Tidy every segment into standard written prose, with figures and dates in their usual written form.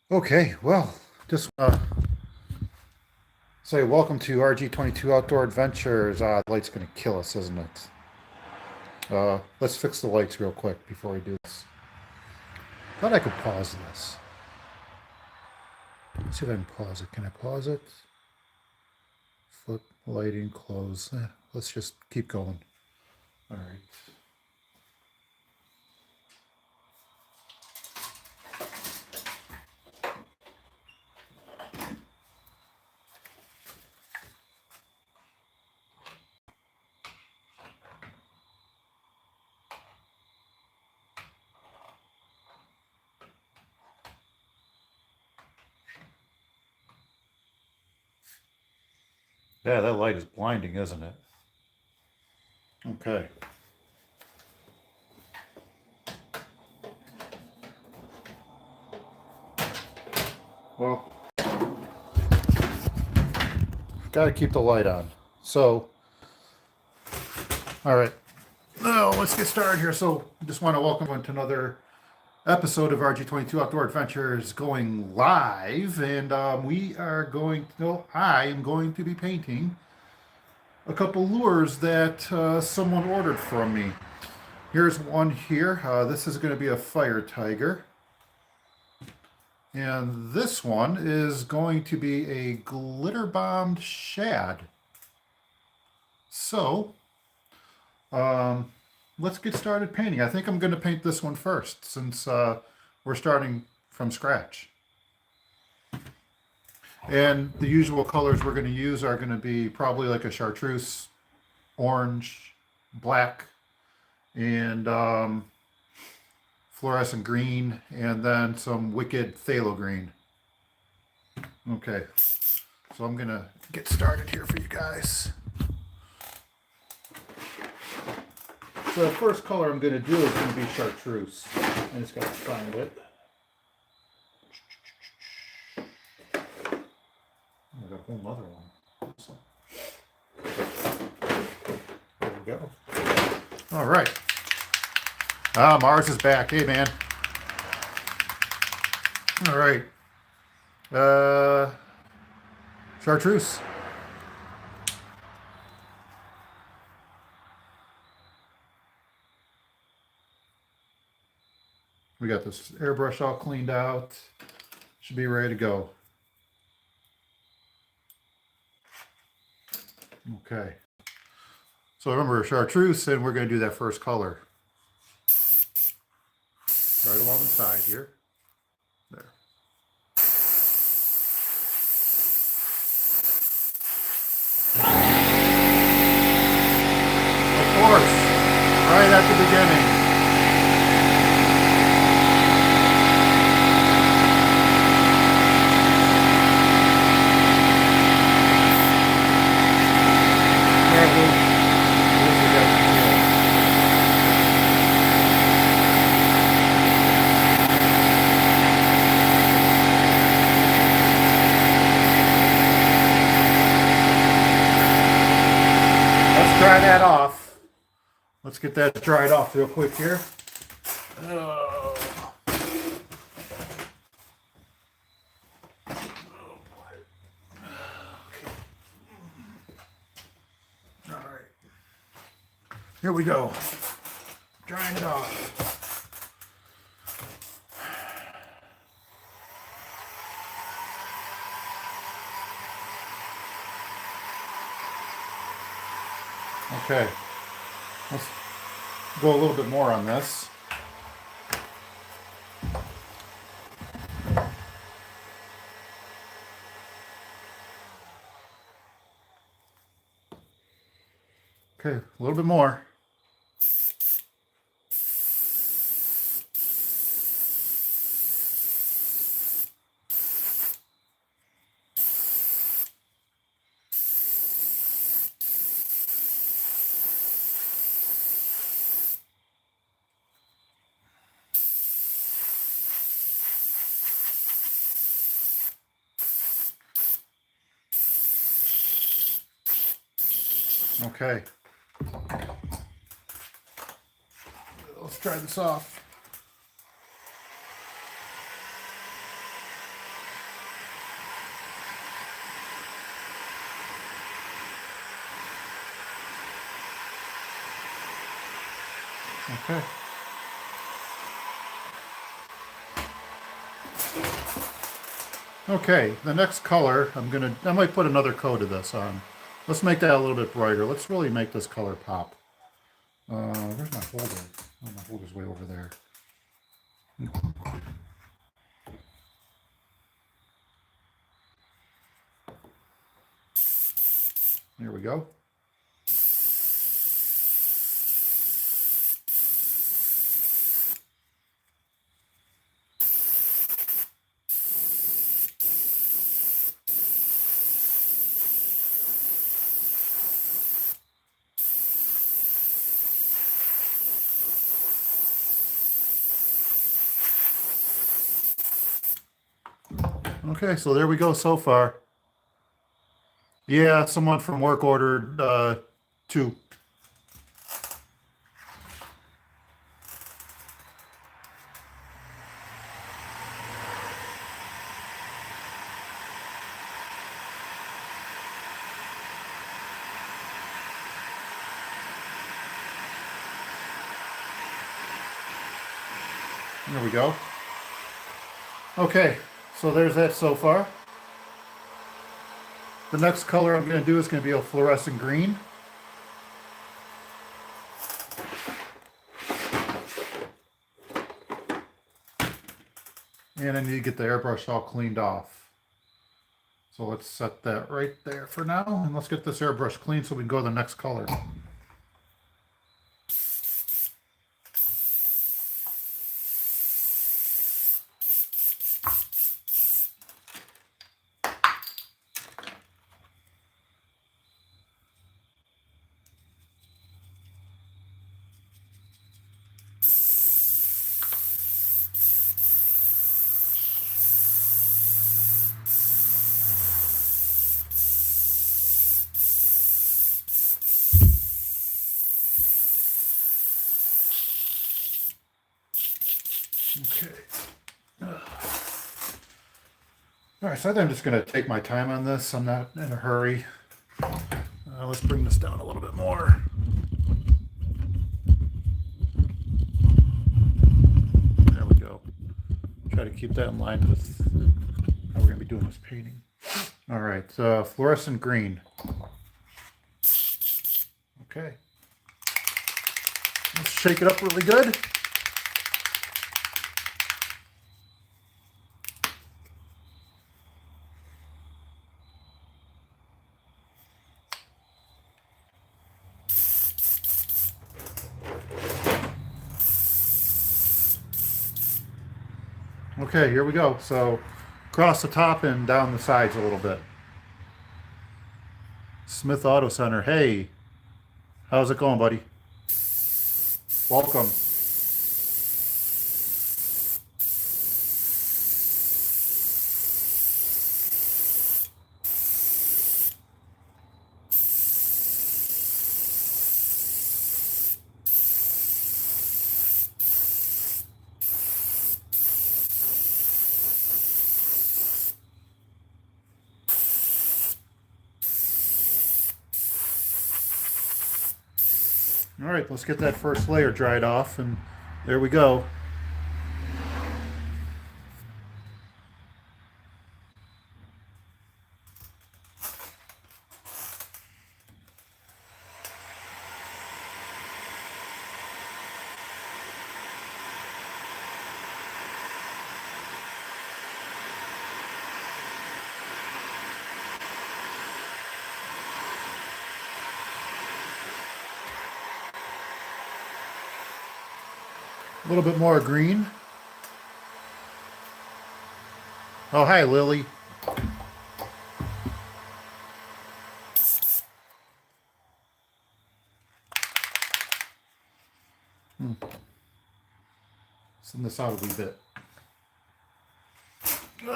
Okay, well, just say welcome to RG22 Outdoor Adventures. The light's gonna kill us, isn't it? Let's fix the lights real quick before we do this. Thought I could pause this. Let's see if I can pause it. Can I pause it? Flip lighting, close. Let's just keep going. All right. Yeah, that light is blinding, isn't it? Okay. Well, got to keep the light on. So, all right. Now let's get started here. So, I just want to welcome you to another episode of RG22 Outdoor Adventures going live, and we are going. No, I am going to be painting a couple lures that someone ordered from me. Here's one here. This is going to be a firetiger, and this one is going to be a glitter bombed shad. So, um, let's get started painting. I think I'm going to paint this one first since we're starting from scratch. And the usual colors we're going to use are going to be probably like a chartreuse, orange, black, and fluorescent green, and then some wicked phthalo green. Okay, so I'm going to get started here for you guys. So the first color I'm going to do is going to be chartreuse. I just got to find it. I got a whole other one. So, there we go. All right. Mars is back. Hey, man. All right. Chartreuse. We got this airbrush all cleaned out. Should be ready to go. Okay. So remember chartreuse, and we're going to do that first color. Right along the side here. There. Of course, right at the beginning. Dry that off. Let's get that dried off real quick here. Oh. All right. Here we go. Drying it off. Okay, let's go a little bit more on this. Okay, a little bit more. Okay. Let's try this off. Okay. Okay, the next color, I might put another coat of this on. Let's make that a little bit brighter. Let's really make this color pop. Where's my holder? Oh, my holder's way over there. There we go. Okay, so there we go so far. Yeah, someone from work ordered 2. There we go. Okay, so there's that so far. The next color I'm going to do is going to be a fluorescent green. And I need to get the airbrush all cleaned off. So let's set that right there for now. And let's get this airbrush clean so we can go to the next color. Okay. All right, so I think I'm just going to take my time on this. I'm not in a hurry. Let's bring this down a little bit more. There we go. Try to keep that in line with how we're going to be doing this painting. All right, fluorescent green. Okay. Let's shake it up really good. Okay, here we go. So across the top and down the sides a little bit. Smith Auto Center. Hey, how's it going, buddy? Welcome. All right, let's get that first layer dried off, and there we go. A little bit more green. Oh, hi, Lily. Send this out a wee bit. Okay.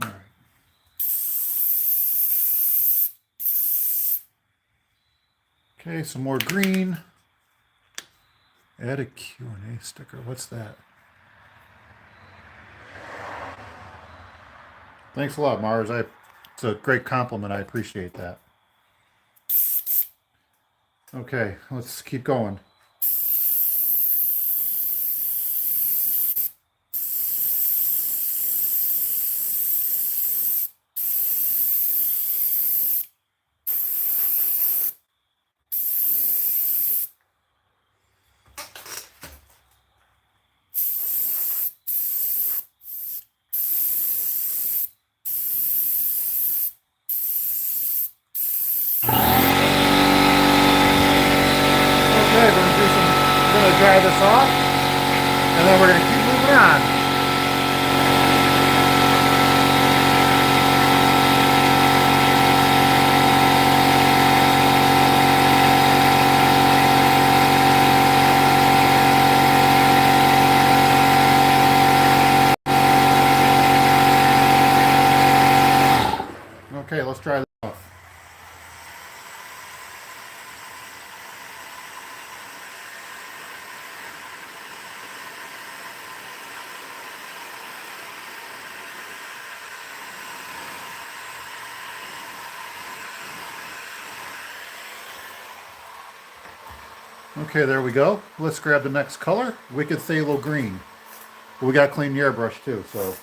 All right. Okay, some more green. Add a Q&A sticker. What's that? Thanks a lot, Mars. It's a great compliment. I appreciate that. Okay, let's keep going. Okay, we're gonna dry this off, and then we're gonna keep moving on. Okay, let's try this off. Okay, there we go. Let's grab the next color, Wicked Phthalo Green. We got to clean the airbrush too, so.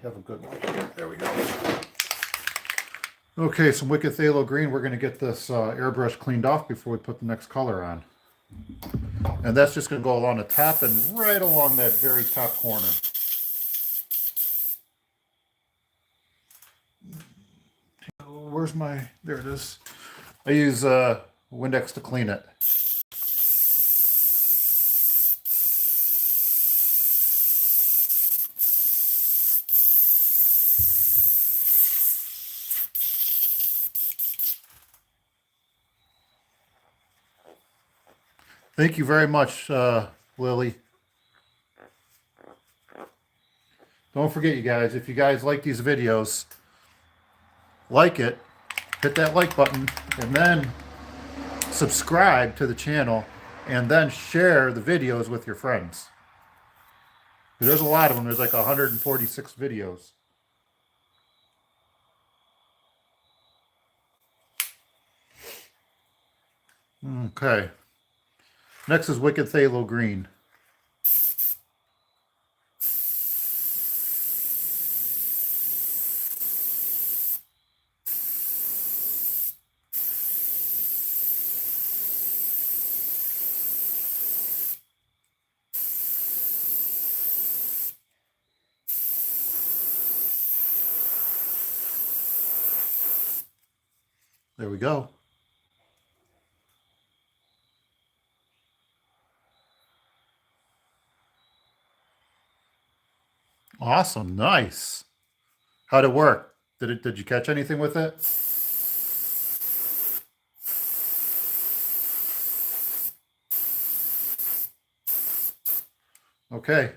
Have a good one. There we go. Okay, some Wicked Phthalo Green. We're going to get this airbrush cleaned off before we put the next color on. And that's just going to go along the top and right along that very top corner. Where's my, there it is. I use Windex to clean it. Thank you very much, Lily. Don't forget, you guys, if you guys like these videos, like it, hit that like button, and then subscribe to the channel, and then share the videos with your friends. There's a lot of them. There's like 146 videos. Okay. Next is Wicked Phthalo Green. There we go. Awesome. Nice. How'd it work? Did you catch anything with it? Okay.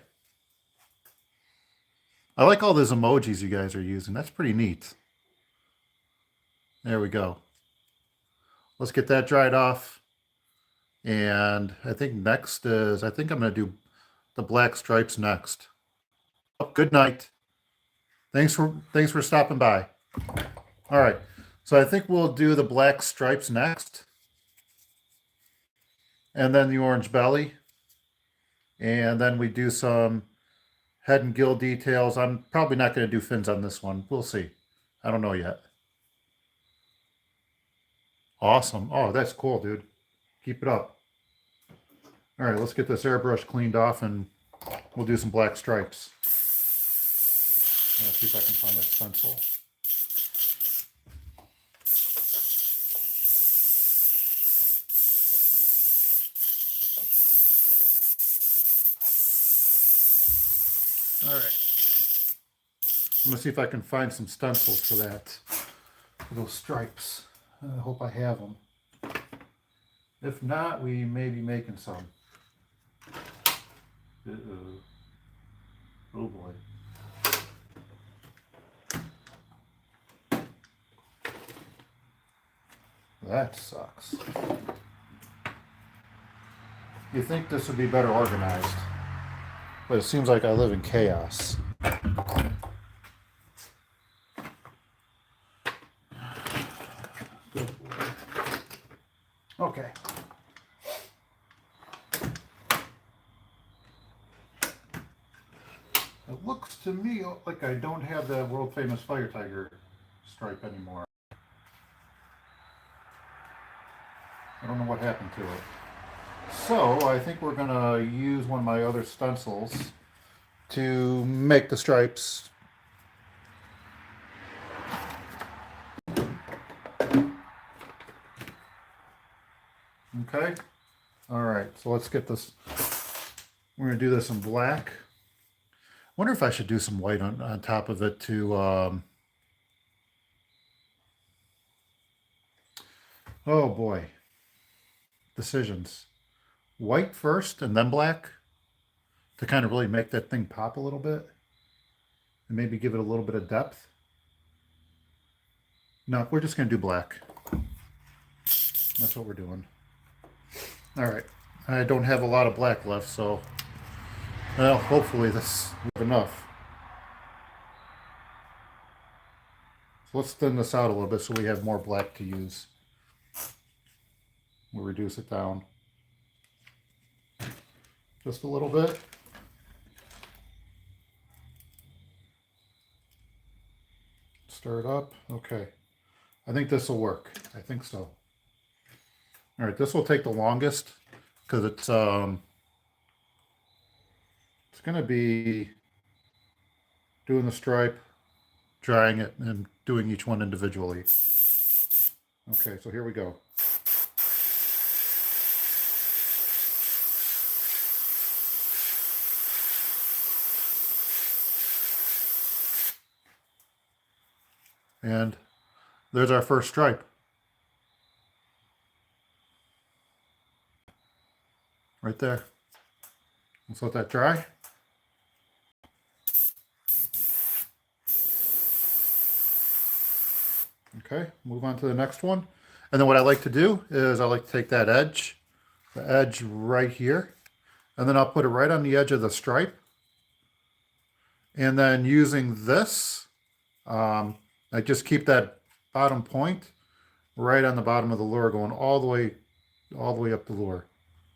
I like all those emojis you guys are using. That's pretty neat. There we go. Let's get that dried off. And I think next is, I think I'm going to do the black stripes next. Oh, good night. Thanks for stopping by. All right. So I think we'll do the black stripes next. And then the orange belly. And then we do some head and gill details. I'm probably not going to do fins on this one. We'll see. I don't know yet. Awesome. Oh, that's cool, dude. Keep it up. All right, let's get this airbrush cleaned off and we'll do some black stripes. Let's see if I can find a stencil. All right. I'm going to see if I can find some stencils for that, for those stripes. I hope I have them. If not, we may be making some. Oh boy. That sucks. You think this would be better organized, but it seems like I live in chaos. Okay. It looks to me like I don't have the world famous firetiger stripe anymore. I don't know what happened to it. So I think we're gonna use one of my other stencils to make the stripes. Okay. All right. So let's get this. We're gonna do this in black. Wonder if I should do some white on top of it to. Oh boy. Decisions. White first and then black to kind of really make that thing pop a little bit and maybe give it a little bit of depth. No, we're just going to do black. That's what we're doing. All right. I don't have a lot of black left, so well, hopefully this will be enough. So let's thin this out a little bit so we have more black to use. We'll reduce it down just a little bit. Stir it up. Okay. I think this will work. I think so. All right, this will take the longest because it's going to be doing the stripe, drying it, and doing each one individually. Okay, so here we go. And there's our first stripe. Right there. Let's let that dry. Okay, move on to the next one. And then what I like to do is I like to take that edge, the edge right here, and then I'll put it right on the edge of the stripe. And then using this, I just keep that bottom point right on the bottom of the lure, going all the way up the lure.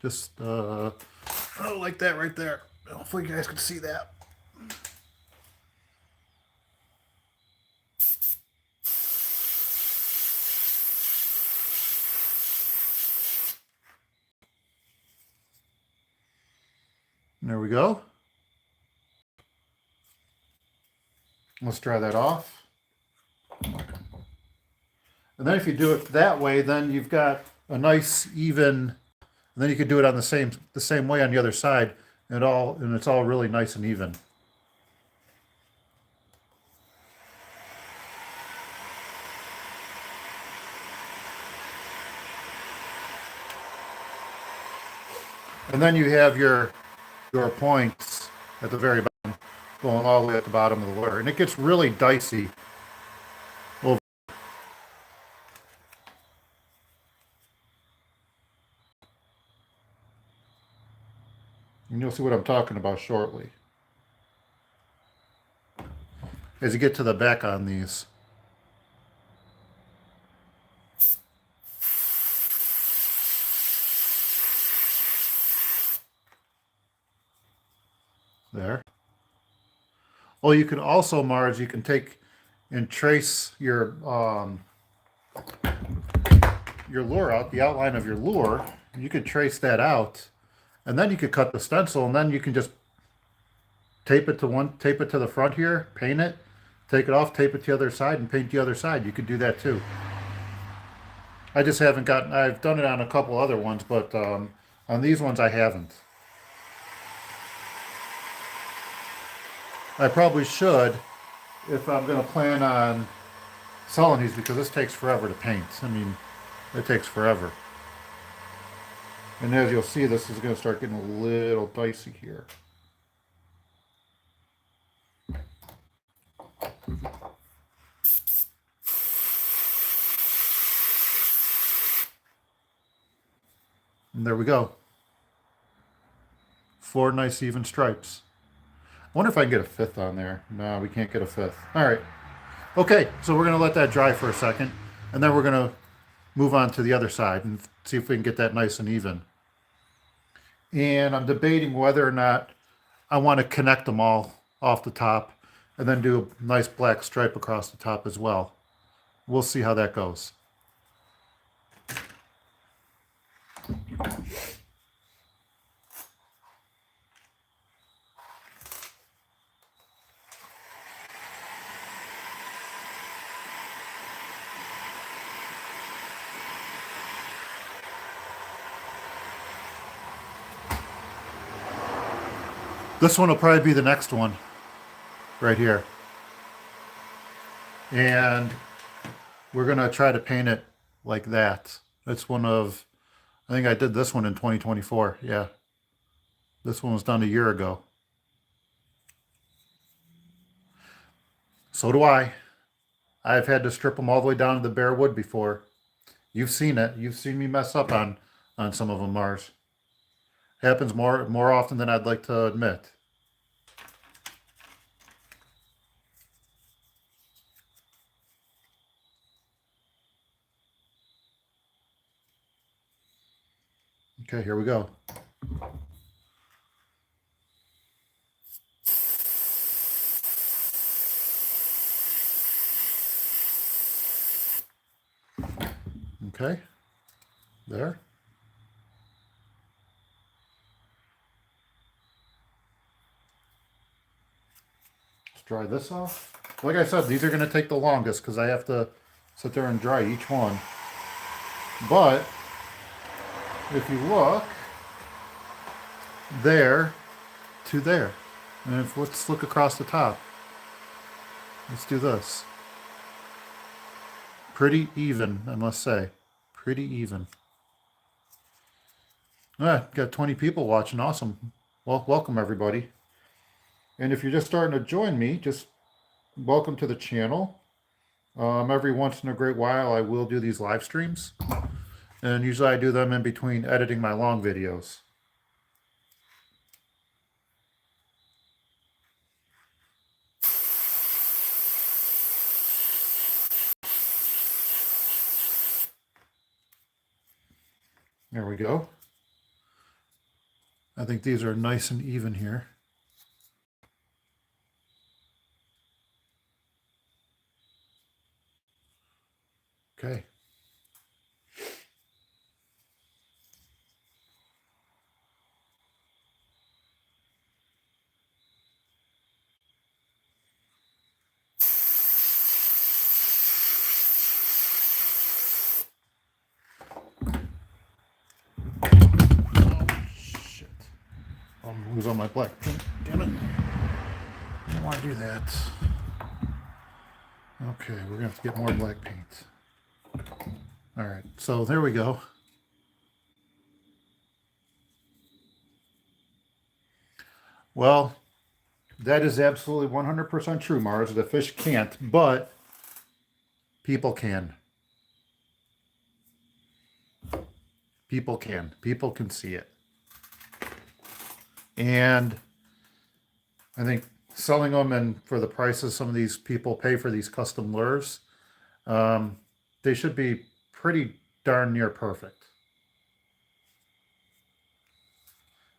Just like that right there. Hopefully you guys can see that. There we go. Let's dry that off. And then if you do it that way, then you've got a nice even, and then you could do it on the same way on the other side, and it's all really nice and even. And then you have your points at the very bottom, going all the way at the bottom of the lure. And it gets really dicey. And you'll see what I'm talking about shortly. As you get to the back on these. There. Well, you can also, Mars, you can take and trace your lure out, the outline of your lure. You could trace that out, and then you could cut the stencil, and then you can just tape it to the front here, paint it, take it off, tape it to the other side, and paint the other side. You could do that too. I just haven't gotten, I've done it on a couple other ones, but on these ones I haven't. I probably should if I'm going to plan on selling these, because this takes forever to paint. I mean, it takes forever. And as you'll see, this is going to start getting a little dicey here. And there we go. 4 nice even stripes. I wonder if I can get a 5th on there. No, we can't get a 5th. All right. Okay, so we're going to let that dry for a second, and then we're going to move on to the other side and see if we can get that nice and even. And I'm debating whether or not I want to connect them all off the top and then do a nice black stripe across the top as well. We'll see how that goes. This one will probably be the next one right here. And we're going to try to paint it like that. It's one of, I think I did this one in 2024. Yeah. This one was done a year ago. So do I. I've had to strip them all the way down to the bare wood before. You've seen it. You've seen me mess up on some of them, Mars. Happens more often than I'd like to admit. Okay, here we go. Okay, there. Let's dry this off. Like I said, these are going to take the longest because I have to sit there and dry each one. But if you look, there to there. And let's look across the top. Let's do this. Pretty even, I must say. Pretty even. Got 20 people watching. Awesome. Well, welcome everybody. And if you're just starting to join me, just welcome to the channel. Every once in a great while, I will do these live streams. And usually I do them in between editing my long videos. There we go. I think these are nice and even here. Okay. Lose all my black paint. Damn it. I don't want to do that. Okay, we're going to have to get more black paint. All right, so there we go. Well, that is absolutely 100% true, Mars. The fish can't, but people can. People can. People can see it. And I think selling them and for the prices some of these people pay for these custom lures, they should be pretty darn near perfect.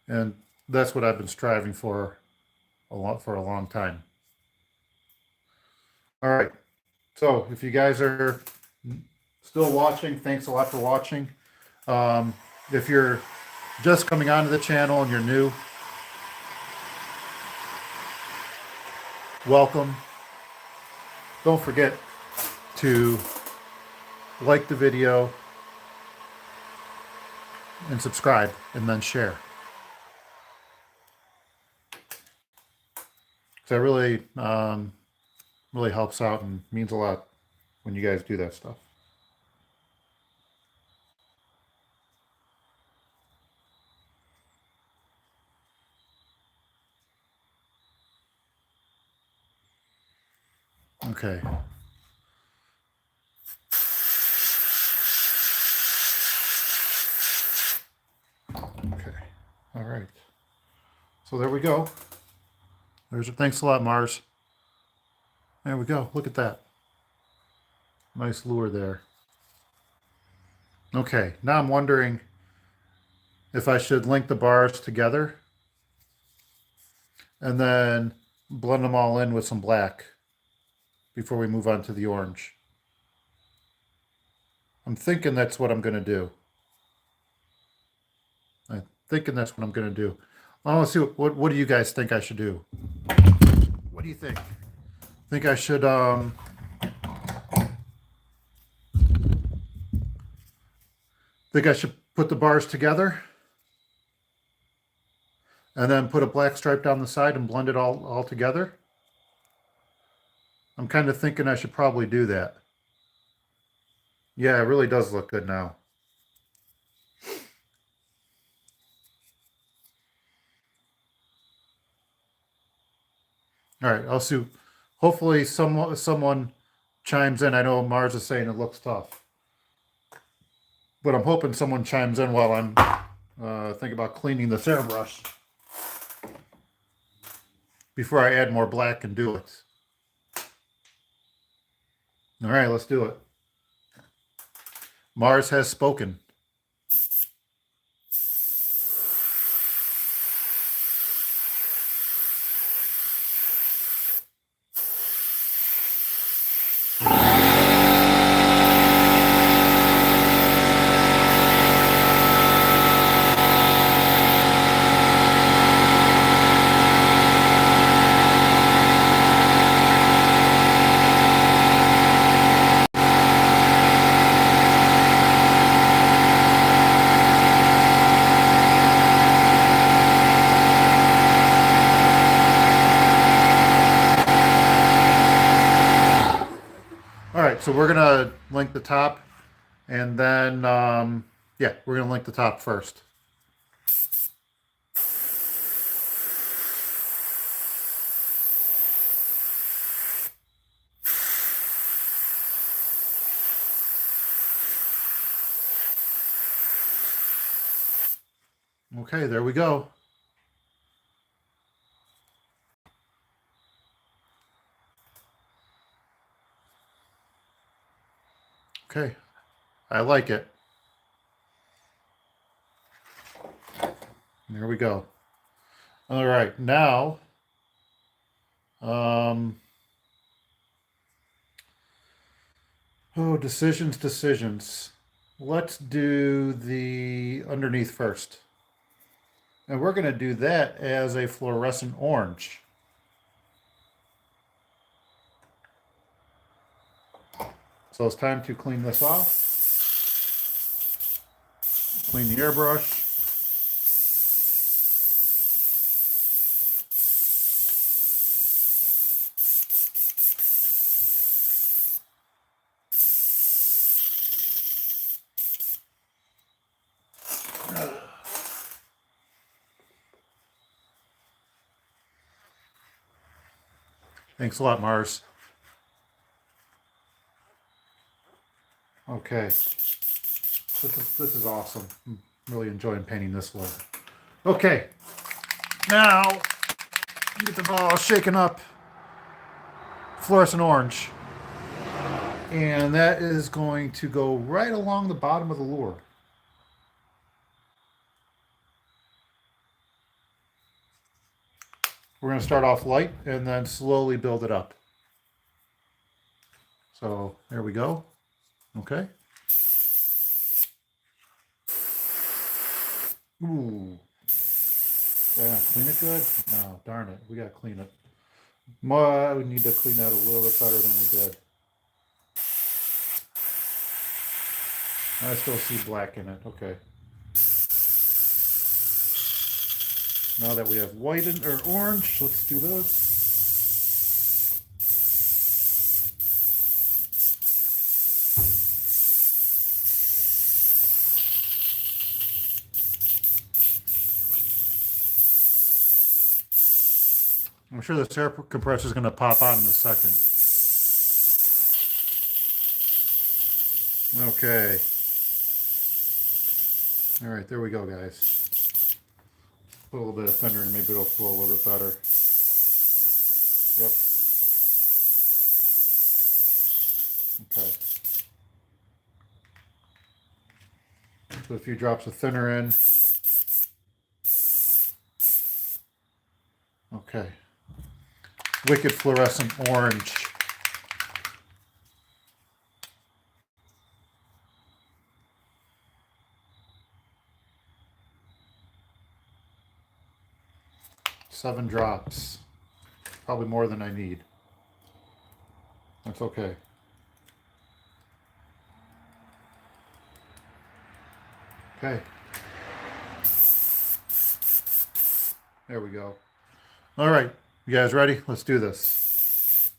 And that's what I've been striving for a long time. All right. So if you guys are still watching, thanks a lot for watching. If you're just coming onto the channel and you're new, welcome. Don't forget to like the video and subscribe and then share. So that really, really helps out and means a lot when you guys do that stuff. Okay. Okay. All right. So there we go. Thanks a lot, Mars. There we go. Look at that. Nice lure there. Okay, now I'm wondering if I should link the bars together and then blend them all in with some black before we move on to the orange. I'm thinking that's what I'm going to do. I'm thinking that's what I'm going to do. I want to see what do you guys think I should do? What do you think? Think I should put the bars together and then put a black stripe down the side and blend it all together? I'm kind of thinking I should probably do that. Yeah, it really does look good now. All right, I'll see. Hopefully someone chimes in. I know Mars is saying it looks tough, but I'm hoping someone chimes in while I'm thinking about cleaning this airbrush before I add more black and do it. All right, let's do it. Mars has spoken. All right, so we're gonna link the top, and then yeah, we're gonna link the top first. Okay, there we go. Okay, I like it. There we go. All right, now, oh, decisions. Let's do the underneath first. And we're going to do that as a fluorescent orange. So it's time to clean this off. Clean the airbrush. Thanks a lot, Mars. Okay. This is awesome. I'm really enjoying painting this one. Okay. Now, get the ball shaken up. Fluorescent orange. And that is going to go right along the bottom of the lure. We're going to start off light and then slowly build it up. So there we go. Okay. Ooh. Did I not clean it good? No, darn it. We got to clean it. We need to clean that a little bit better than we did. I still see black in it. Okay. Now that we have white or orange, let's do this. I'm sure this air compressor is going to pop on in a second. Okay. All right, there we go, guys. Put a little bit of thinner and maybe it'll flow a little bit better. Yep. Okay. Put a few drops of thinner in. Okay. Wicked fluorescent orange. Seven drops. Probably more than I need. That's okay. Okay. There we go. All right. You guys ready? Let's do this.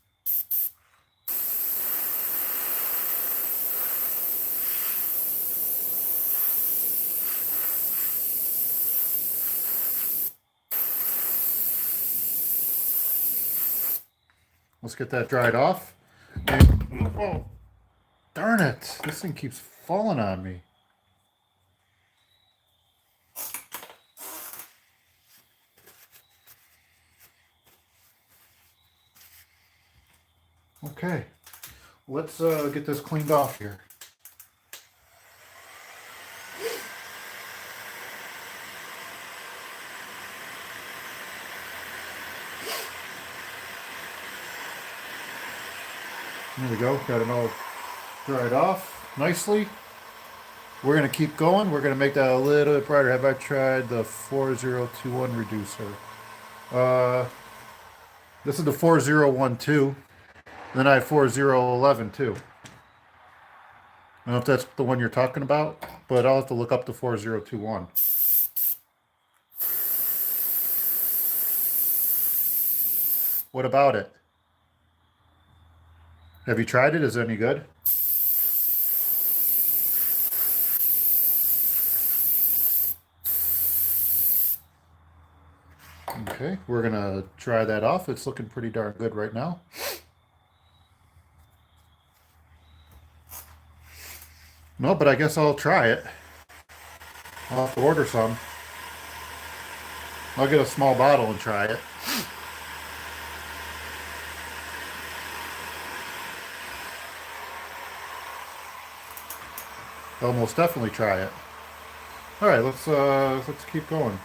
Let's get that dried off. And, oh, darn it. This thing keeps falling on me. Okay. Let's get this cleaned off here. There we go. Got it all dried off nicely. We're going to keep going. We're going to make that a little bit brighter. Have I tried the 4021 reducer? This is the 4012. Then I have 4011 too. I don't know if that's the one you're talking about, but I'll have to look up the 4021. What about it? Have you tried it? Is it any good? Okay, we're gonna dry that off. It's looking pretty darn good right now. No, but I guess I'll try it. I'll have to order some. I'll get a small bottle and try it. I'll most definitely try it. All right, let's keep going.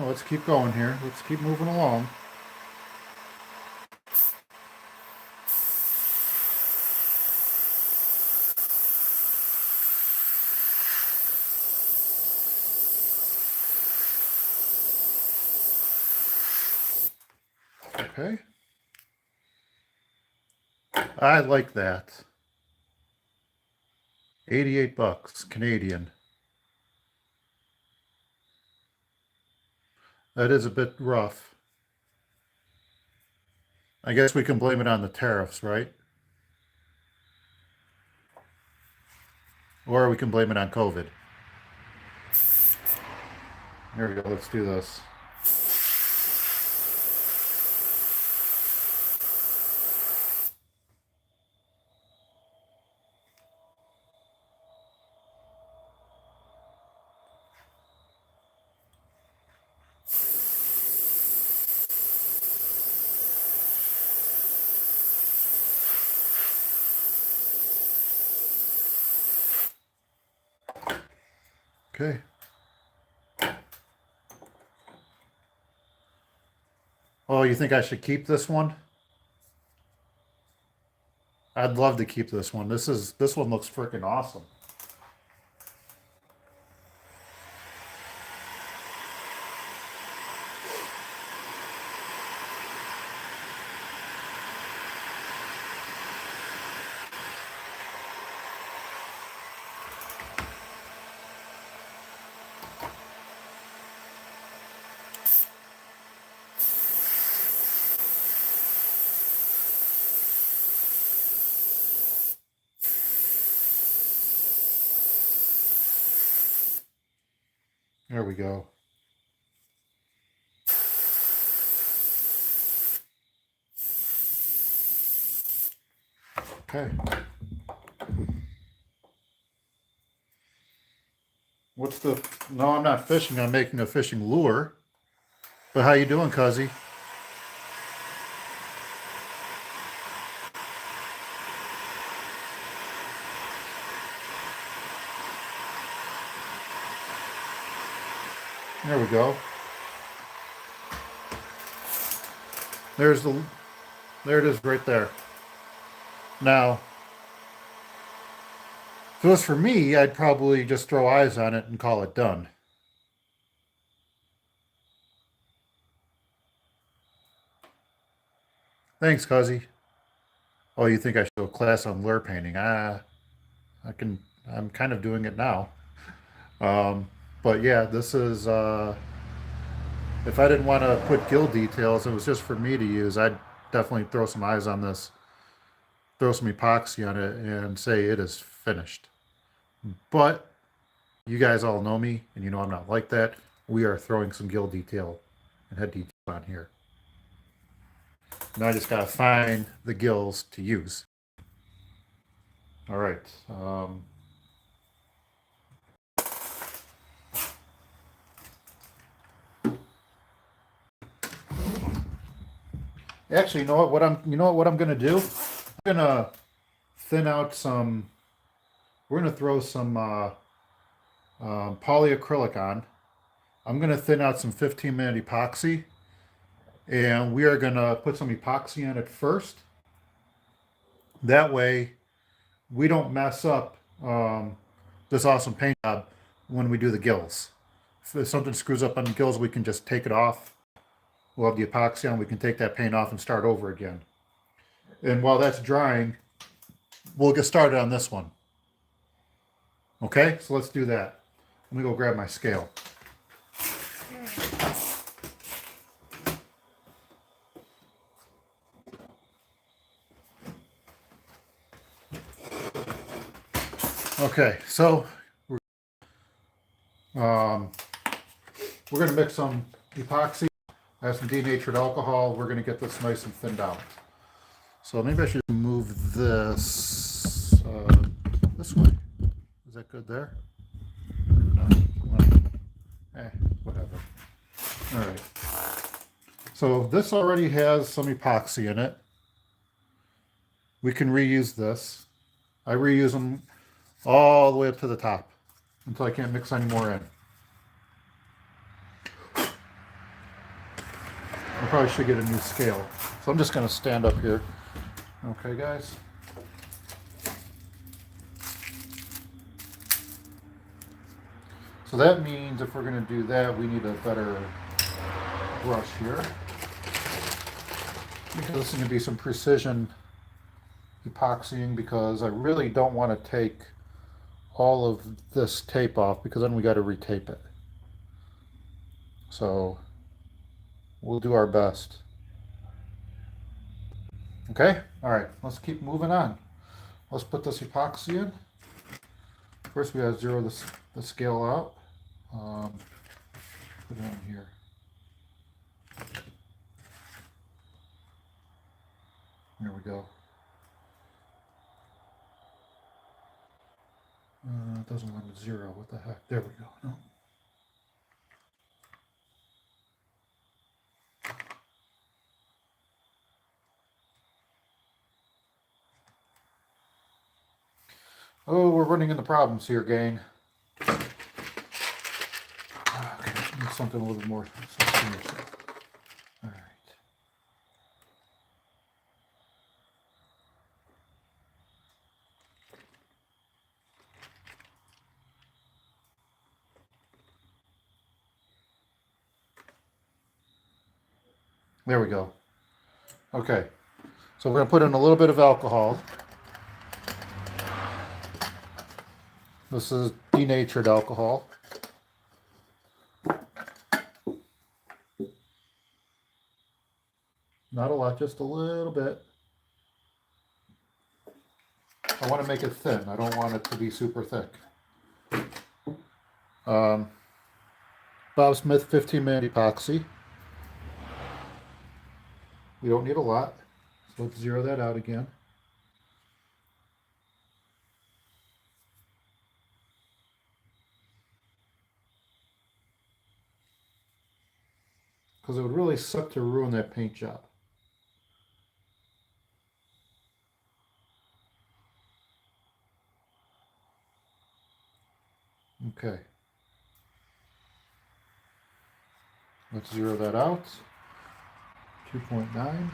Let's keep going here. Let's keep moving along. Okay. I like that. 88 bucks Canadian. That is a bit rough. I guess we can blame it on the tariffs, right? Or we can blame it on COVID. There we go. Let's do this. Okay. Oh, you think I should keep this one? I'd love to keep this one. This one looks freaking awesome. There we go. Okay. What's the... No, I'm not fishing. I'm making a fishing lure. But how you doing, Cuzzy? There we go. There it is right there. Now, if it was for me, I'd probably just throw eyes on it and call it done. Thanks, Cuzzy. Oh, you think I should go class on lure painting? I'm kind of doing it now. Um, but yeah, this is, if I didn't want to put gill details, it was just for me to use, I'd definitely throw some eyes on this, throw some epoxy on it, and say it is finished. But you guys all know me, and you know I'm not like that. We are throwing some gill detail and head detail on here. Now I just gotta find the gills to use. All right. Actually, you know what? What I'm gonna do? I'm gonna thin out some. We're gonna throw some polyacrylic on. I'm gonna thin out some 15-minute epoxy, and we are gonna put some epoxy on it first. That way, we don't mess up this awesome paint job when we do the gills. If something screws up on the gills, we can just take it off. We'll have the epoxy on. We can take that paint off and start over again. And while that's drying, we'll get started on this one. Okay, so let's do that. Let me go grab my scale. Okay, so we're going to mix some epoxy. I have some denatured alcohol. We're going to get this nice and thinned out. So maybe I should move this this way. Is that good there? No. Whatever. All right. So this already has some epoxy in it. We can reuse this. I reuse them all the way up to the top until I can't mix any more in. I probably should get a new scale. So I'm just going to stand up here. Okay, guys. So that means if we're going to do that, we need a better brush here. Because this is going to be some precision epoxying, because I really don't want to take all of this tape off, because then we got to retape it. So we'll do our best. Okay, all right, let's keep moving on. Let's put this epoxy in. First we gotta zero the scale out. Put it on here. There we go. It doesn't want to zero. What the heck? There we go. No. Oh, we're running into problems here, gang. Okay, need something a little bit more substantial. All right. There we go. Okay, so we're gonna put in a little bit of alcohol. This is denatured alcohol. Not a lot, just a little bit. I want to make it thin. I don't want it to be super thick. Bob Smith 15-minute epoxy. We don't need a lot. So let's zero that out again. Because it would really suck to ruin that paint job. Okay. Let's zero that out. 2.9.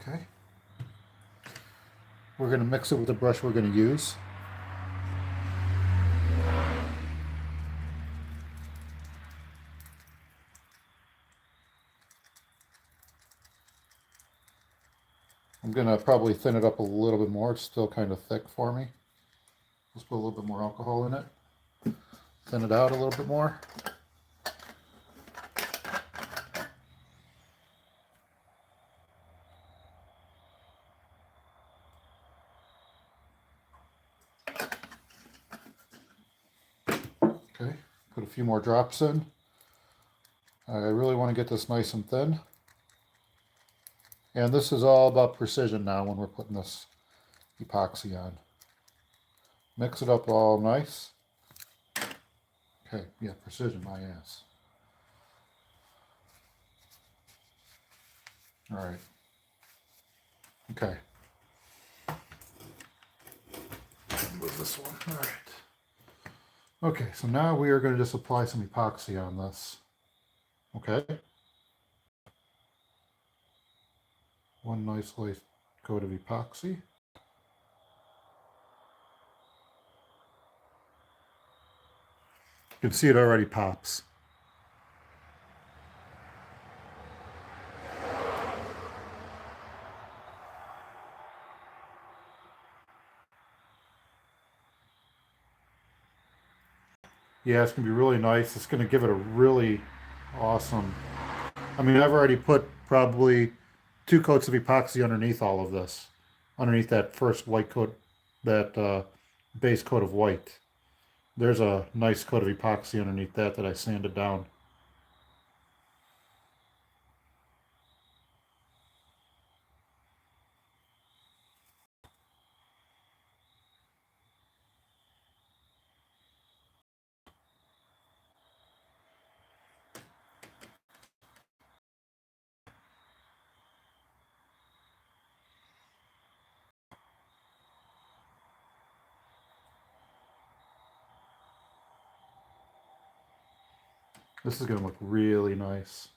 Okay. We're going to mix it with the brush we're going to use. I'm going to probably thin it up a little bit more. It's still kind of thick for me. Let's put a little bit more alcohol in it. Thin it out a little bit more. Okay, put a few more drops in. I really want to get this nice and thin. And this is all about precision now when we're putting this epoxy on. Mix it up all nice. Okay, yeah, precision, my ass. All right. Okay. What's this one? All right. Okay, so now we are going to just apply some epoxy on this. Okay. One nice light coat of epoxy. You can see it already pops. Yeah, it's going to be really nice. It's going to give it a really awesome. I mean, I've already put probably 2 coats of epoxy underneath all of this, underneath that first white coat, that base coat of white. There's a nice coat of epoxy underneath that I sanded down. This is going to look really nice.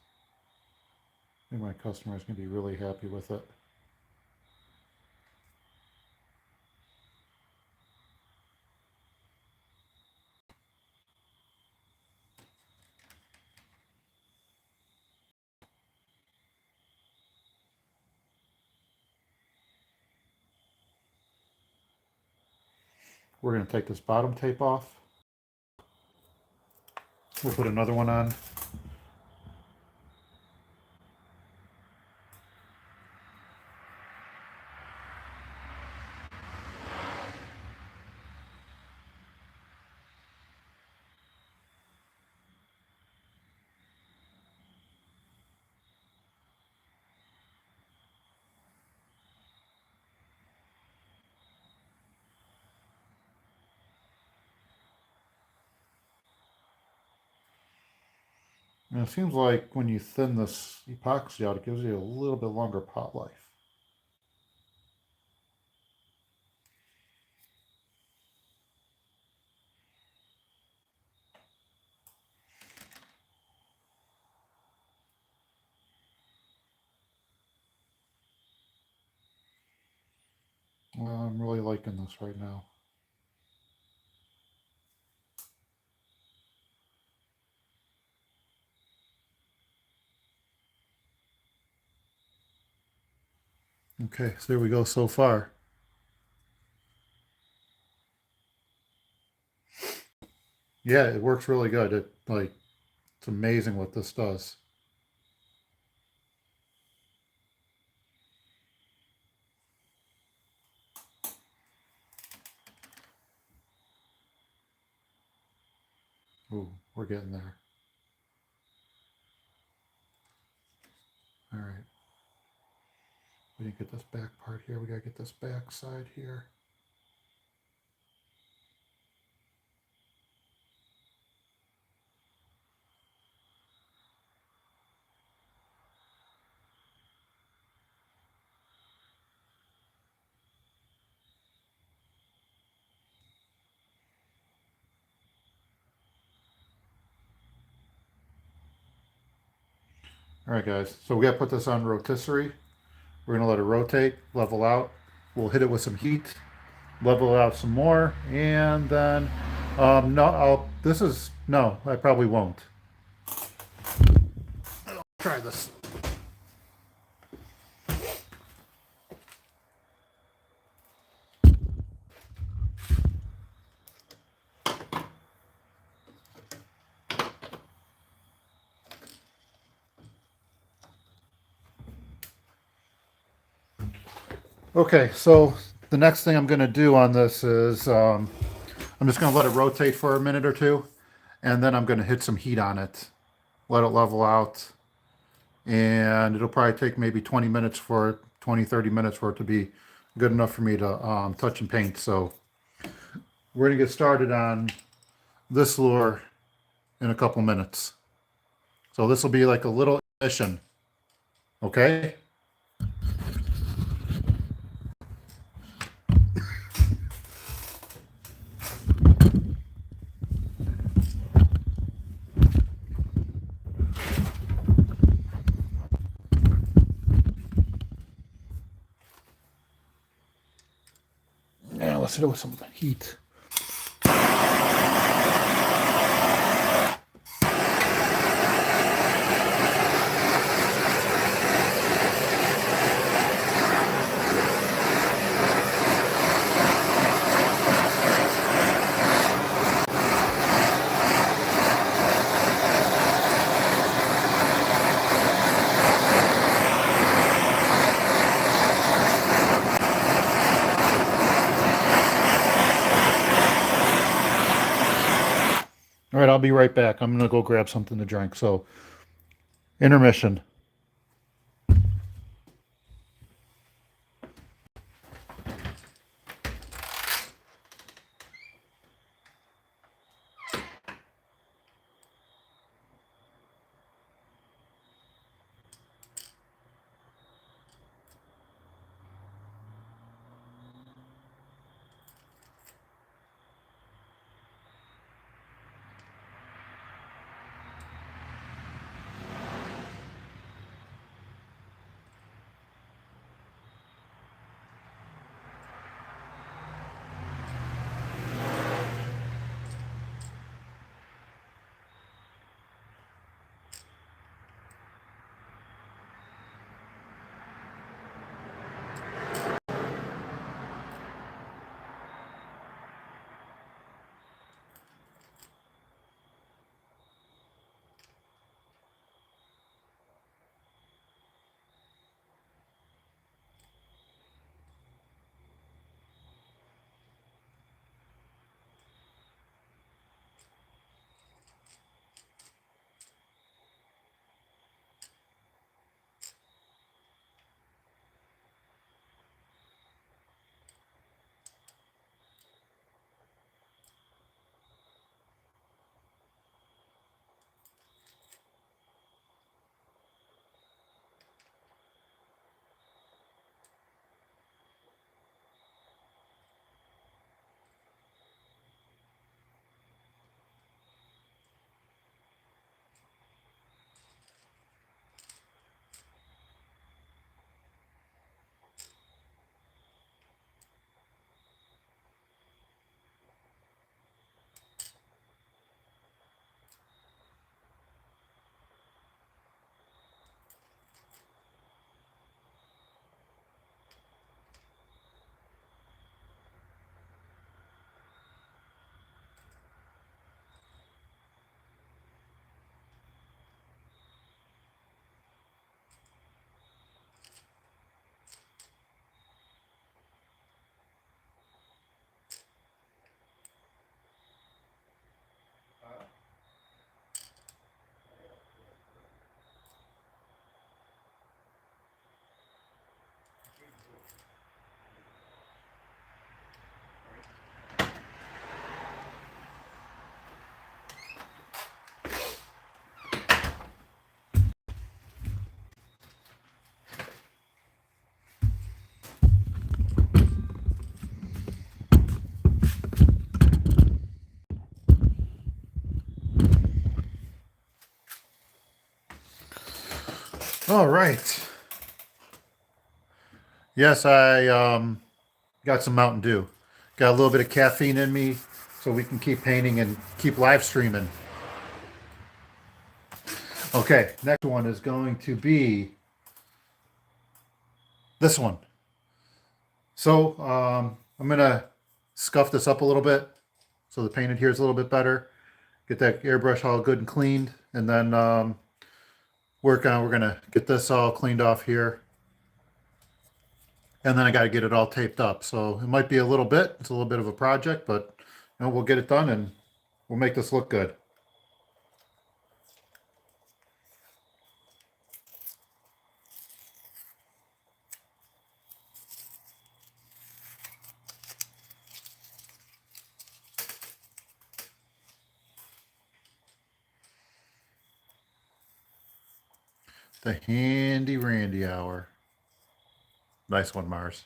I think my customer is going to be really happy with it. We're going to take this bottom tape off. We'll put another one on. And it seems like when you thin this epoxy out, it gives you a little bit longer pot life. Well, I'm really liking this right now. Okay, so there we go so far. Yeah, it works really good. It's amazing what this does. Ooh, we're getting there. All right. We didn't get this back part here. We gotta get this back side here. All right, guys. So we gotta put this on rotisserie. We're gonna let it rotate, level out. We'll hit it with some heat, level it out some more, and then no, no, I probably won't. Try this. Okay, so the next thing I'm gonna do on this is I'm just gonna let it rotate for a minute or two, and then I'm gonna hit some heat on it, let it level out, and it'll probably take maybe 20 minutes for it, 20, 30 minutes for it to be good enough for me to touch and paint. So we're gonna get started on this lure in a couple minutes. So this will be like a little mission, okay? Now let's hit it with some heat. All right, I'll be right back. I'm gonna go grab something to drink. So intermission. All right. Yes, I got some Mountain Dew. Got a little bit of caffeine in me so we can keep painting and keep live streaming. Okay, next one is going to be this one. So I'm going to scuff this up a little bit so the paint adheres a little bit better. Get that airbrush all good and cleaned, and then we're going to get this all cleaned off here. And then I got to get it all taped up. So it might be a little bit. It's a little bit of a project, but we'll get it done and we'll make this look good. The handy Randy hour. Nice one, Mars.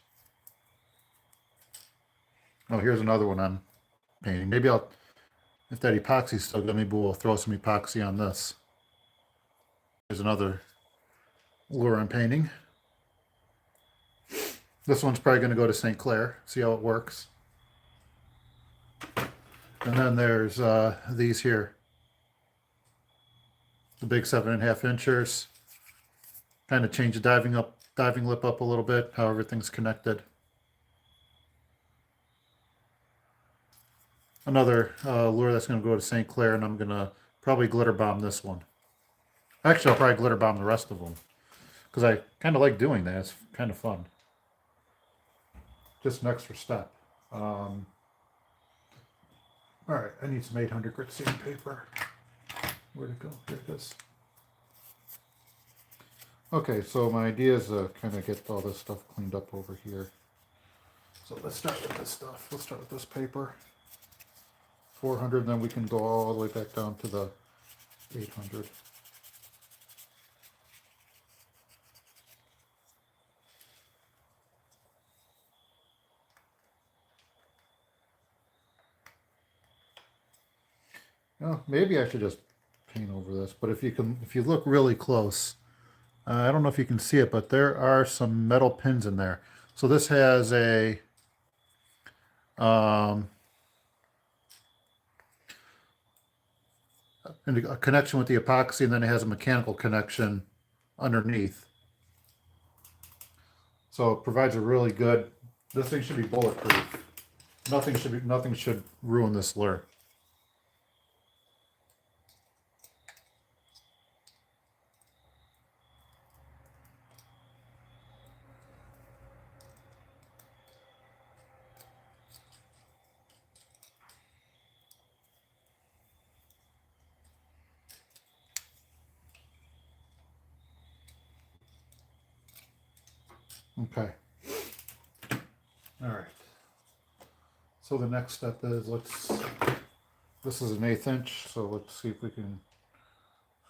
Oh, here's another one I'm painting. Maybe I'll, if that epoxy's still good, maybe we'll throw some epoxy on this. Here's another lure I'm painting. This one's probably going to go to St. Clair. See how it works. And then there's these here. The big 7.5 inchers. Kind of change the diving lip up a little bit, how everything's connected. Another lure that's going to go to St. Clair, and I'm going to probably glitter bomb this one. Actually, I'll probably glitter bomb the rest of them because I kind of like doing that. It's kind of fun. Just an extra step. All right, I need some 800 grit sandpaper. Where'd it go? Here it is. Okay, so my idea is to kind of get all this stuff cleaned up over here. So let's start with this stuff. Let's start with this paper. 400, then we can go all the way back down to the 800. Well, maybe I should just paint over this, but if you look really close, I don't know if you can see it, but there are some metal pins in there. So this has a connection with the epoxy, and then it has a mechanical connection underneath. So it provides a really good. This thing should be bulletproof. Nothing should ruin this lure. Okay. All right. So the next step is this is an 1/8 inch, so let's see if we can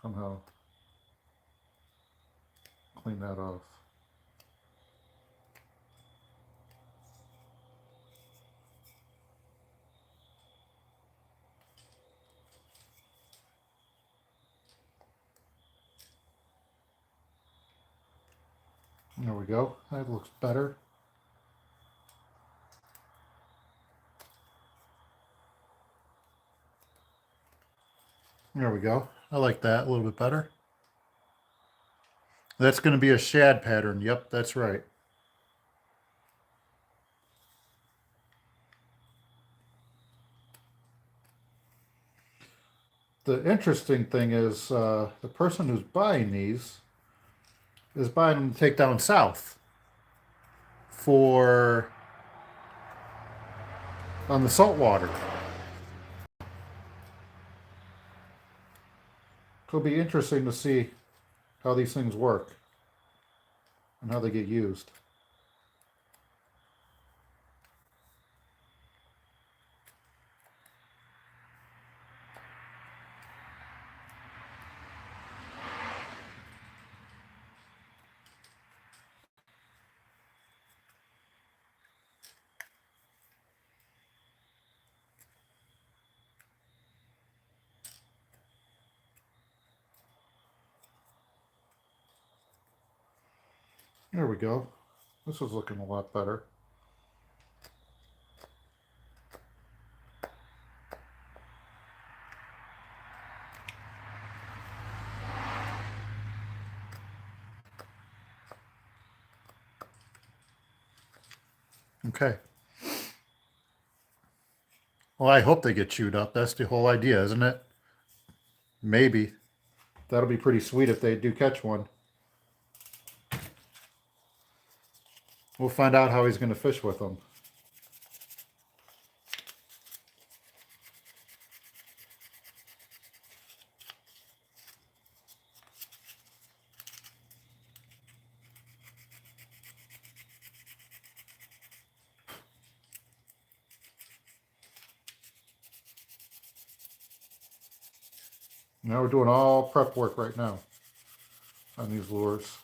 somehow clean that off. There we go. That looks better. There we go. I like that a little bit better. That's going to be a shad pattern. Yep, that's right. The interesting thing is the person who's buying these is buying them to take down south for on the salt water. It'll be interesting to see how these things work and how they get used. There we go. This is looking a lot better. Okay. Well, I hope they get chewed up. That's the whole idea, isn't it? Maybe. That'll be pretty sweet if they do catch one. We'll find out how he's going to fish with them. Now we're doing all prep work right now on these lures.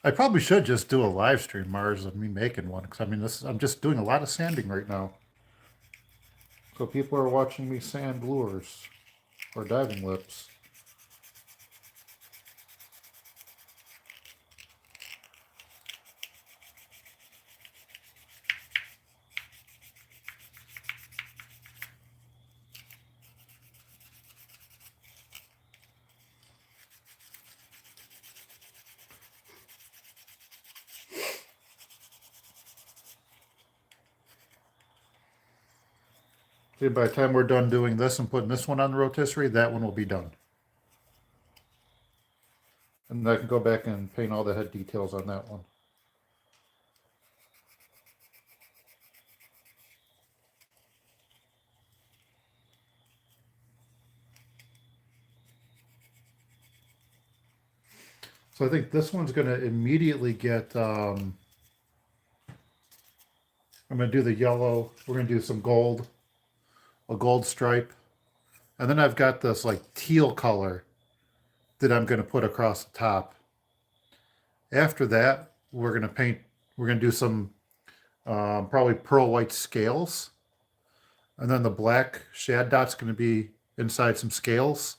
I probably should just do a live stream, Mars, of me making one, because I mean, I'm just doing a lot of sanding right now. So people are watching me sand lures or diving lips. See, by the time we're done doing this and putting this one on the rotisserie, that one will be done. And I can go back and paint all the head details on that one. So I think this one's going to immediately get, I'm going to do the yellow. We're going to do some gold, a gold stripe. And then I've got this like teal color that I'm going to put across the top. After that, we're going to paint, we're going to do some probably pearl white scales. And then the black shad dot's going to be inside some scales.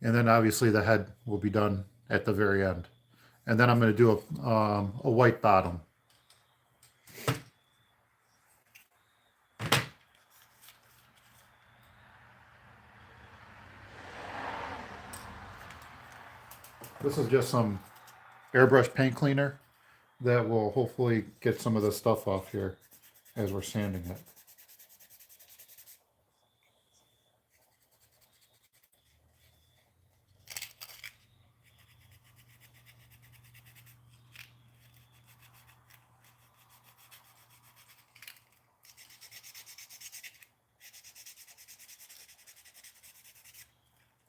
And then obviously the head will be done at the very end. And then I'm going to do a white bottom. This is just some airbrush paint cleaner that will hopefully get some of the stuff off here as we're sanding it.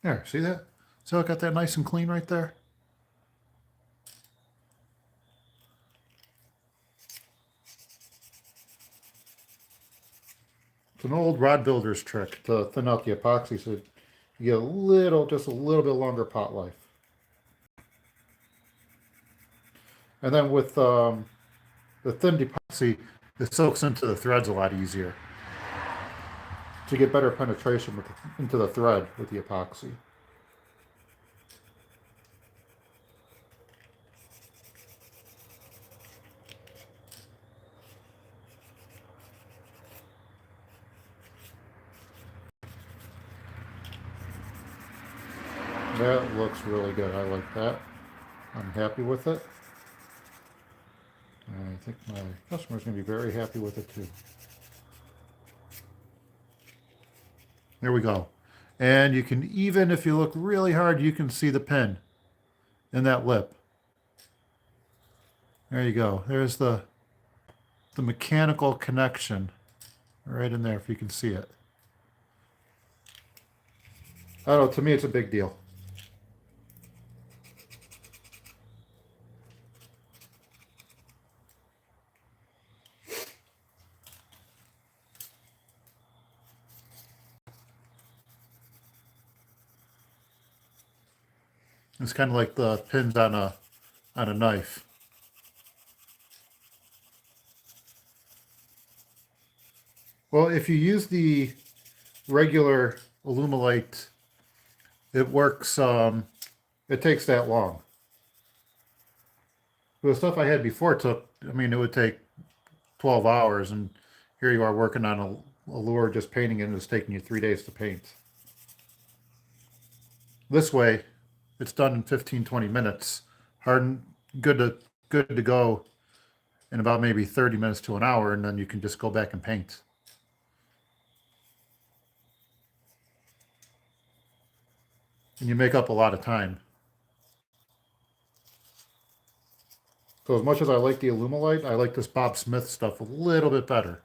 There, see that? See how I got that nice and clean right there? It's an old rod builder's trick to thin out the epoxy so you get a little, just a little bit longer pot life. And then with the thin epoxy, it soaks into the threads a lot easier to get better penetration into the thread with the epoxy. That looks really good. I like that. I'm happy with it. And I think my customer's going to be very happy with it too. There we go. And you can even, if you look really hard, you can see the pin in that lip. There you go. There's the mechanical connection right in there, if you can see it. I don't know, to me it's a big deal. It's kind of like the pins on a knife. Well, if you use the regular Alumilite, it works. It takes that long. The stuff I had before took. I mean, it would take 12 hours, and here you are working on a lure, just painting it, and it's taking you 3 days to paint. This way, it's done in 15, 20 minutes. Hardened, good to go in about maybe 30 minutes to an hour, and then you can just go back and paint. And you make up a lot of time. So as much as I like the Alumilite, I like this Bob Smith stuff a little bit better.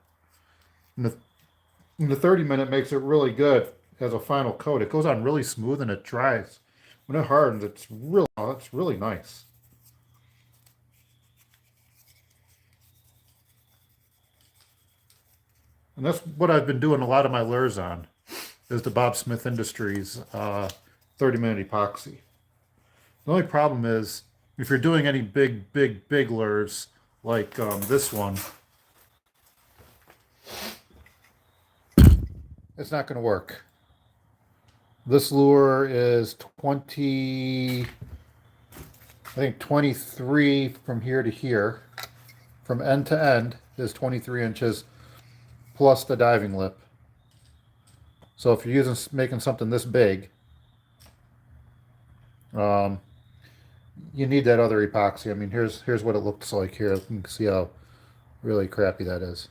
And the 30-minute makes it really good as a final coat. It goes on really smooth and it dries. When it hardens, it's really nice. And that's what I've been doing a lot of my lures on, is the Bob Smith Industries 30-minute epoxy. The only problem is, if you're doing any big lures like this one, it's not going to work. This lure is 20, I think 23 from here to here. From end to end is 23 inches plus the diving lip. So if you're making something this big, you need that other epoxy. I mean, here's what it looks like here. You can see how really crappy that is.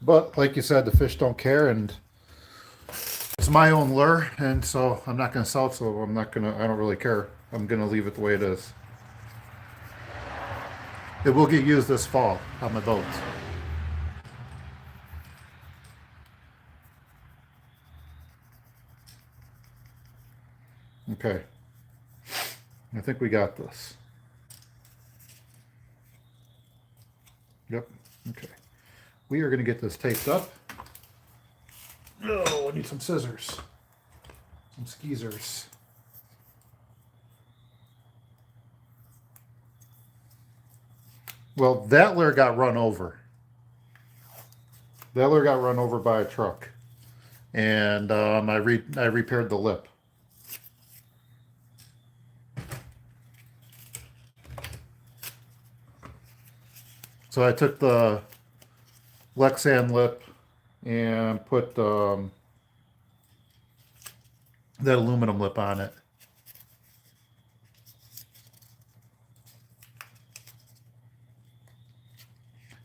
But like you said, the fish don't care, and it's my own lure, and so I'm not going to sell it, so I don't really care. I'm going to leave it the way it is. It will get used this fall on my boat. Okay. I think we got this. Yep. Okay. We are going to get this taped up. Oh, I need some scissors. Some skeezers. Well, that lure got run over. That lure got run over by a truck. And I repaired the lip. So I took the Lexan lip and put that aluminum lip on it.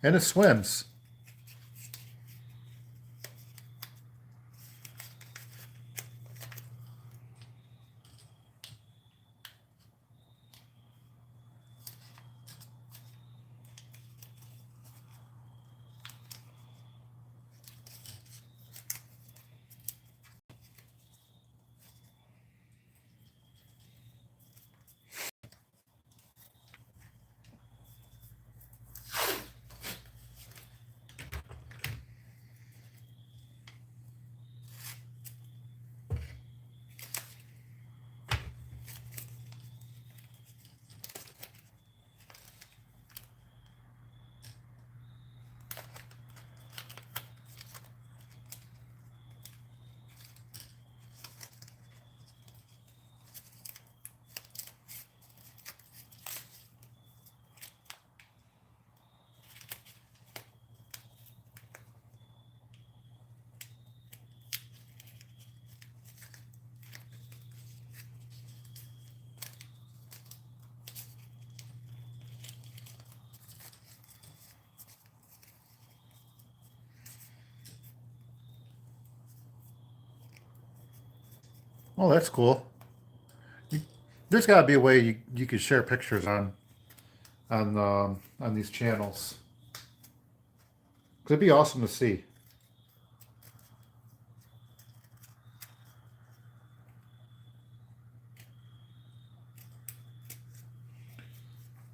And it swims. Oh, that's cool. There's got to be a way you could share pictures on these channels. 'Cause it'd be awesome to see.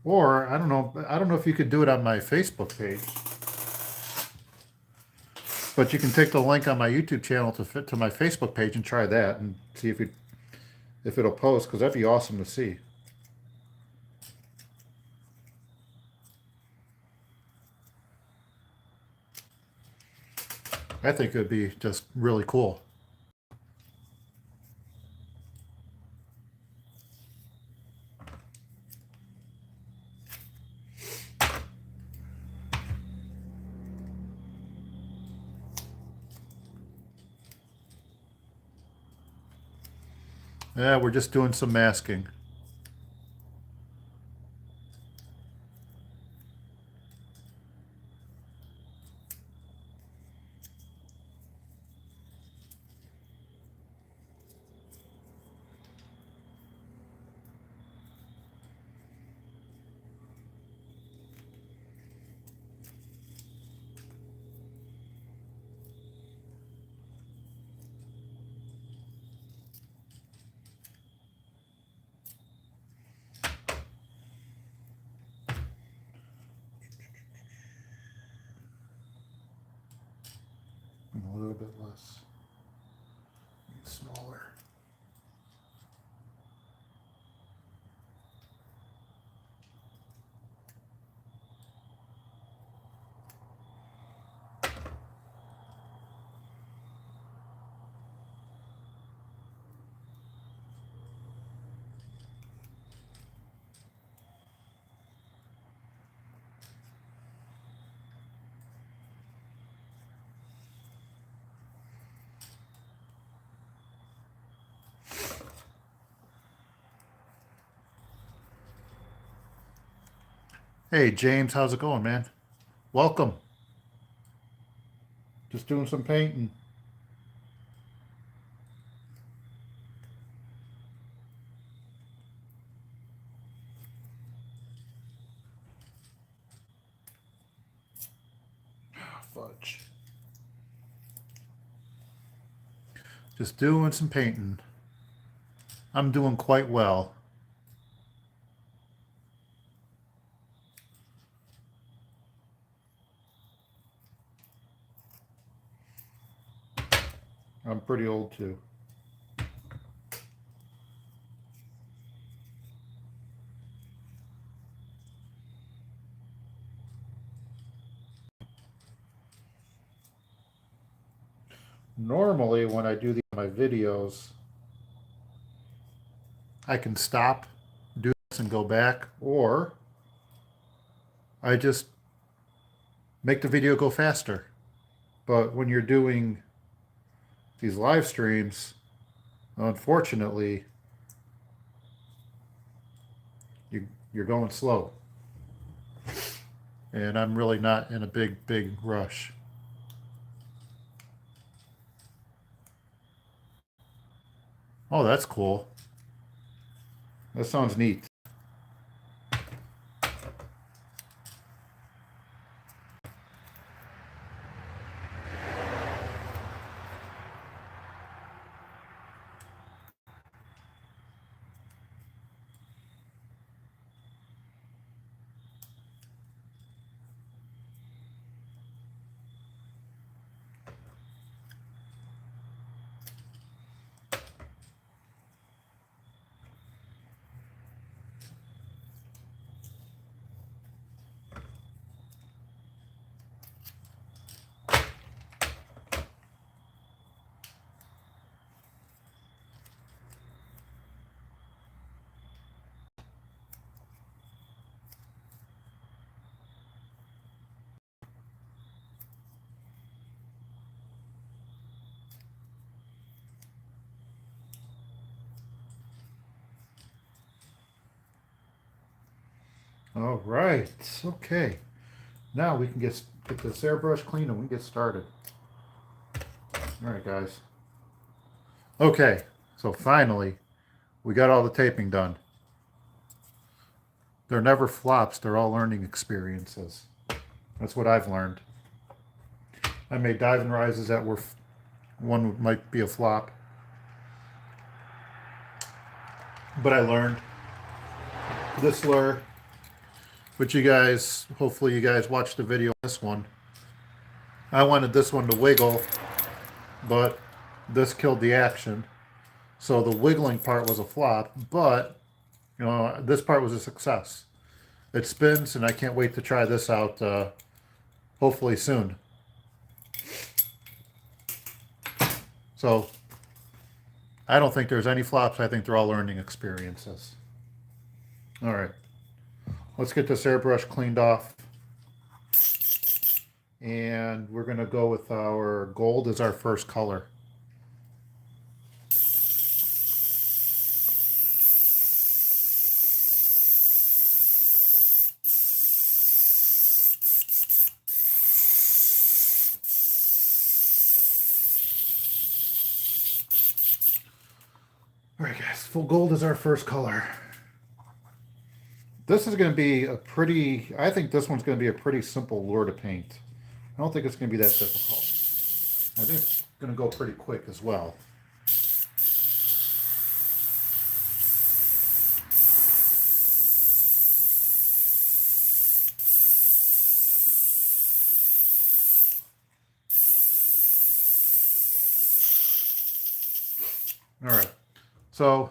Or I don't know if you could do it on my Facebook page. But you can take the link on my YouTube channel to fit to my Facebook page and try that and see if it'll post, because that'd be awesome to see. I think it would be just really cool. Yeah, we're just doing some masking. A little bit less. Smaller. Hey James, how's it going, man? Welcome. Just doing some painting. Fudge. Just doing some painting. I'm doing quite well. I'm pretty old too. Normally when I do my videos, I can stop, do this and go back, or I just make the video go faster. But when you're doing these live streams, unfortunately, you're going slow. And I'm really not in a big rush. Oh, that's cool. That sounds neat. All right. Okay. Now we can get this airbrush clean and we can get started. All right, guys. Okay. So finally, we got all the taping done. They're never flops. They're all learning experiences. That's what I've learned. I made dive and rises that were one might be a flop, but I learned this lure. But you guys, hopefully you guys watched the video on this one. I wanted this one to wiggle, but this killed the action. So the wiggling part was a flop, but you know, this part was a success. It spins, and I can't wait to try this out, hopefully soon. So I don't think there's any flops. I think they're all learning experiences. All right, let's get this airbrush cleaned off. And we're going to go with our gold as our first color. All right, guys, full gold is our first color. This is going to be a pretty, I think this one's going to be a pretty simple lure to paint. I don't think it's going to be that difficult. I think it's going to go pretty quick as well. All right, so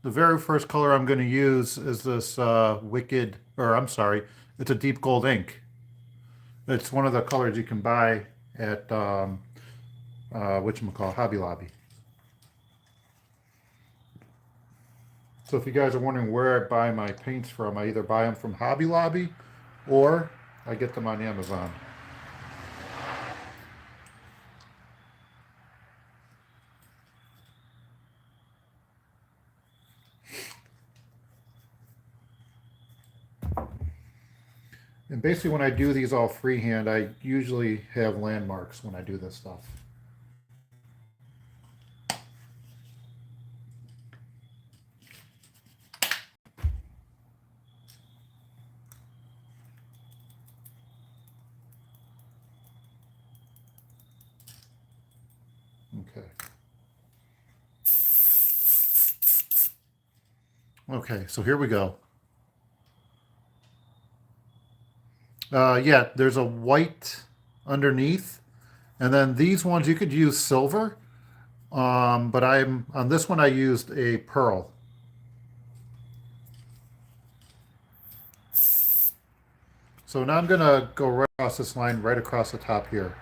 the very first color I'm going to use is this Wicked, or I'm sorry, it's a deep gold ink. It's one of the colors you can buy at whatchamacallit, Hobby Lobby. So if you guys are wondering where I buy my paints from, I either buy them from Hobby Lobby or I get them on Amazon. And basically when I do these all freehand, I usually have landmarks when I do this stuff. Okay. Okay, so here we go. Yeah, there's a white underneath, and then these ones you could use silver, but I'm on this one I used a pearl. So now I'm gonna go right across this line, right across the top here,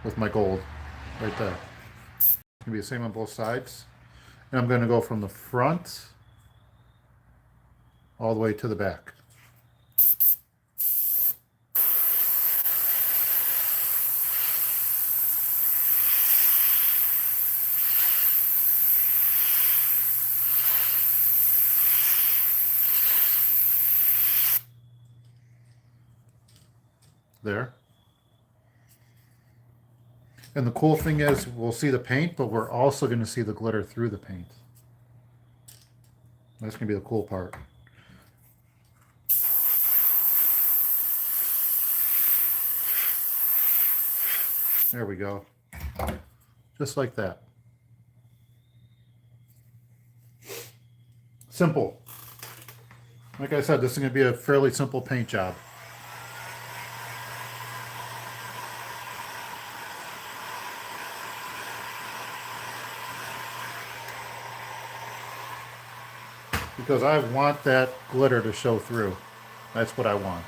with my gold, right there. It's gonna be the same on both sides, and I'm gonna go from the front all the way to the back. There. And the cool thing is we'll see the paint, but we're also going to see the glitter through the paint. That's going to be the cool part. There we go. Just like that. Simple. Like I said, this is going to be a fairly simple paint job. Because I want that glitter to show through. That's what I want.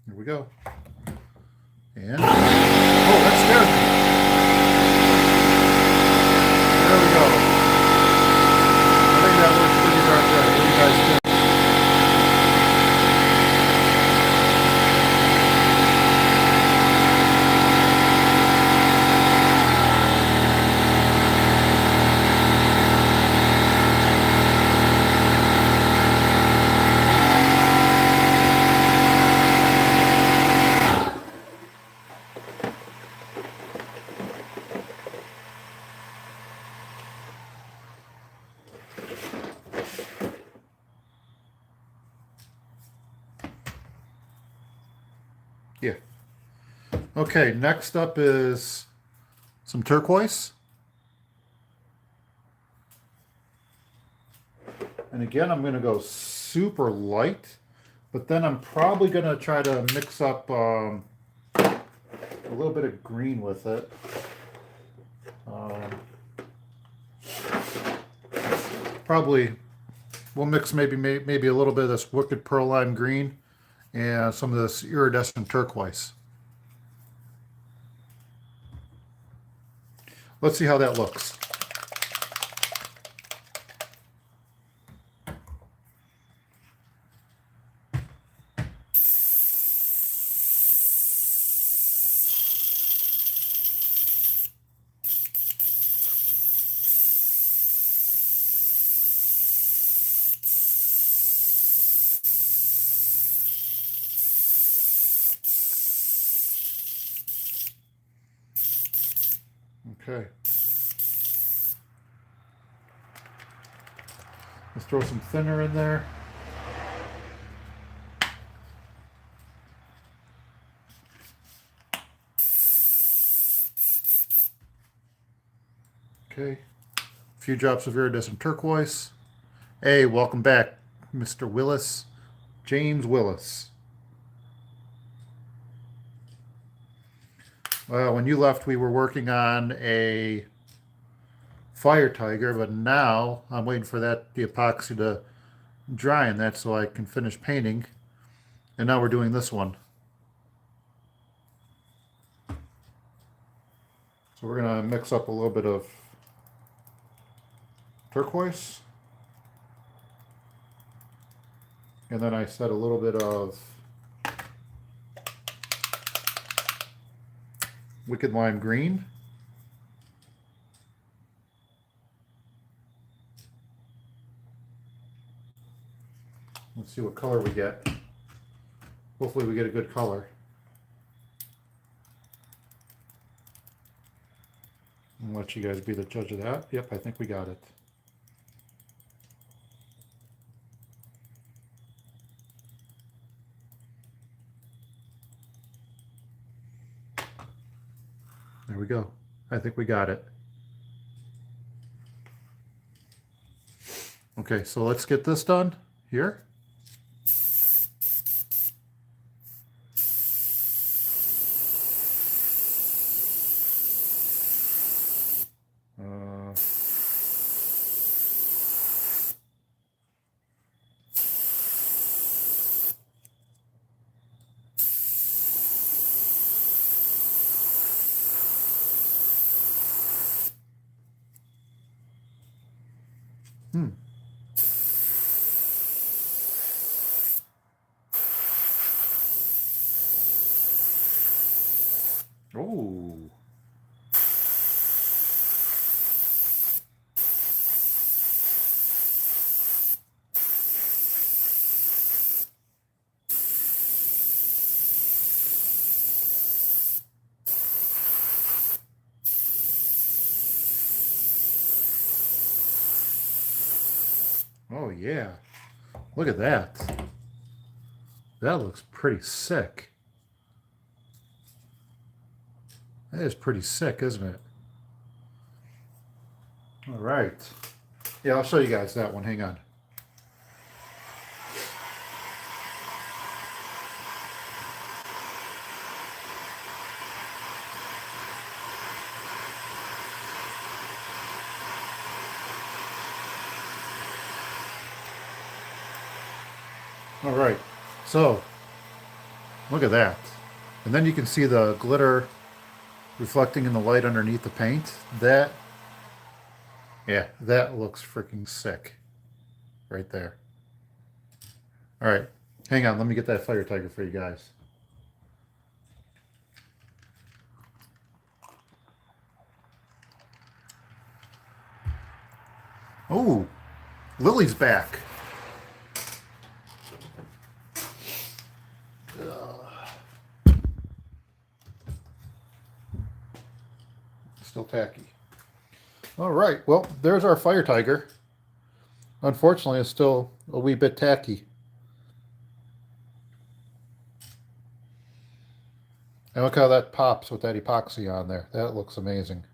Here we go. And, oh, that scared me. There we go. I think that works pretty darn good. What do you guys think? Okay, next up is some turquoise. And again, I'm going to go super light, but then I'm probably going to try to mix up a little bit of green with it. Probably we'll mix maybe a little bit of this Wicked Pearl Lime green and some of this iridescent turquoise. Let's see how that looks. Okay. Let's throw some thinner in there. Okay. A few drops of iridescent turquoise. Hey, welcome back, Mr. Willis. James Willis. When you left, we were working on a firetiger, but now I'm waiting for the epoxy to dry and that so I can finish painting. And now we're doing this one. So we're going to mix up a little bit of turquoise. And then I said a little bit of Wicked Lime green. Let's see what color we get. Hopefully we get a good color. I'll let you guys be the judge of that. Yep, I think we got it. There we go. I think we got it. Okay, so let's get this done here. Oh. Oh yeah. Look at that. That looks pretty sick. That is pretty sick, isn't it? All right. Yeah, I'll show you guys that one. Hang on. All right. So, look at that. And then you can see the glitter reflecting in the light underneath the paint. Yeah, that looks freaking sick right there. All right, hang on. Let me get that fire tiger for you guys. Oh, Lily's back. Still tacky. All right, well, there's our fire tiger. Unfortunately, it's still a wee bit tacky. And look how that pops with that epoxy on there. That looks amazing.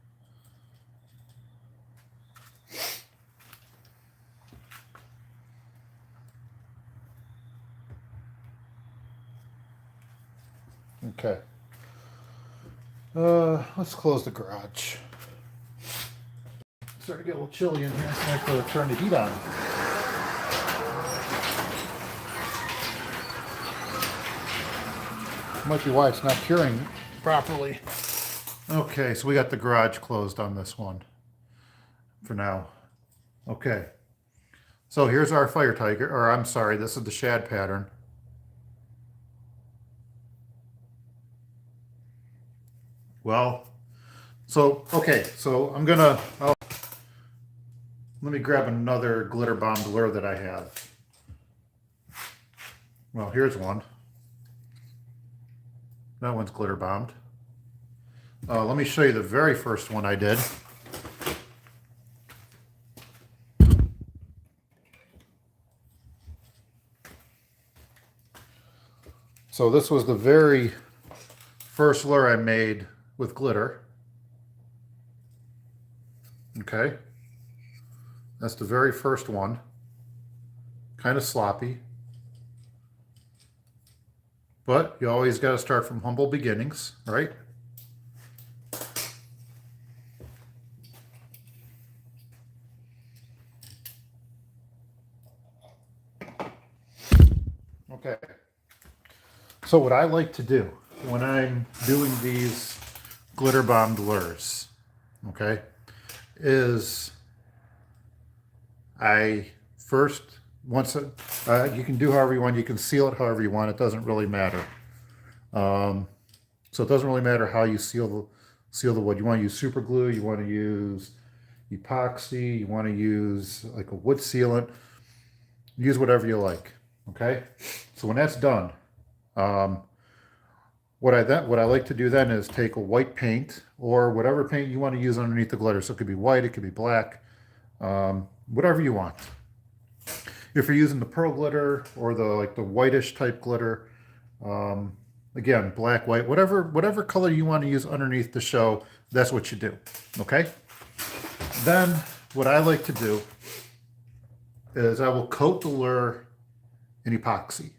Okay. Let's close the garage. It's starting to get a little chilly in here. I have to turn the heat on. Might be why it's not curing properly. Okay, so we got the garage closed on this one for now. Okay. So here's our firetiger, or I'm sorry, this is the Shad Pattern. Well, so, okay, so let me grab another glitter bombed lure that I have. Well, here's one. That one's glitter bombed. Let me show you the very first one I did. So this was the very first lure I made with glitter. Okay. That's the very first one. Kind of sloppy. But you always got to start from humble beginnings, right? Okay. So what I like to do when I'm doing these glitter bombed lures, okay, is I first, you can do however you want, you can seal it however you want, it doesn't really matter. So it doesn't really matter how you seal the wood. You want to use super glue, you want to use epoxy, you want to use like a wood sealant, use whatever you like, okay? So when that's done, what I like to do then is take a white paint or whatever paint you want to use underneath the glitter. So it could be white, it could be black, whatever you want. If you're using the pearl glitter or the whitish type glitter, again, black, white, whatever color you want to use underneath the show, that's what you do. Okay? Then what I like to do is I will coat the lure in epoxy.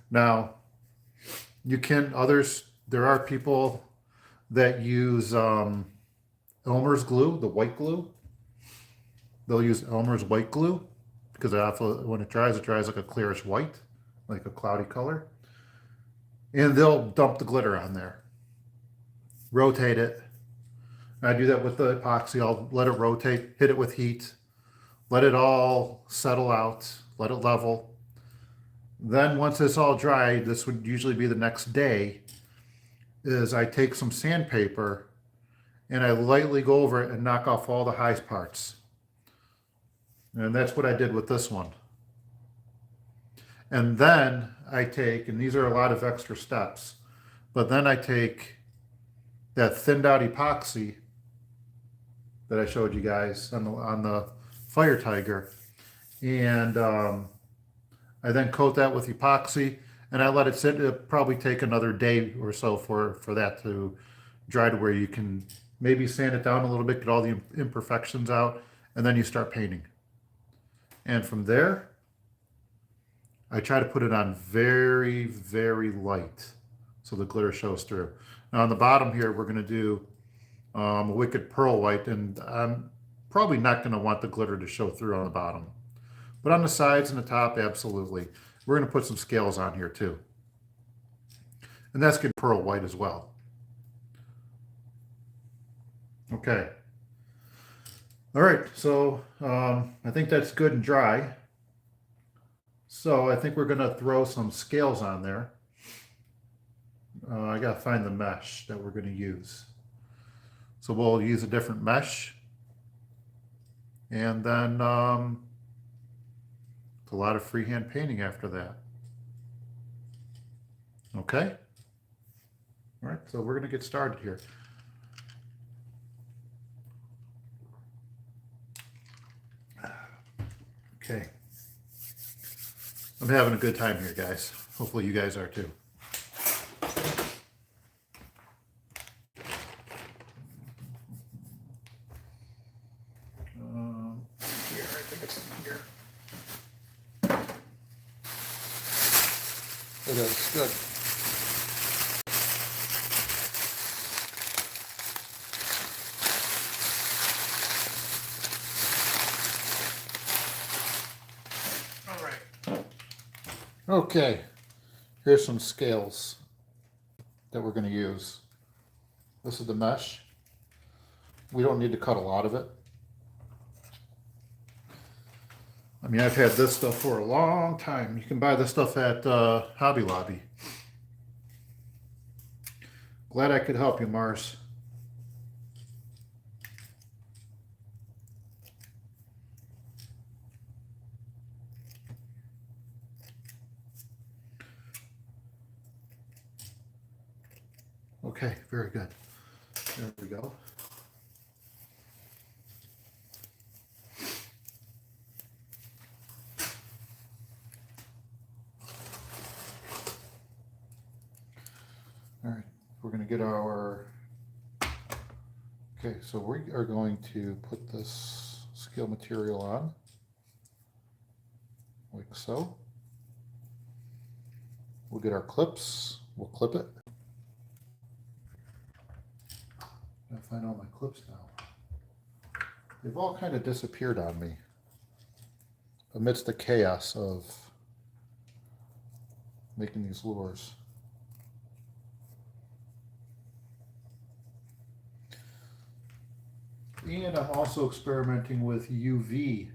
Now, there are people that use Elmer's glue, the white glue. They'll use Elmer's white glue because when it dries like a clearish white, like a cloudy color. And they'll dump the glitter on there, rotate it. And I do that with the epoxy. I'll let it rotate, hit it with heat, let it all settle out, let it level. Then once it's all dry, this would usually be the next day, is I take some sandpaper and I lightly go over it and knock off all the high parts. And that's what I did with this one. And then I take, and these are a lot of extra steps, but then I take that thinned out epoxy that I showed you guys on the firetiger, and I then coat that with epoxy and I let it sit. It'll probably take another day or so for that to dry to where you can maybe sand it down a little bit, get all the imperfections out, and then you start painting. And from there, I try to put it on very, very light so the glitter shows through. Now on the bottom here, we're going to do a wicked pearl white, and I'm probably not going to want the glitter to show through on the bottom. But on the sides and the top, absolutely. We're going to put some scales on here too. And that's good pearl white as well. Okay. All right, so I think that's good and dry. So I think we're going to throw some scales on there. I got to find the mesh that we're going to use. So we'll use a different mesh. And then it's a lot of freehand painting after that. Okay. All right, so we're going to get started here. Okay. I'm having a good time here, guys. Hopefully you guys are too. think it's in here. It is good. All right. Okay, here's some scales that we're going to use. This is the mesh. We don't need to cut a lot of it. I mean, I've had this stuff for a long time. You can buy this stuff at Hobby Lobby. Glad I could help you, Mars. Okay, very good. There we go. All right, we're going to get our, okay, so we are going to put this scale material on, like so. We'll get our clips, we'll clip it. I'll find all my clips now. They've all kind of disappeared on me amidst the chaos of making these lures. And I'm also experimenting with UV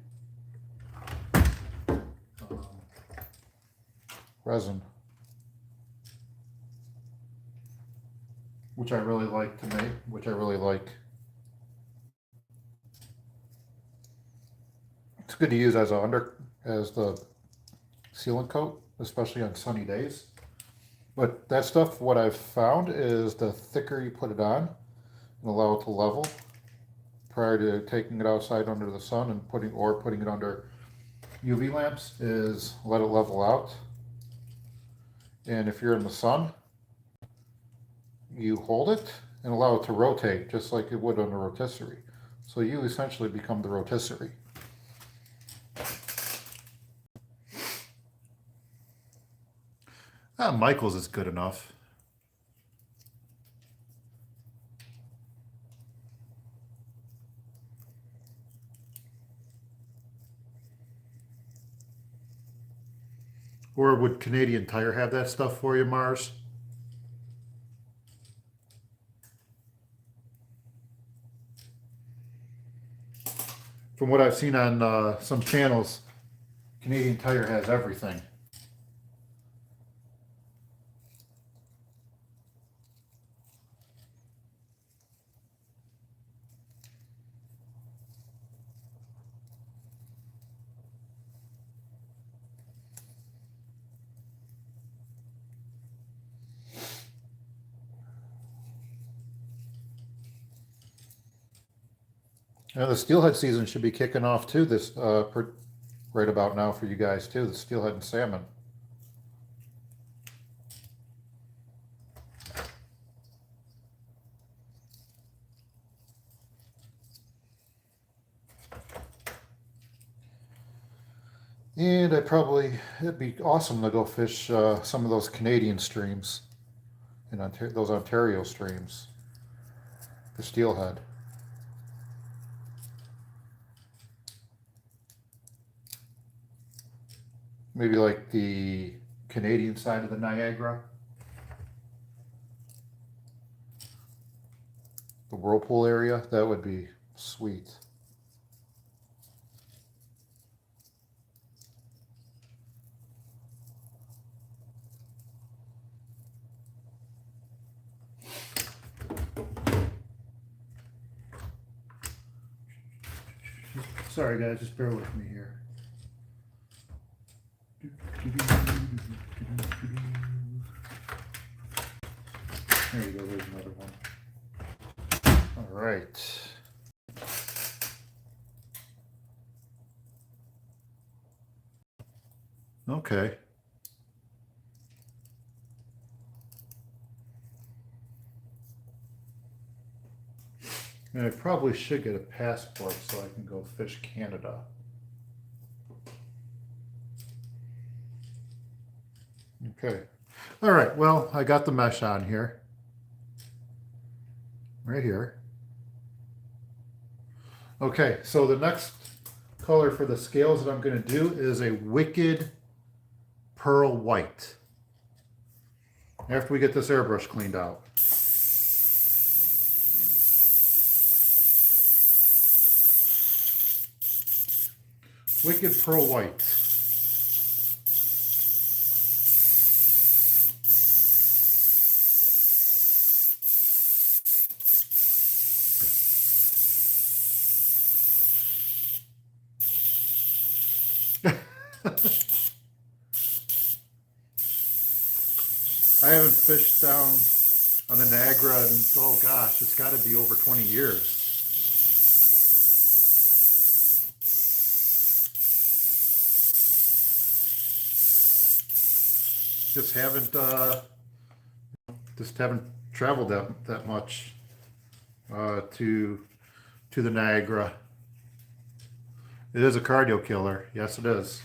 resin, which I really like to make, which I really like. It's good to use as the sealant coat, especially on sunny days. But that stuff, what I've found is the thicker you put it on and allow it to level prior to taking it outside under the sun and putting it under UV lamps, is let it level out. And if you're in the sun, you hold it and allow it to rotate just like it would on a rotisserie. So you essentially become the rotisserie. Michael's is good enough. Or would Canadian Tire have that stuff for you, Mars? From what I've seen on some channels, Canadian Tire has everything. The steelhead season should be kicking off too this right about now for you guys too, the steelhead and salmon. And it'd be awesome to go fish some of those Canadian streams and those Ontario streams for steelhead. Maybe like the Canadian side of the Niagara. The Whirlpool area, that would be sweet. Sorry guys, just bear with me here. There you go, there's another one. All right. Okay. And I probably should get a passport so I can go fish Canada. Okay. All right. Well, I got the mesh on here. Right here. Okay. So the next color for the scales that I'm going to do is a Wicked Pearl White. After we get this airbrush cleaned out. Wicked Pearl White. I haven't fished down on the Niagara in, oh gosh, it's got to be over 20 years. Just haven't traveled that much to the Niagara. It is a cardio killer. Yes, it is.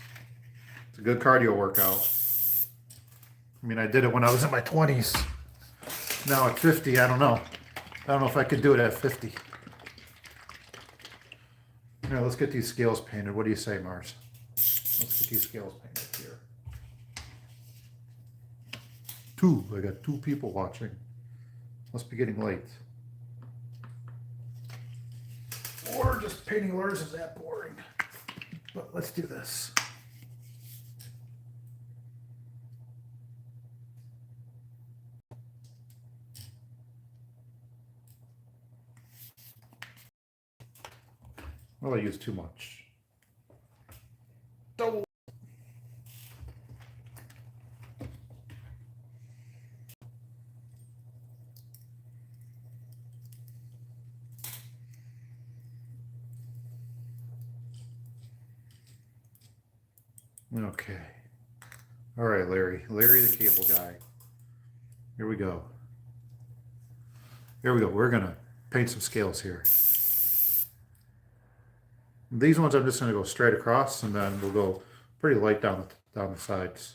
It's a good cardio workout. I mean, I did it when I was in my 20s. Now at 50, I don't know. I don't know if I could do it at 50. Here, let's get these scales painted. What do you say, Mars? Let's get these scales painted here. I got 2 people watching. Must be getting late. Or just painting lures is that boring. But let's do this. Well, I use too much. Double. Okay. All right, Larry. Larry the cable guy. Here we go. Here we go. We're going to paint some scales here. These ones I'm just going to go straight across, and then we'll go pretty light down the sides.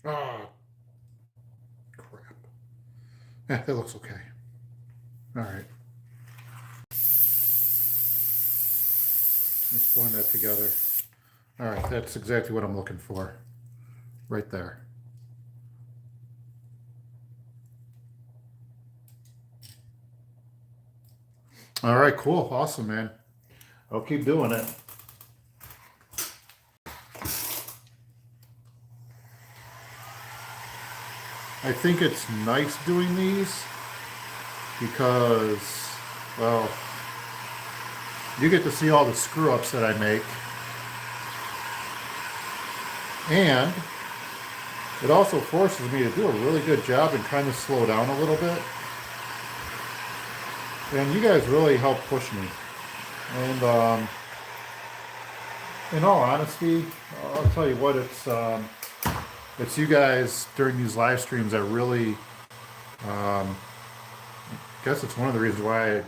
Oh, crap. Yeah, that looks okay. All right. Let's blend that together. All right, that's exactly what I'm looking for. Right there. All right, cool. Awesome, man. I'll keep doing it. I think it's nice doing these because, well, you get to see all the screw ups that I make. And it also forces me to do a really good job and kind of slow down a little bit. And you guys really help push me. And in all honesty, I'll tell you what, it's you guys during these live streams that really, I guess it's one of the reasons why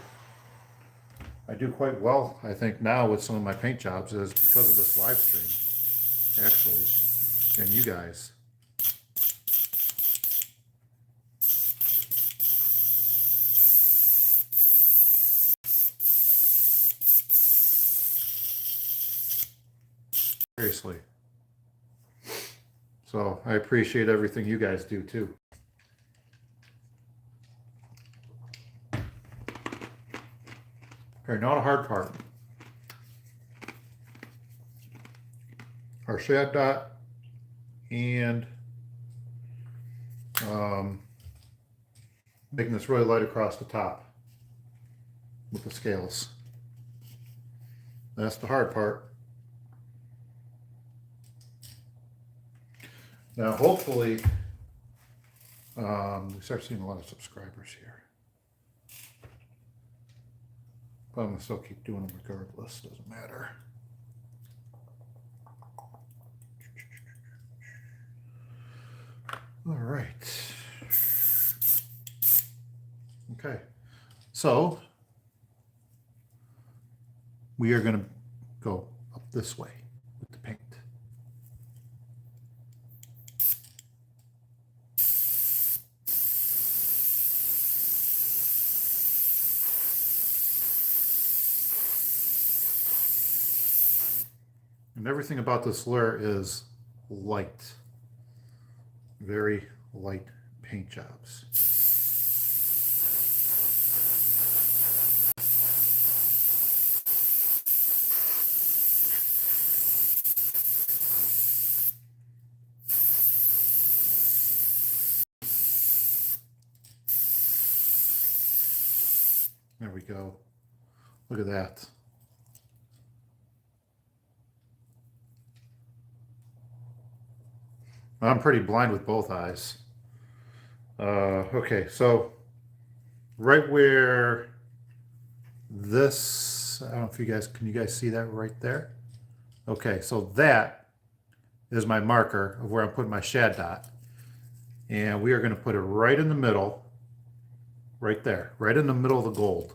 I do quite well, I think, now with some of my paint jobs is because of this live stream, actually, and you guys. Seriously. So I appreciate everything you guys do too. Okay, now the hard part. Our shad dot and making this really light across the top with the scales. That's the hard part. Now, hopefully, we start seeing a lot of subscribers here. But I'm going to still keep doing them regardless. Doesn't matter. All right. Okay. So, we are going to go up this way with the paint. And everything about this lure is light. Very light paint jobs. There we go. Look at that. I'm pretty blind with both eyes. Okay, so right where this, I don't know if you guys, can you guys see that right there? Okay, so that is my marker of where I'm putting my shad dot. And we are going to put it right in the middle, right there, right in the middle of the gold.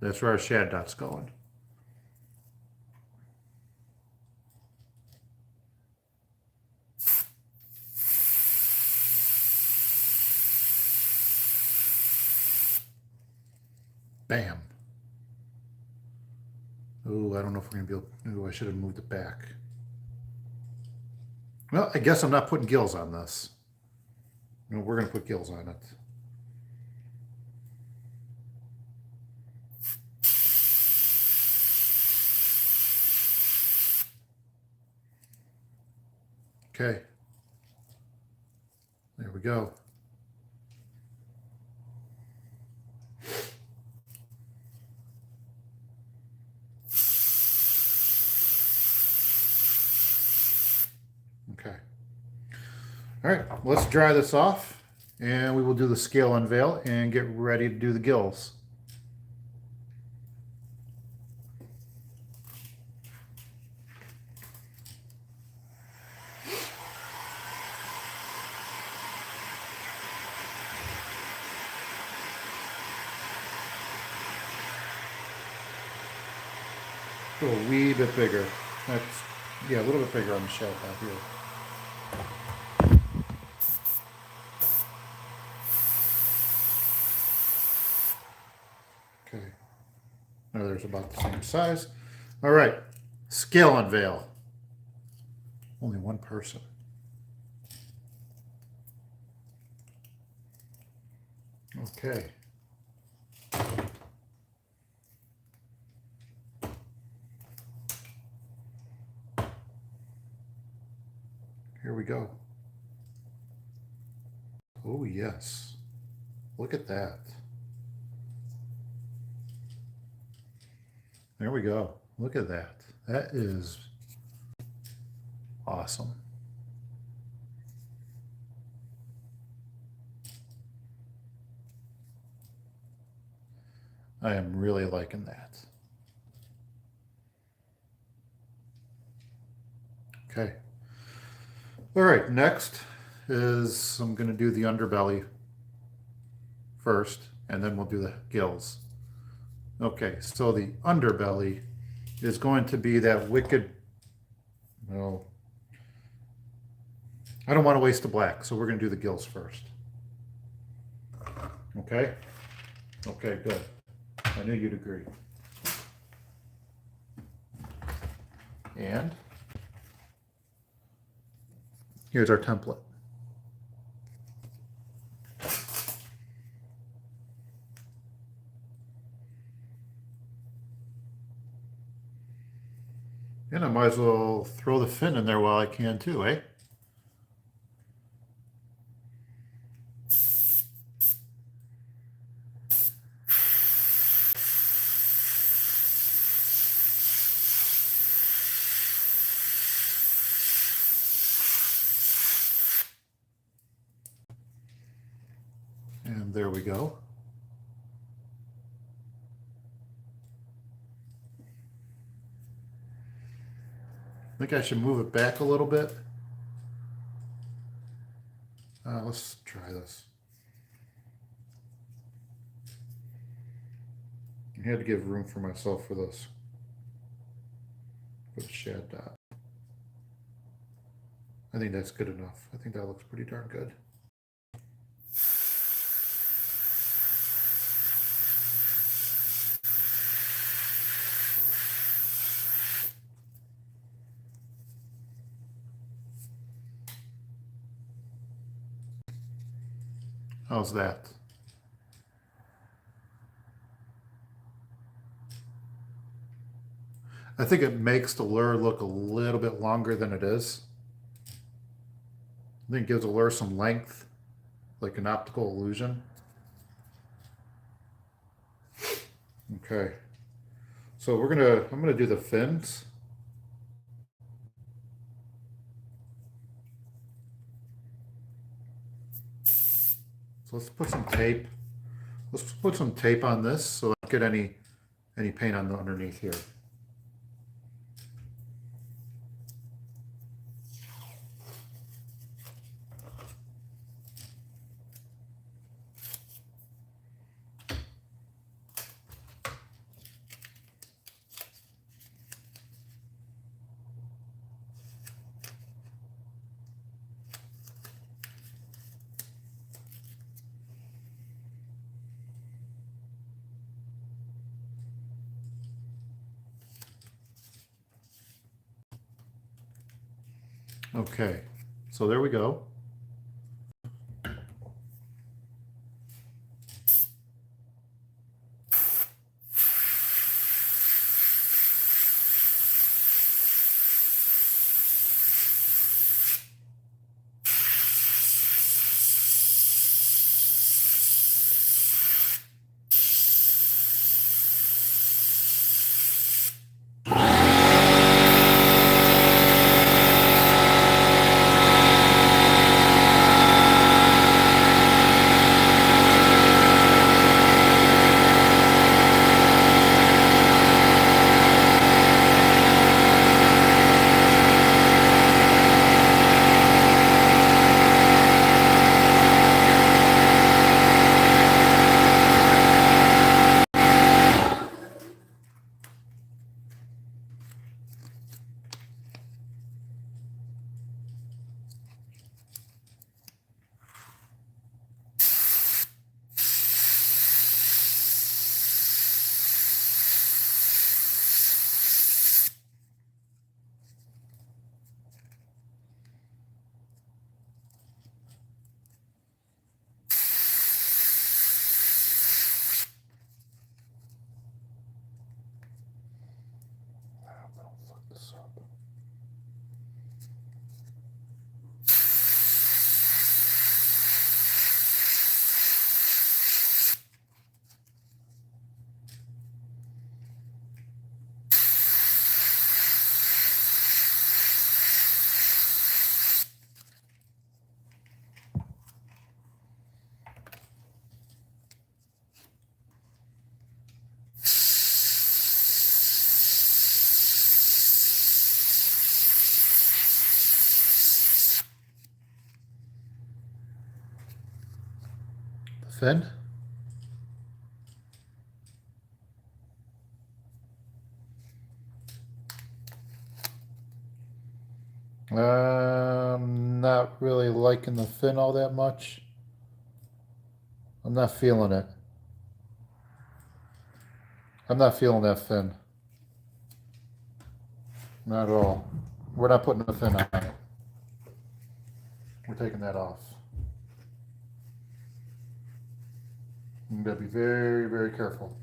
That's where our shad dot's going. Bam. Oh, I don't know if we're going to be able, oh, I should have moved it back. Well, I guess I'm not putting gills on this. No, we're going to put gills on it. Okay. There we go. Okay. All right, let's dry this off and we will do the scale unveil and get ready to do the gills. Go a wee bit bigger. That's, yeah, a little bit bigger on the shelf out here. Okay. Now there's about the same size. All right. Scale unveil. Only one person. Okay. Here we go. Oh, yes. Look at that. There we go. Look at that. That is awesome. I am really liking that. Okay. All right, next is I'm going to do the underbelly first, and then we'll do the gills. Okay, so the underbelly is going to be that wicked, well, I don't want to waste the black, so we're going to do the gills first. Okay? Okay, good. I knew you'd agree. And Here's our template. And I might as well throw the fin in there while I can too, eh? And there we go. I think I should move it back a little bit. Let's try this. I had to give room for myself for this. With the shad dot. I think that's good enough. I think that looks pretty darn good. How's that? I think it makes the lure look a little bit longer than it is. I think it gives the lure some length, like an optical illusion. Okay. So I'm gonna do the fins. So let's put some tape. Let's put some tape on this so I don't get any paint on the underneath here. Okay, so there we go. Fin. Not really liking the fin all that much. I'm not feeling it. I'm not feeling that fin. Not at all. We're not putting a fin on it. taking that off. I'm going to be very, very careful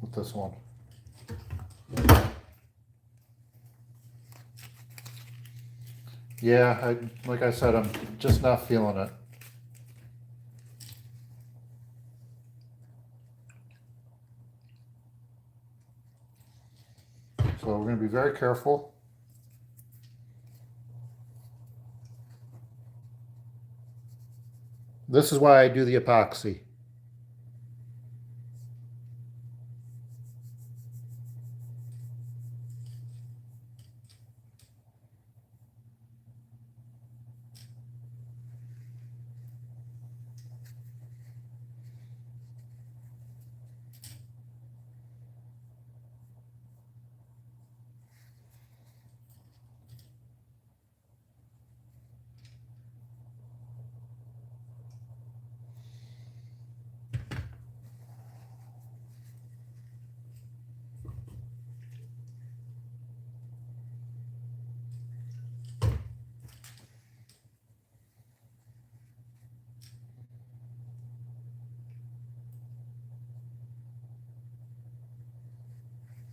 with this one. Yeah, like I said, I'm just not feeling it. So we're going to be very careful. This is why I do the epoxy.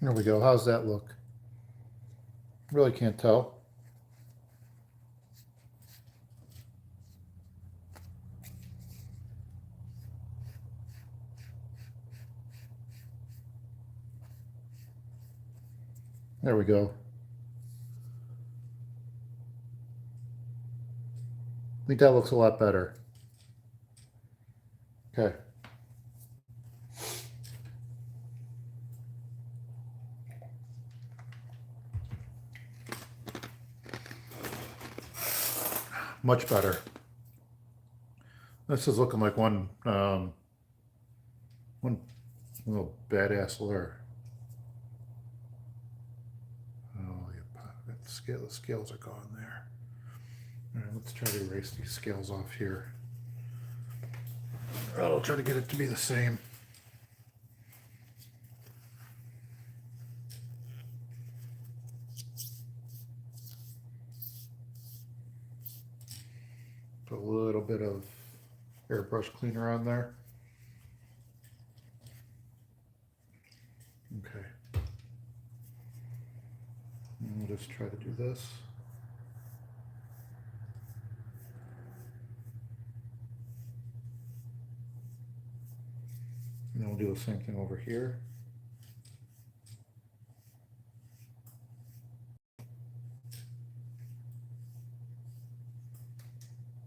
There we go. How's that look? Really can't tell. There we go. I think that looks a lot better. Okay. Much better. This is looking like one little badass lure. Oh, the scales are gone there. All right, let's try to erase these scales off here. I'll try to get it to be the same. Put a little bit of airbrush cleaner on there. Okay. And we'll just try to do this. And then we'll do the same thing over here.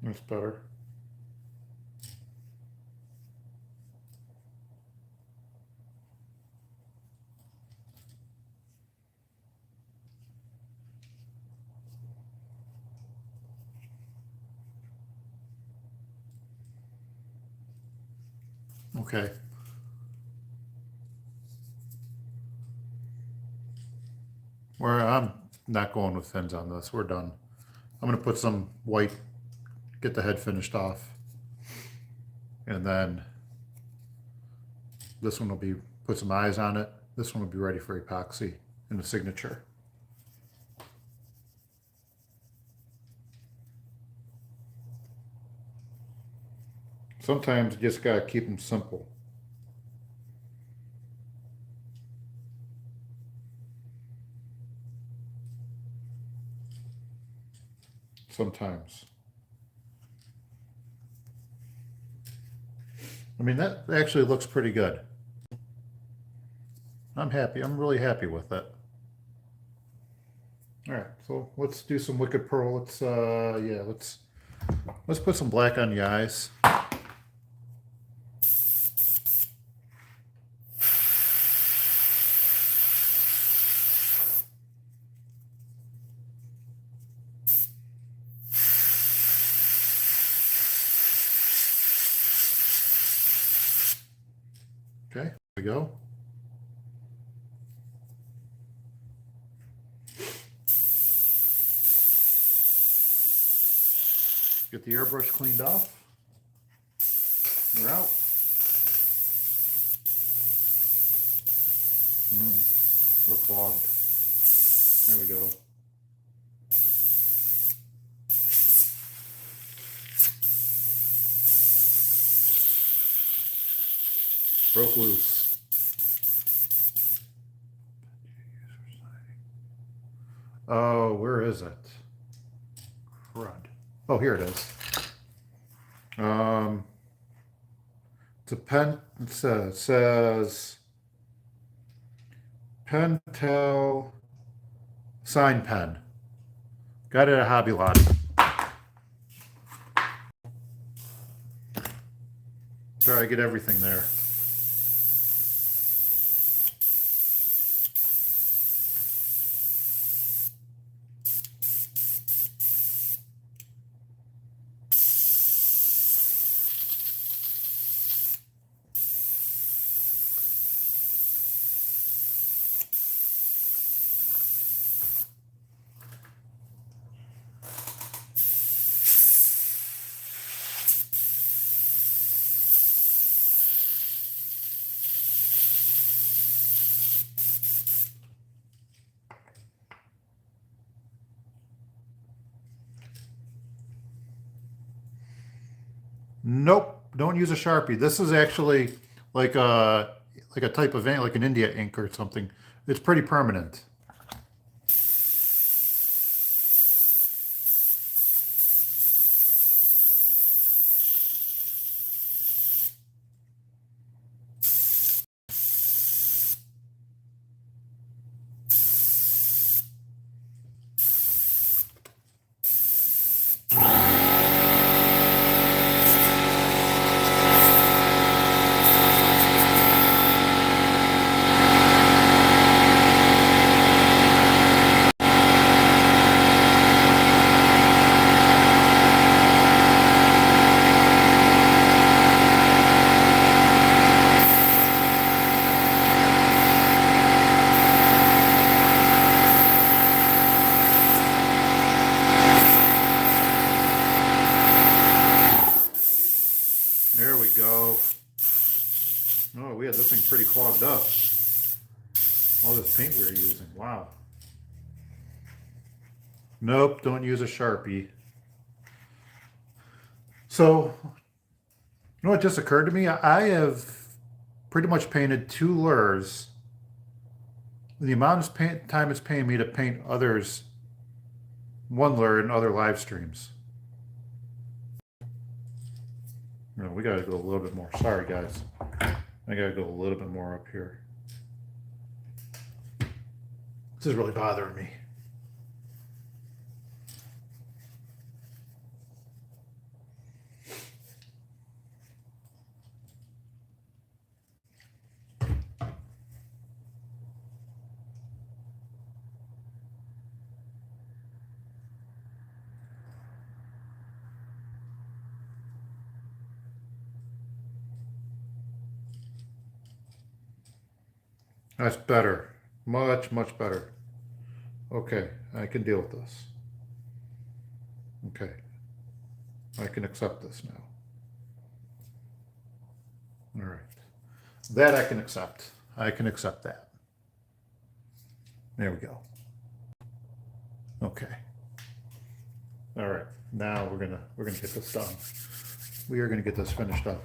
That's better. Okay. I'm not going with fins on this. We're done. I'm going to put some white, get the head finished off. And then this one will be, put some eyes on it. This one will be ready for epoxy and the signature. Sometimes you just got to keep them simple. Sometimes. I mean, that actually looks pretty good. I'm happy. I'm really happy with it. All right, so let's do some Wicked Pearl. Let's put some black on the eyes. Okay, here we go. Get the airbrush cleaned off. We're out. We're clogged. There we go. Broke loose. Oh, where is it? Crud. Oh, here it is. It's a pen. It says Pentel sign pen. Got it at Hobby Lobby. Sorry, I get everything there. Nope, don't use a Sharpie. This is actually like a type of ink, like an India ink or something. It's pretty permanent. There we go. Oh, we had this thing pretty clogged up. All this paint we were using. Wow. Nope, don't use a Sharpie. So, you know what just occurred to me? I have pretty much painted 2 lures. The amount of time it's paying me to paint others, 1 lure in other live streams. No, we gotta go a little bit more. Sorry, guys. I gotta go a little bit more up here. This is really bothering me. That's better. Much, much better. Okay, I can deal with this. Okay. I can accept this now. All right. That I can accept. I can accept that. There we go. Okay. All right. Now we're gonna get this done. We are gonna get this finished up.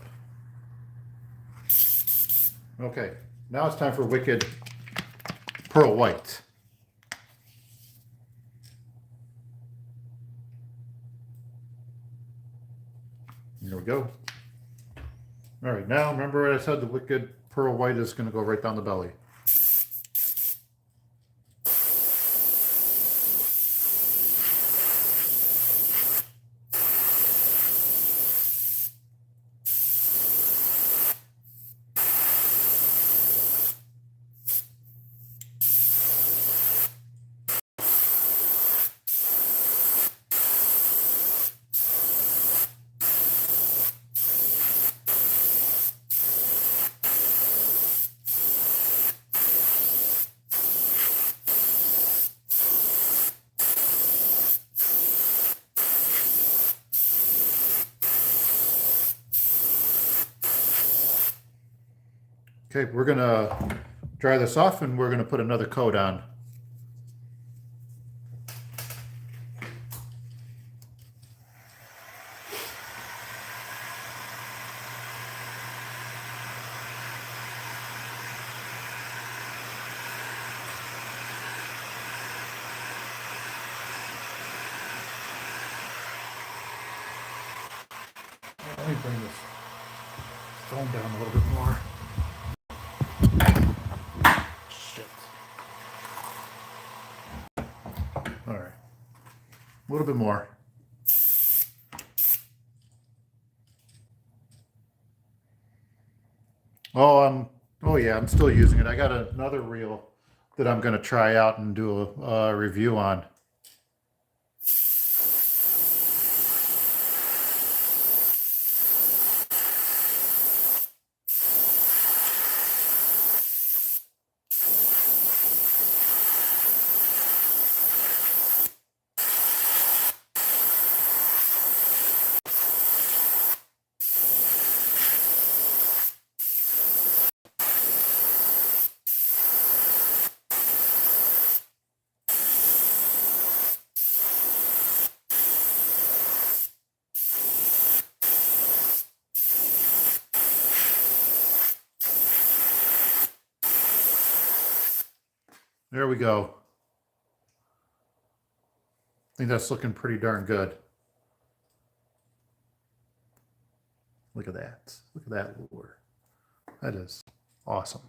Okay. Now it's time for Wicked Pearl White. Here we go. All right, now remember what I said, the Wicked Pearl White is going to go right down the belly. Okay, we're gonna dry this off and we're gonna put another coat on. me bring this phone down a little bit more. Shit. All right. A little bit more. Oh yeah, I'm still using it. I got another reel that I'm going to try out and do a review on. There we go. I think that's looking pretty darn good. Look at that. Look at that lure. That is awesome.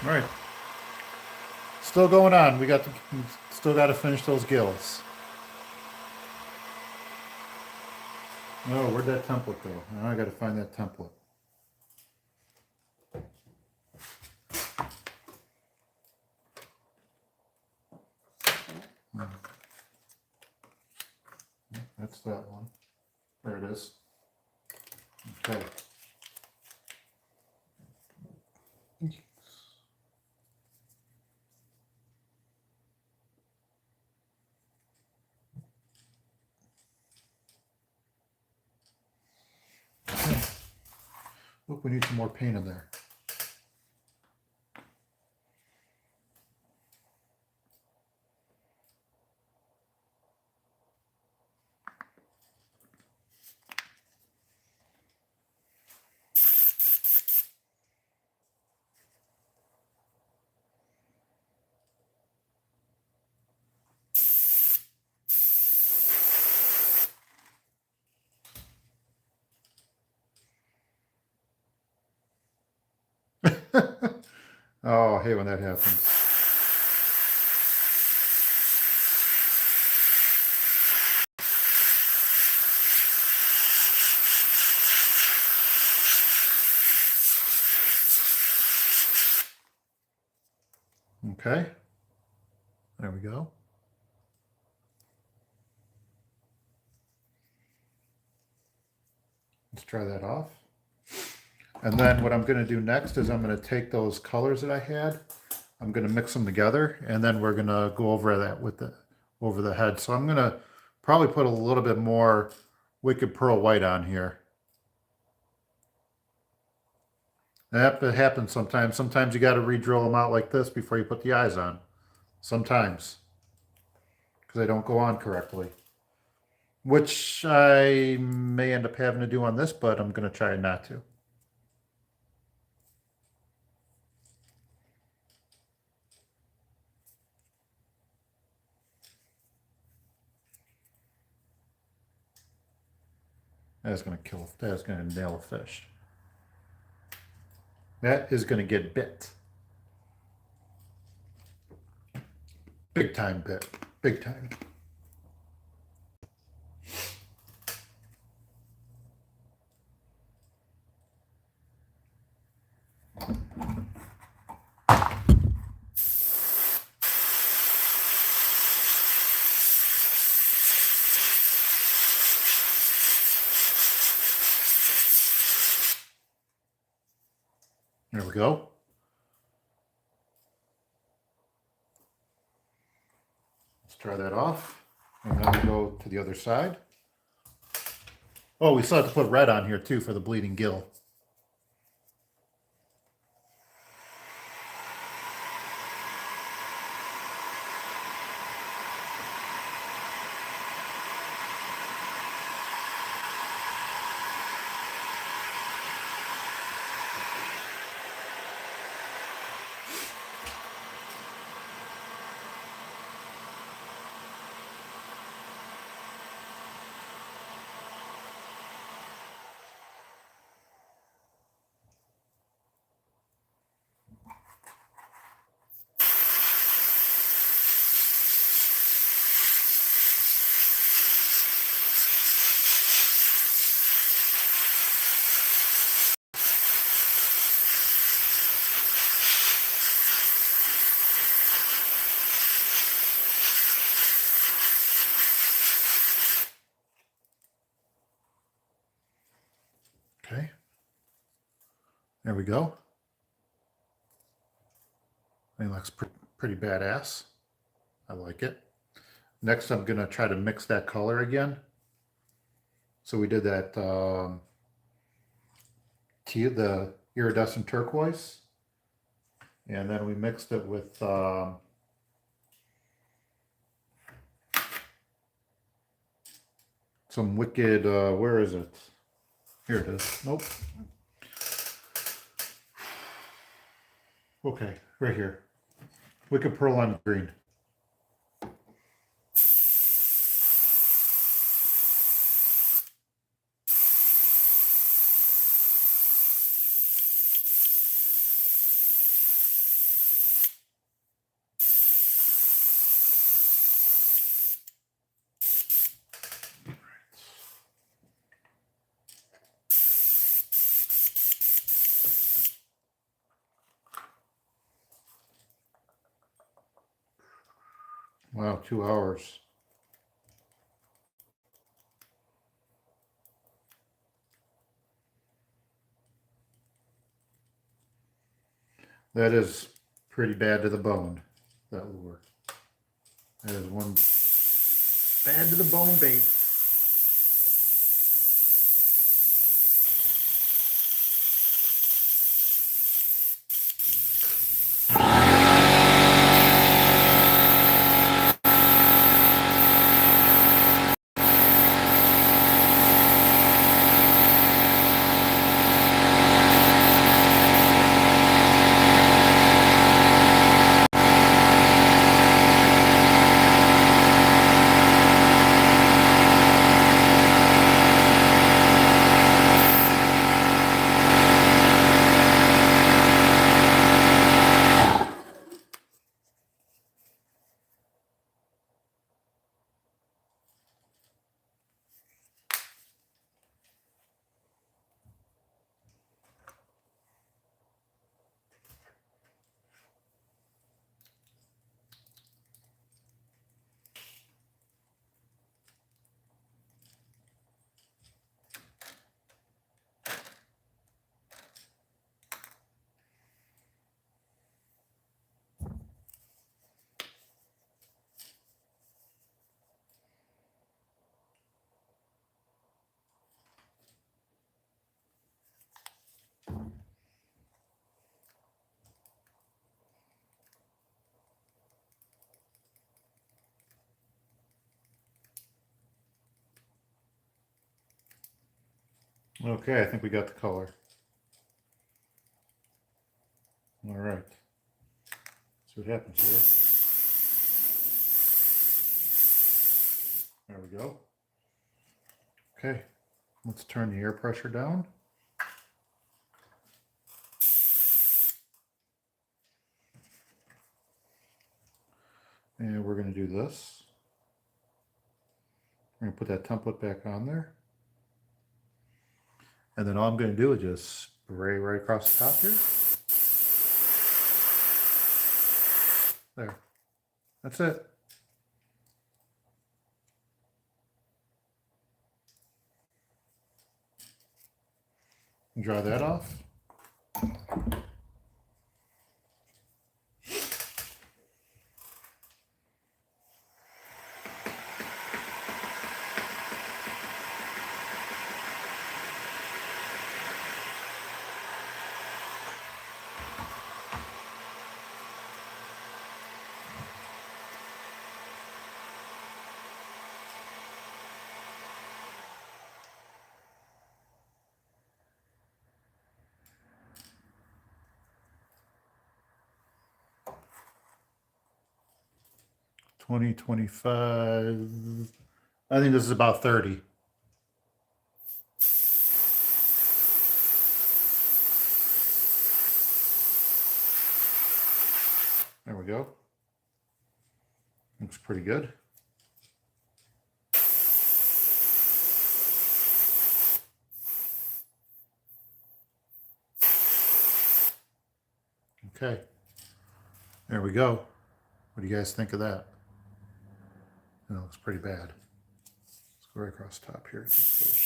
All right. Still going on. Still got to finish those gills. Oh, where'd that template go? Now I got to find that template. That's that one. There it is. Okay. Look, we need some more paint in there. Oh, I hate when that happens. Okay. There we go. Let's try that off. And then what I'm going to do next is I'm going to take those colors that I had, I'm going to mix them together, and then we're going to go over that with over the head. So I'm going to probably put a little bit more Wicked Pearl White on here. That happens sometimes. Sometimes you got to re-drill them out like this before you put the eyes on. Sometimes. Because they don't go on correctly. Which I may end up having to do on this, but I'm going to try not to. That's going to nail a fish. That is going to get bit. Big time bit. Big time. we go. Let's try that off. And then we go to the other side. Oh, we still have to put red on here too for the bleeding gill. Okay. There we go. I think it looks pretty badass. I like it. Next, I'm going to try to mix that color again. So we did that the iridescent turquoise. And then we mixed it with some wicked, where is it? Here it is. Nope. Okay, right here. Wicked pearl on green. Wow, 2 hours. That is pretty bad to the bone, that lure. That is one bad to the bone bait. Okay, I think we got the color. All right. See what happens here. There we go. Okay, let's turn the air pressure down. And we're going to do this. We're going to put that template back on there. And then all I'm going to do is just spray right across the top here. There. That's it. Dry that off. 20, 25. I think this is about 30. There we go. Looks pretty good. Okay. There we go. What do you guys think of that? It looks pretty bad. Let's go right across the top here. Just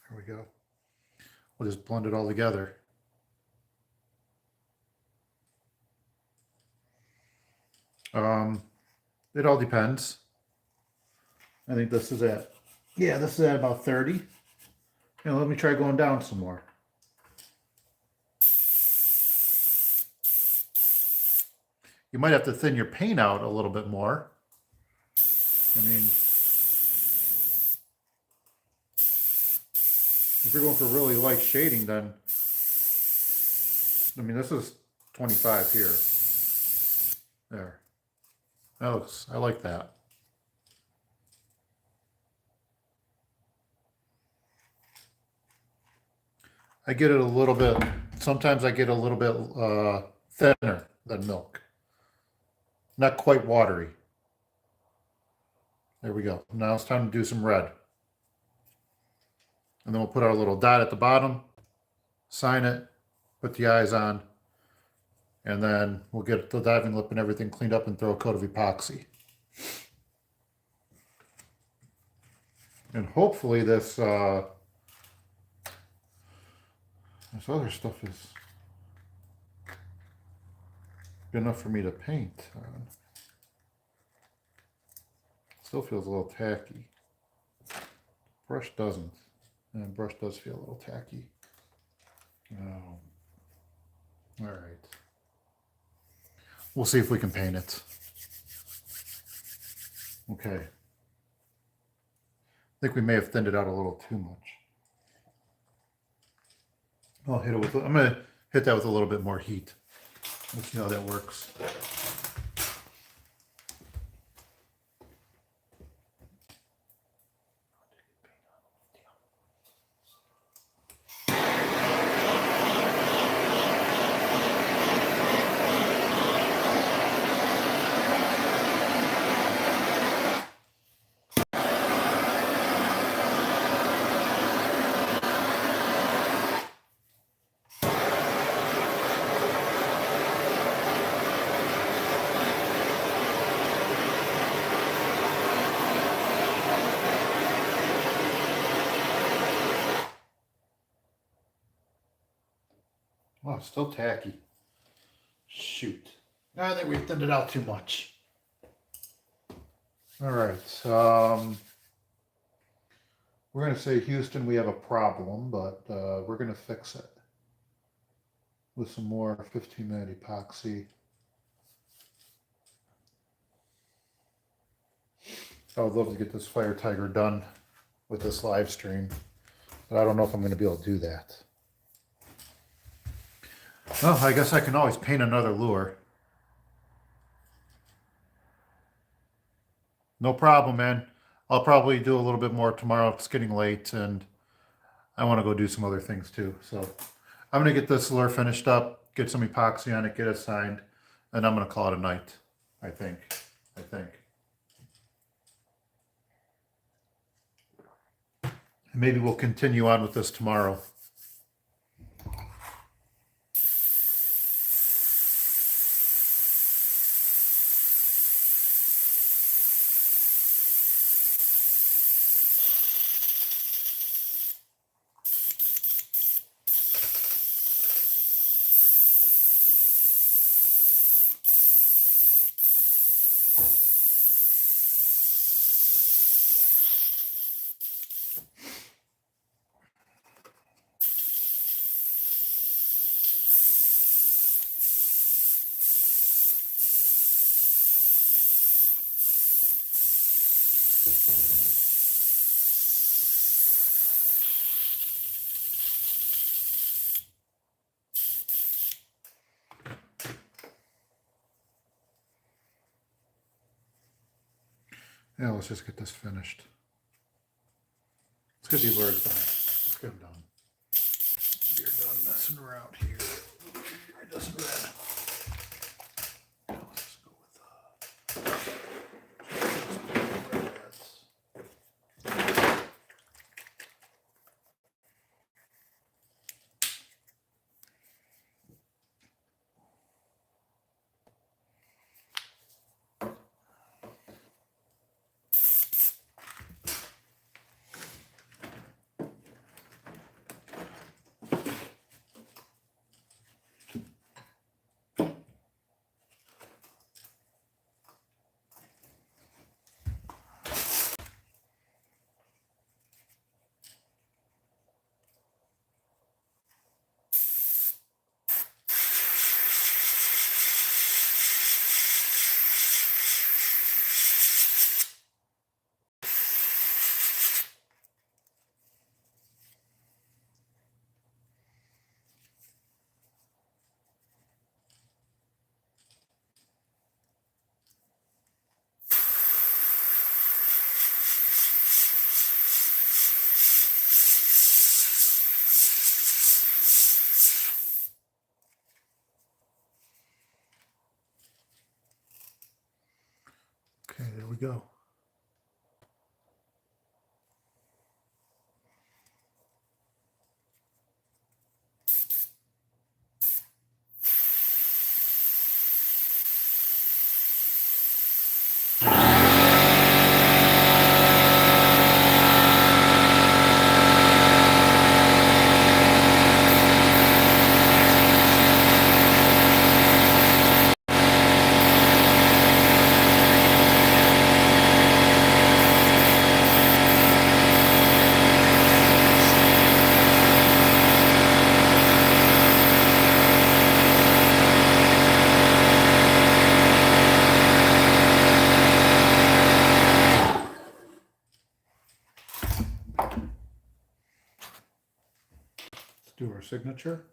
there we go. We'll just blend it all together. It all depends. I think this is at, yeah, this is at about 30. Let me try going down some more. You might have to thin your paint out a little bit more. I mean, if you're going for really light shading, then, I mean, this is 25 here. There. That looks, I like that. I get it a little bit, sometimes I get a little bit thinner than milk. Not quite watery. There we go. Now it's time to do some red. And then we'll put our little dot at the bottom, sign it, put the eyes on, and then we'll get the diving lip and everything cleaned up and throw a coat of epoxy. And hopefully this other stuff is good enough for me to paint on. Still feels a little tacky. Brush doesn't. And brush does feel a little tacky. Oh. All right. We'll see if we can paint it. Okay. I think we may have thinned it out a little too much. I'll hit it with, I'm going to hit that with a little bit more heat. Let's see how that works. Oh, still tacky. Shoot. I think we thinned it out too much. All right. We're going to say, Houston, we have a problem, but we're going to fix it with some more 15-minute epoxy. I would love to get this firetiger done with this live stream, but I don't know if I'm going to be able to do that. Well, I guess I can always paint another lure. No problem, man. I'll probably do a little bit more tomorrow. It's getting late, and I want to go do some other things too. So I'm going to get this lure finished up, get some epoxy on it, get it signed, and I'm going to call it a night, I think. Maybe we'll continue on with this tomorrow. Yeah, let's just get this finished. Let's get these words done. Let's get them done. You're done messing around here. It doesn't red. Let's just go with reds. Okay, there we go. Let's do our signature.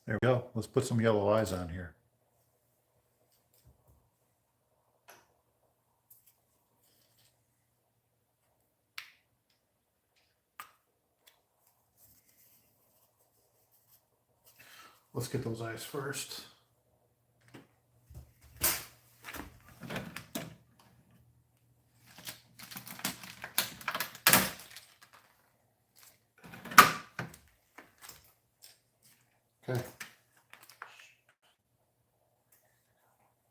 There we go. Let's put some yellow eyes on here. Let's get those eyes first. Okay.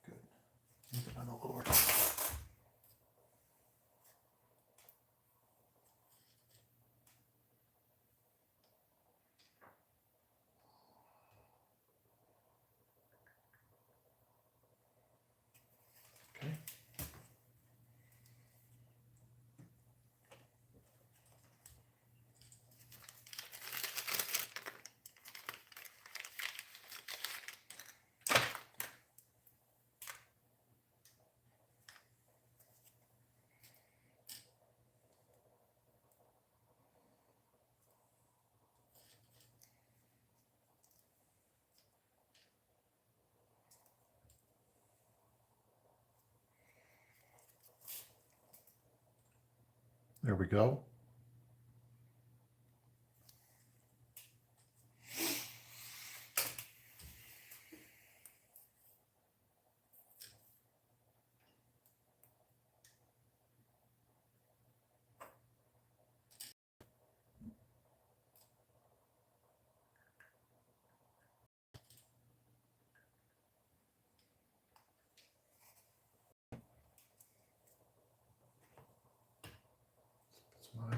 Good. Move it on the lower. Okay. There we go.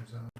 these on.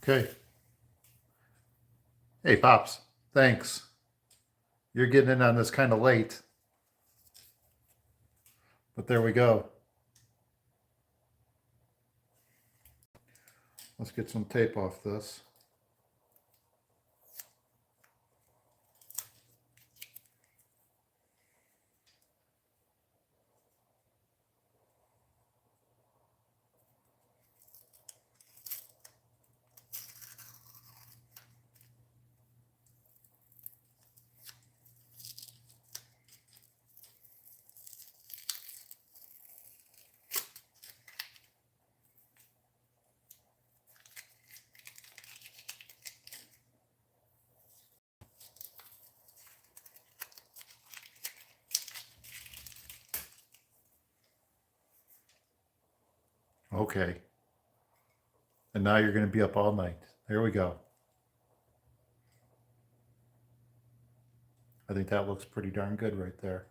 Okay. Hey, Pops. Thanks. You're getting in on this kind of late. But there we go. Let's get some tape off this. Okay. And now you're going to be up all night. There we go. I think that looks pretty darn good right there.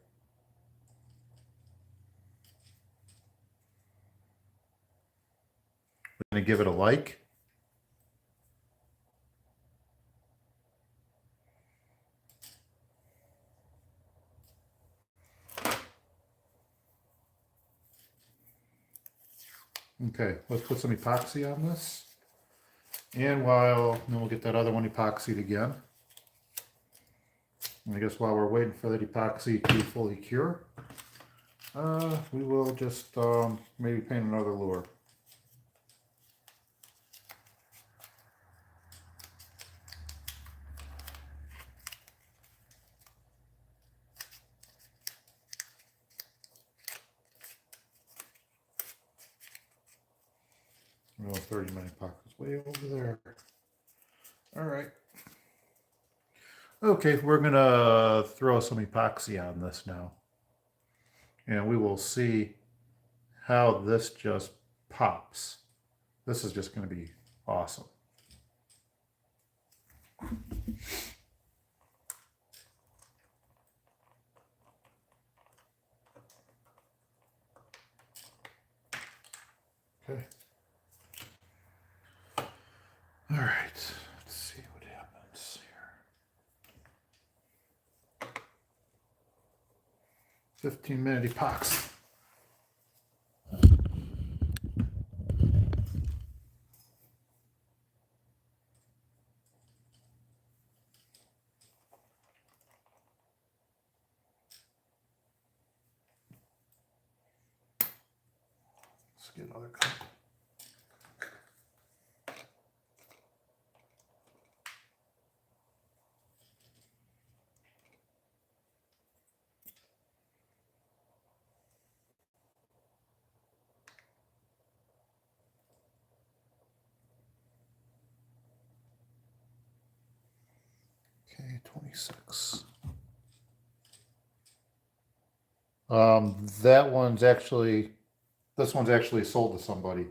We're going to give it a like. Okay, let's put some epoxy on this. And then we'll get that other one epoxied again. And I guess while we're waiting for that epoxy to fully cure, we will just maybe paint another lure. Well, 30-minute pocket's way over there. All right. Okay, we're going to throw some epoxy on this now. And we will see how this just pops. This is just going to be awesome. Okay. All right, let's see what happens here. 15-minute epoxy. Let's get another cup. Okay, 26. This one's actually sold to somebody. I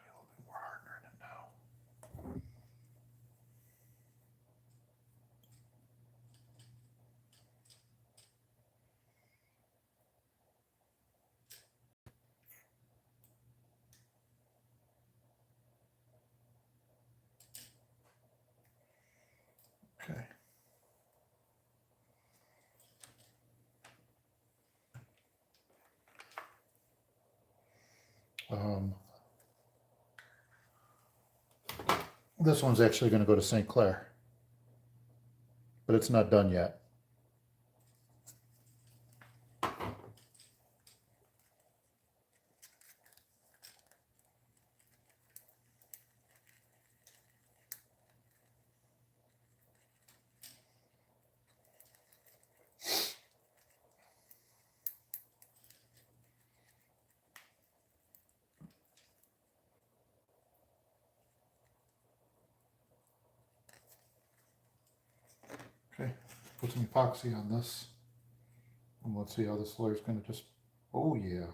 need a little bit more hardener in it now. Okay. This one's actually going to go to St. Clair, but it's not done yet. Okay, put some epoxy on this. And let's see how this layer is going to just, oh yeah.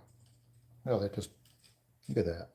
Oh, that just, look at that.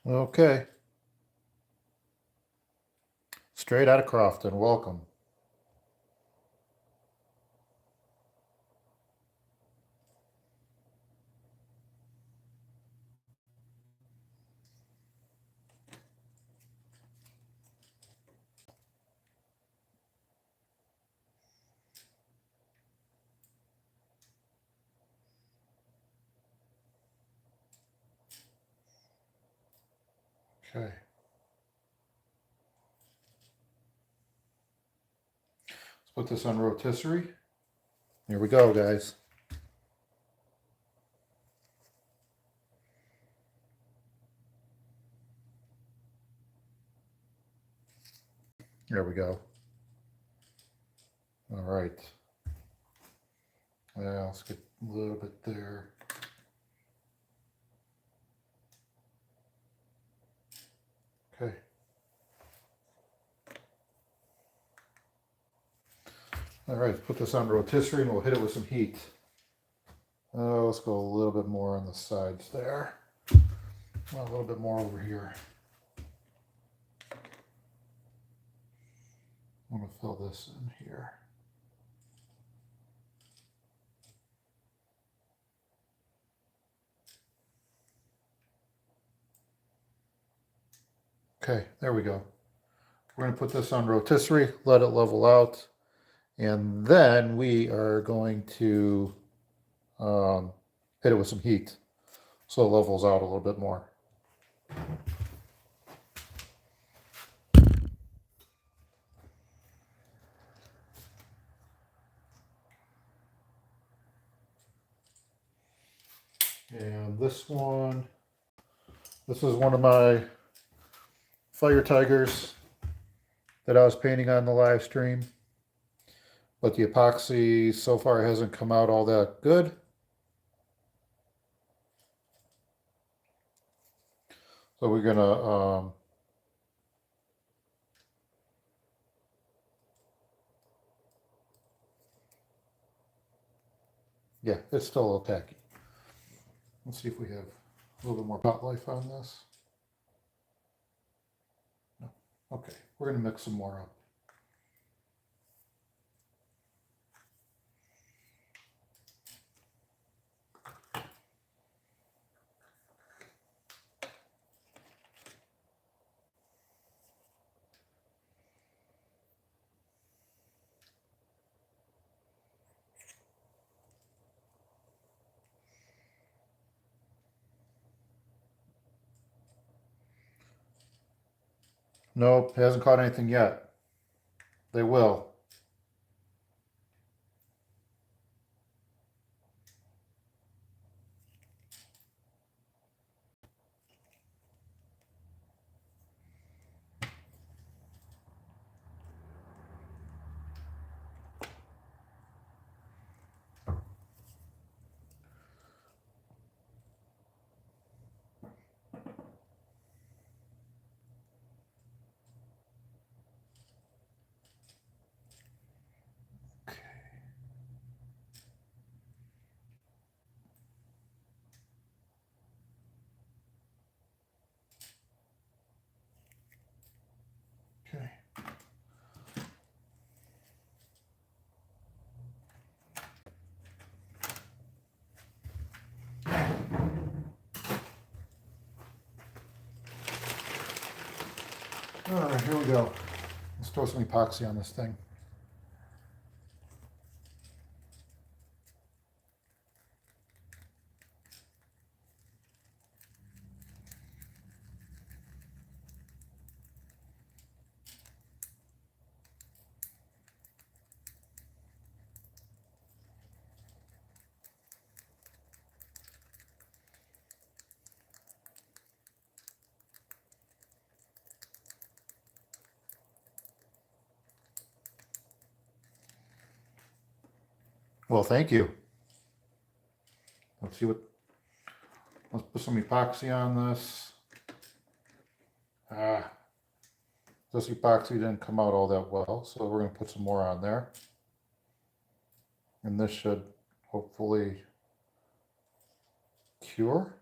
Okay. Straight out of Crofton. Welcome. Okay. Let's put this on rotisserie. Here we go, guys. There we go. All right. Yeah, let's get a little bit there. Okay. All right, let's put this on rotisserie and we'll hit it with some heat. Let's go a little bit more on the sides there. A little bit more over here. I'm going to fill this in here. Okay, there we go. We're going to put this on rotisserie, let it level out, and then we are going to hit it with some heat so it levels out a little bit more. And this is one of my fire tigers that I was painting on the live stream, but the epoxy so far hasn't come out all that good. So we're gonna yeah, it's still a little tacky. Let's see if we have a little bit more pot life on this. No. Okay, we're gonna mix some more up. Nope, hasn't caught anything yet. They will. Okay. All right, here we go. Let's throw some epoxy on this thing. Well, thank you. Let's put some epoxy on this. This epoxy didn't come out all that well, so we're going to put some more on there. And this should hopefully cure.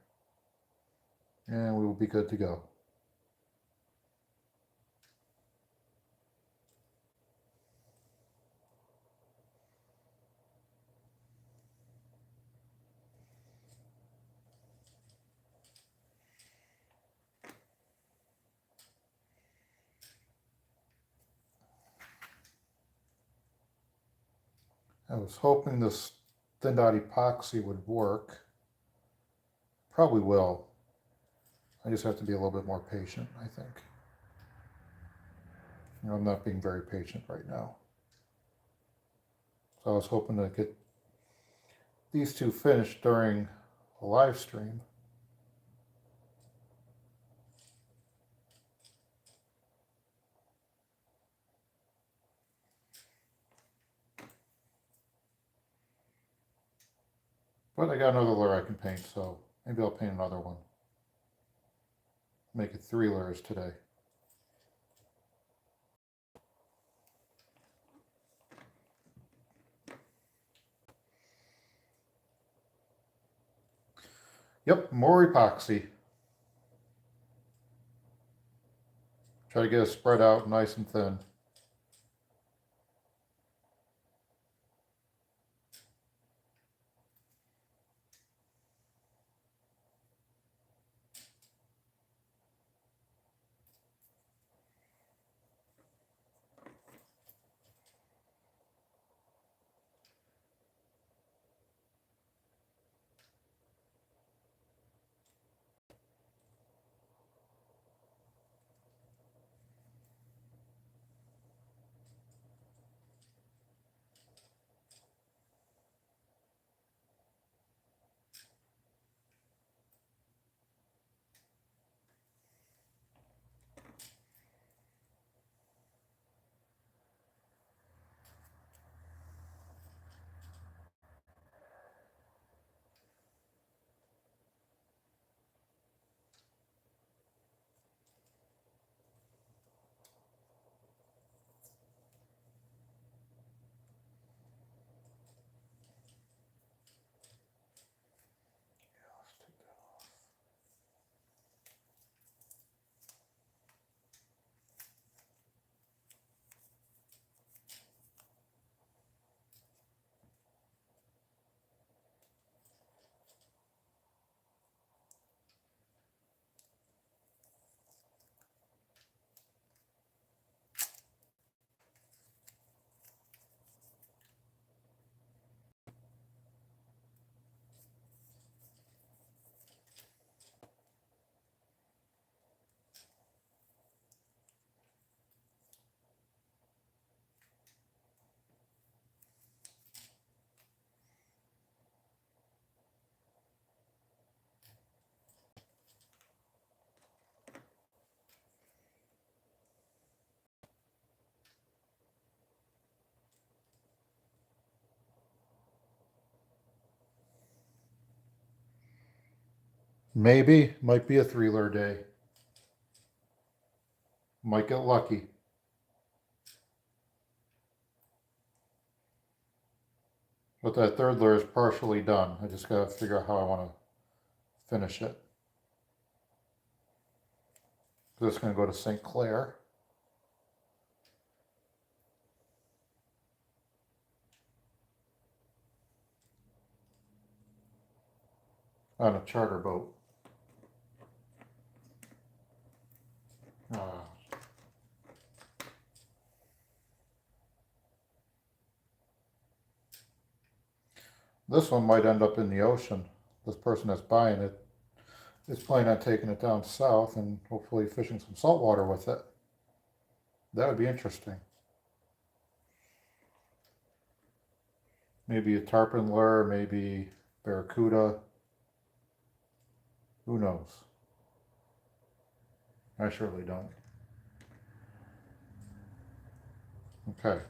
And we will be good to go. I was hoping this thinned out epoxy would work. Probably will. I just have to be a little bit more patient, I think. I'm not being very patient right now. So I was hoping to get these two finished during a live stream. But I got another lure I can paint, so maybe I'll paint another one. Make it 3 lures today. Yep, more epoxy. Try to get it spread out nice and thin. Maybe, might be a 3 lure day. Might get lucky. But that 3rd lure is partially done. I just gotta figure out how I want to finish it. So it's gonna go to St. Clair. On a charter boat. This one might end up in the ocean. This person that's buying it is planning on taking it down south and hopefully fishing some saltwater with it. That would be interesting. Maybe a tarpon lure, maybe barracuda. Who knows? I surely don't. Okay.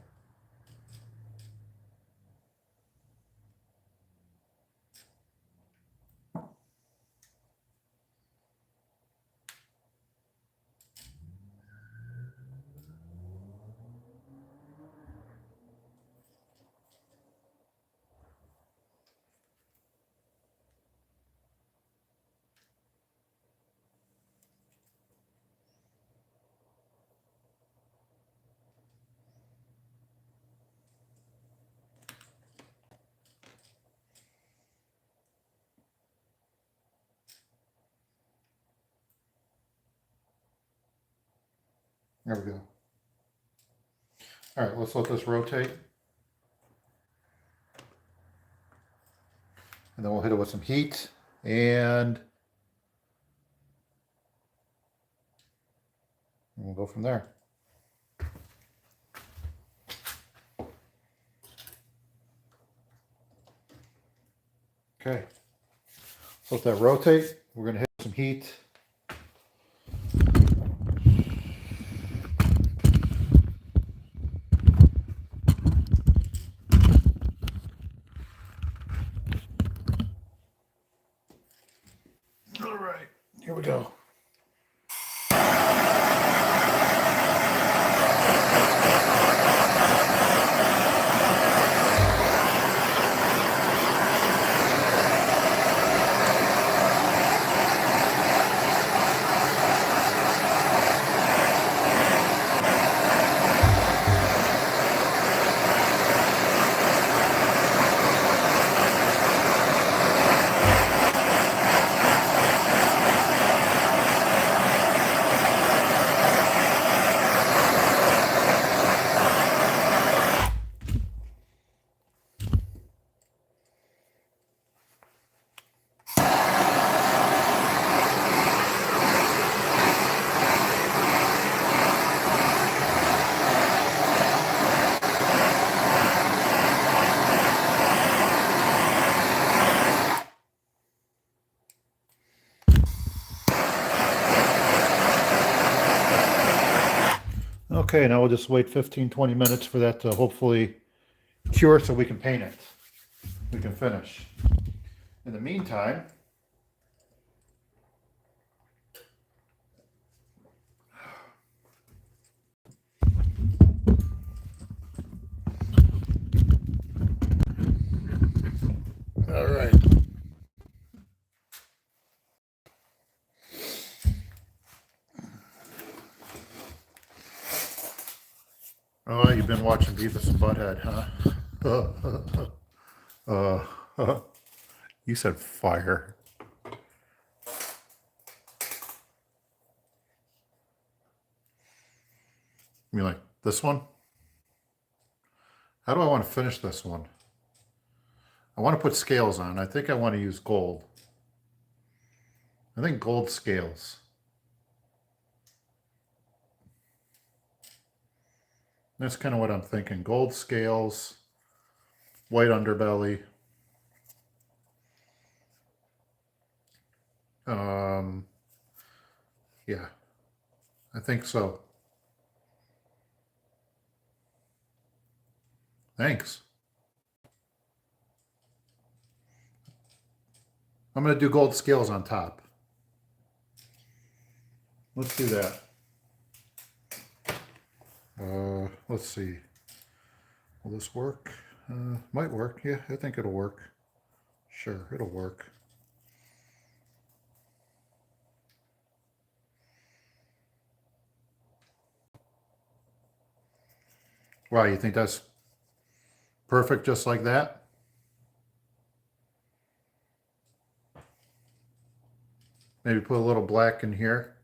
There we go. All right, let's let this rotate. And then we'll hit it with some heat and we'll go from there. Okay, let that rotate. We're going to hit some heat. Okay, now we'll just wait 15-20 minutes for that to hopefully cure so we can paint it. We can finish. In the meantime, all right. Oh, you've been watching Beavis and Butthead, huh? You said fire. You mean like this one? How do I want to finish this one? I want to put scales on. I think I want to use gold. I think gold scales. That's kind of what I'm thinking. Gold scales, white underbelly. Yeah, I think so. Thanks. I'm going to do gold scales on top. Let's do that. Let's see. Will this work? Might work. Yeah, I think it'll work. Sure, it'll work. Wow, you think that's perfect just like that? Maybe put a little black in here.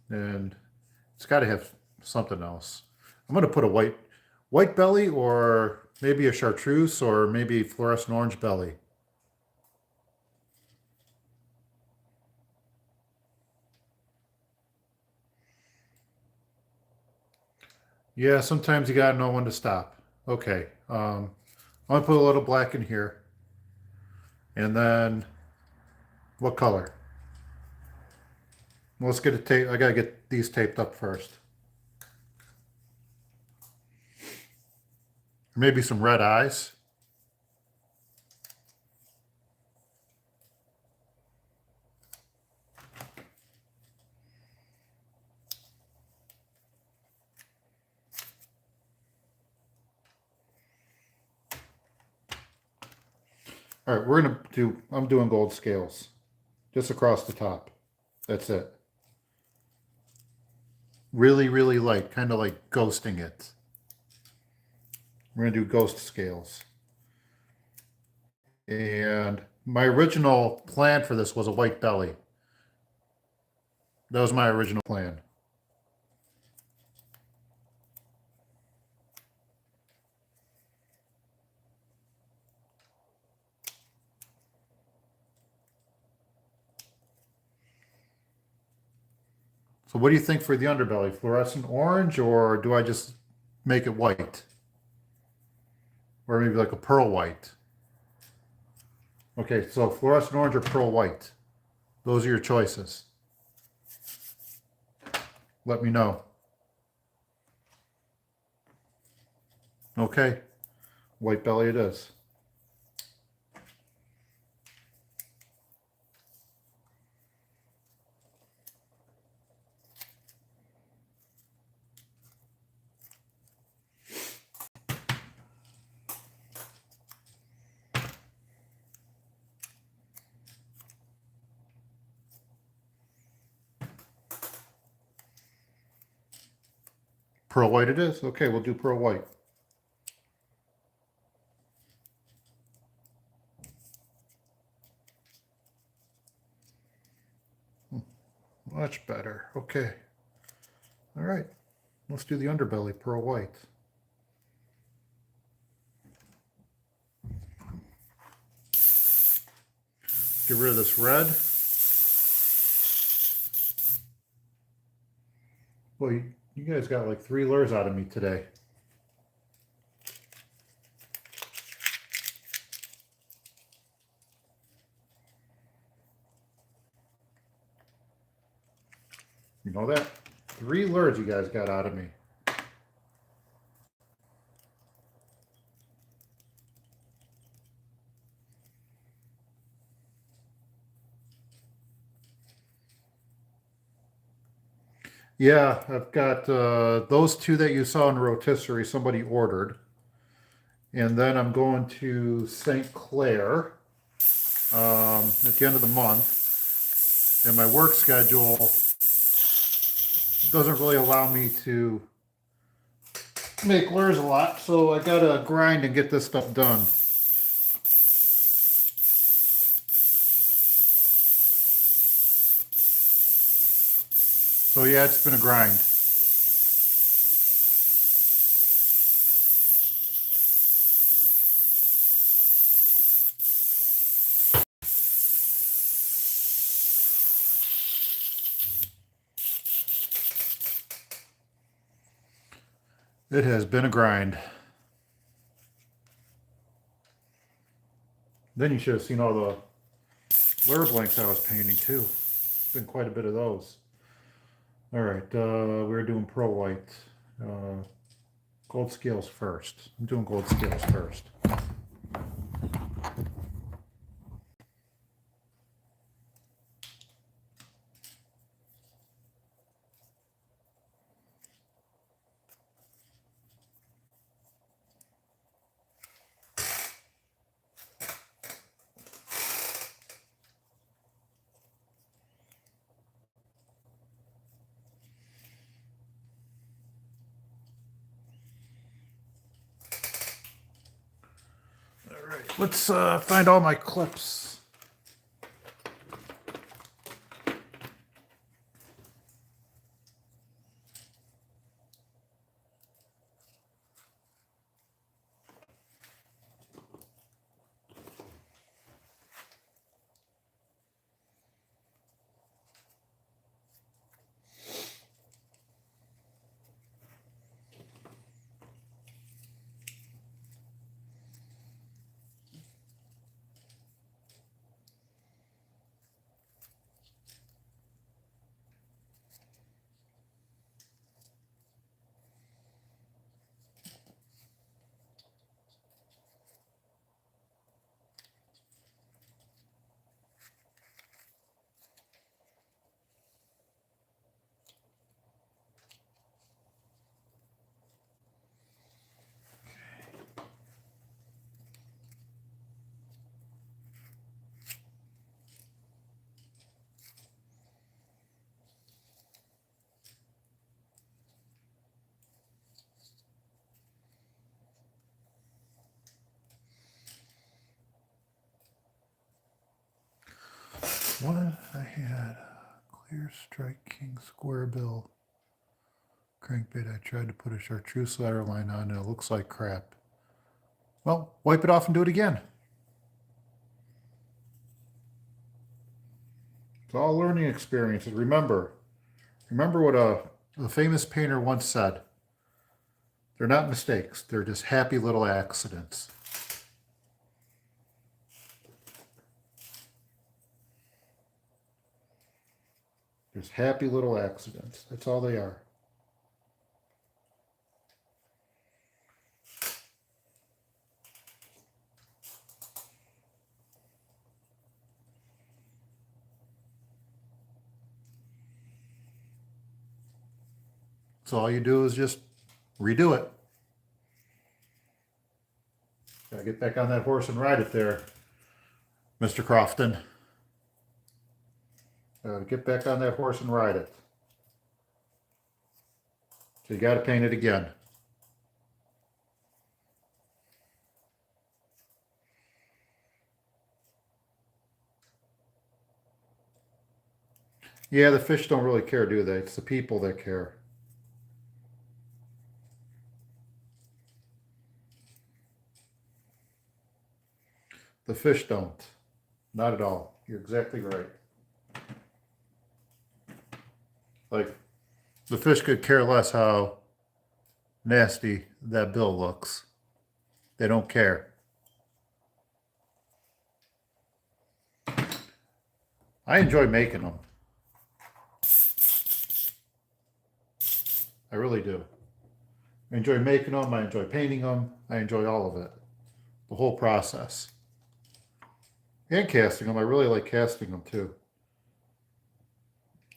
And it's got to have something else. I'm going to put a white belly, or maybe a chartreuse, or maybe fluorescent orange belly. Yeah, sometimes you gotta know when to stop. Okay, I'm gonna put a little black in here. And then, what color? Let's get it taped. I gotta get these taped up first. Maybe some red eyes. All right, I'm doing gold scales. Just across the top. That's it. Really, really light, kind of like ghosting it. We're gonna do ghost scales. And my original plan for this was a white belly. That was my original plan. So what do you think for the underbelly? Fluorescent orange, or do I just make it white? Or maybe like a pearl white? Okay, so fluorescent orange or pearl white? Those are your choices. Let me know. Okay, white belly it is. Pearl white it is? Okay, we'll do pearl white. Much better. Okay. All right. Let's do the underbelly, pearl white. Get rid of this red. Boy, you guys got like 3 lures out of me today. You know that? 3 lures you guys got out of me. Yeah, I've got those 2 that you saw in the rotisserie somebody ordered. And then I'm going to St. Clair at the end of the month. And my work schedule doesn't really allow me to make lures a lot, so I gotta grind and get this stuff done. So yeah, it's been a grind. It has been a grind. Then you should have seen all the lure blanks I was painting too. Been quite a bit of those. All right, we're doing Pro White. Gold scales first. I'm doing gold scales first. All right, let's find all my clips. What I had clear strike king square bill crankbait. I tried to put a chartreuse ladder line on and it looks like crap. Well, wipe it off and do it again. It's all learning experiences. Remember what a famous painter once said. They're not mistakes. They're just happy little accidents. Just happy little accidents. That's all they are. So all you do is just redo it. Gotta get back on that horse and ride it there, Mr. Crofton. Get back on that horse and ride it. So you gotta paint it again. Yeah, the fish don't really care, do they? It's the people that care. The fish don't. Not at all. You're exactly right. Like, the fish could care less how nasty that bill looks. They don't care. I enjoy making them. I really do. I enjoy making them. I enjoy painting them. I enjoy all of it. The whole process. And casting them. I really like casting them too.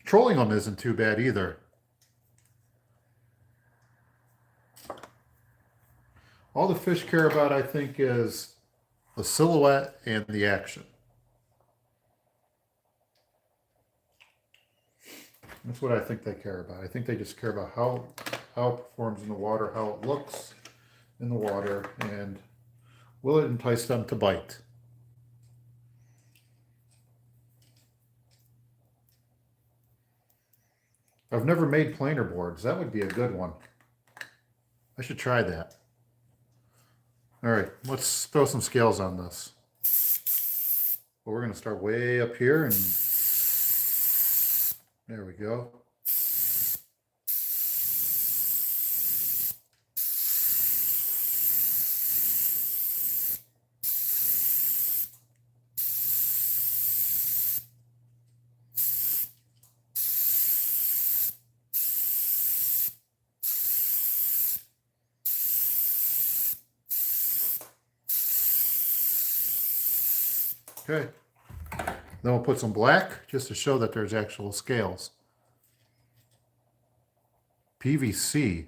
Trolling them isn't too bad either. All the fish care about, I think, is the silhouette and the action. That's what I think they care about. I think they just care about how it performs in the water, how it looks in the water, and will it entice them to bite. I've never made planer boards. That would be a good one. I should try that. All right, let's throw some scales on this. Well, we're going to start way up here, and there we go. Okay, then we'll put some black just to show that there's actual scales. PVC.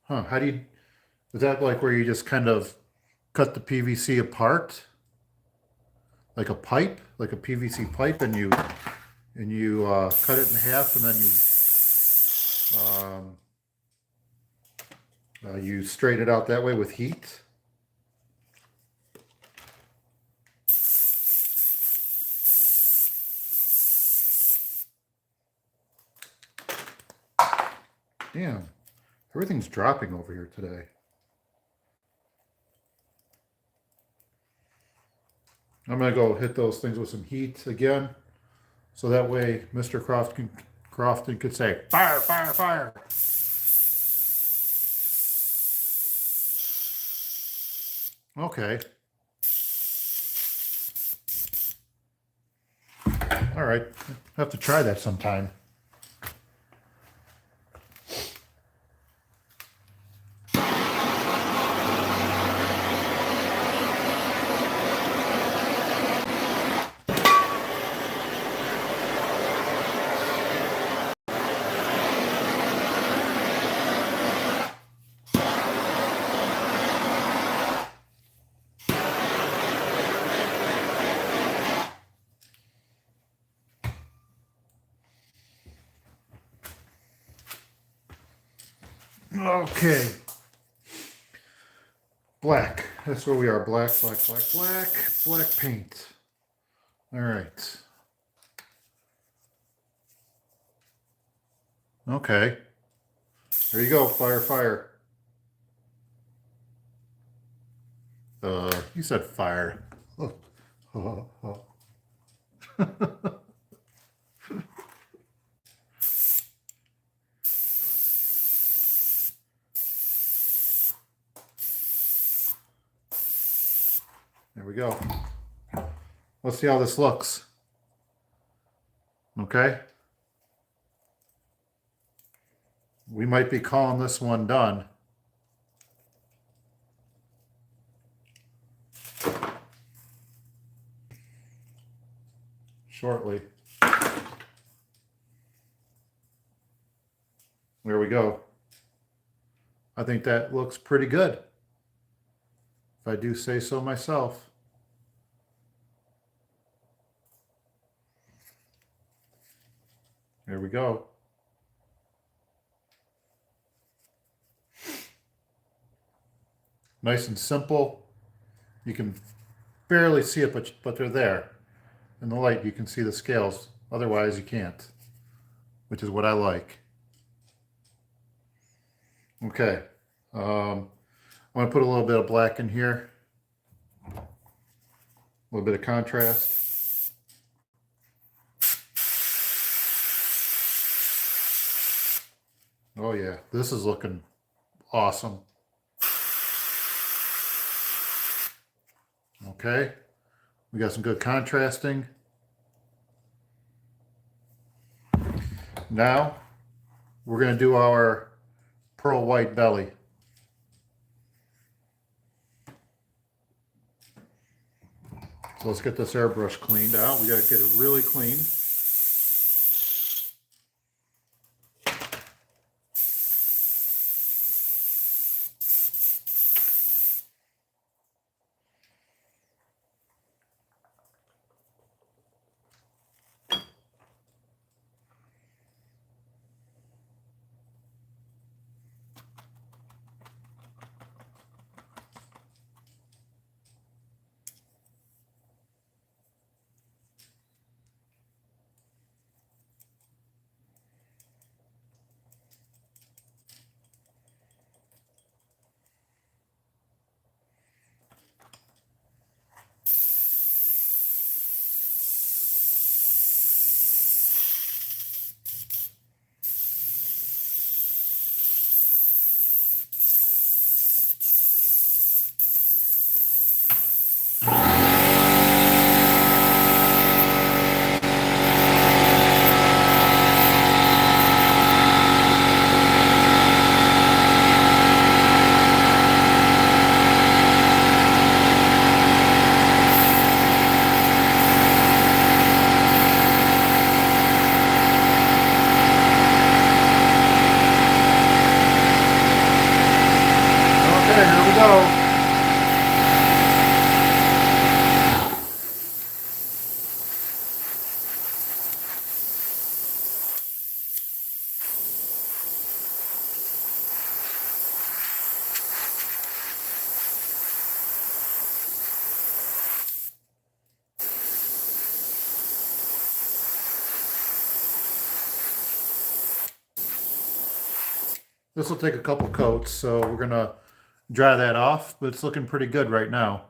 Huh, how do you, is that like where you just kind of cut the PVC apart? Like a pipe, like a PVC pipe, and you cut it in half, and then you straighten it out that way with heat. Damn, everything's dropping over here today. I'm going to go hit those things with some heat again, so that way Mr. Crofton could say, fire, fire, fire. Okay. All right, I'll have to try that sometime. Okay. Black. That's where we are. Black, black, black, black. Black paint. All right. Okay. There you go. Fire, fire. You said fire. Oh. Oh, oh. There we go. Let's see how this looks. Okay. We might be calling this one done. Shortly. There we go. I think that looks pretty good, if I do say so myself. There we go. Nice and simple. You can barely see it, but they're there. In the light, you can see the scales. Otherwise, you can't, which is what I like. Okay. I want to put a little bit of black in here. A little bit of contrast. Oh yeah, this is looking awesome. Okay, we got some good contrasting. Now, we're going to do our pearl white belly. So let's get this airbrush cleaned out. We got to get it really clean. Okay, here we go. This will take a couple coats, so we're going to dry that off, but it's looking pretty good right now.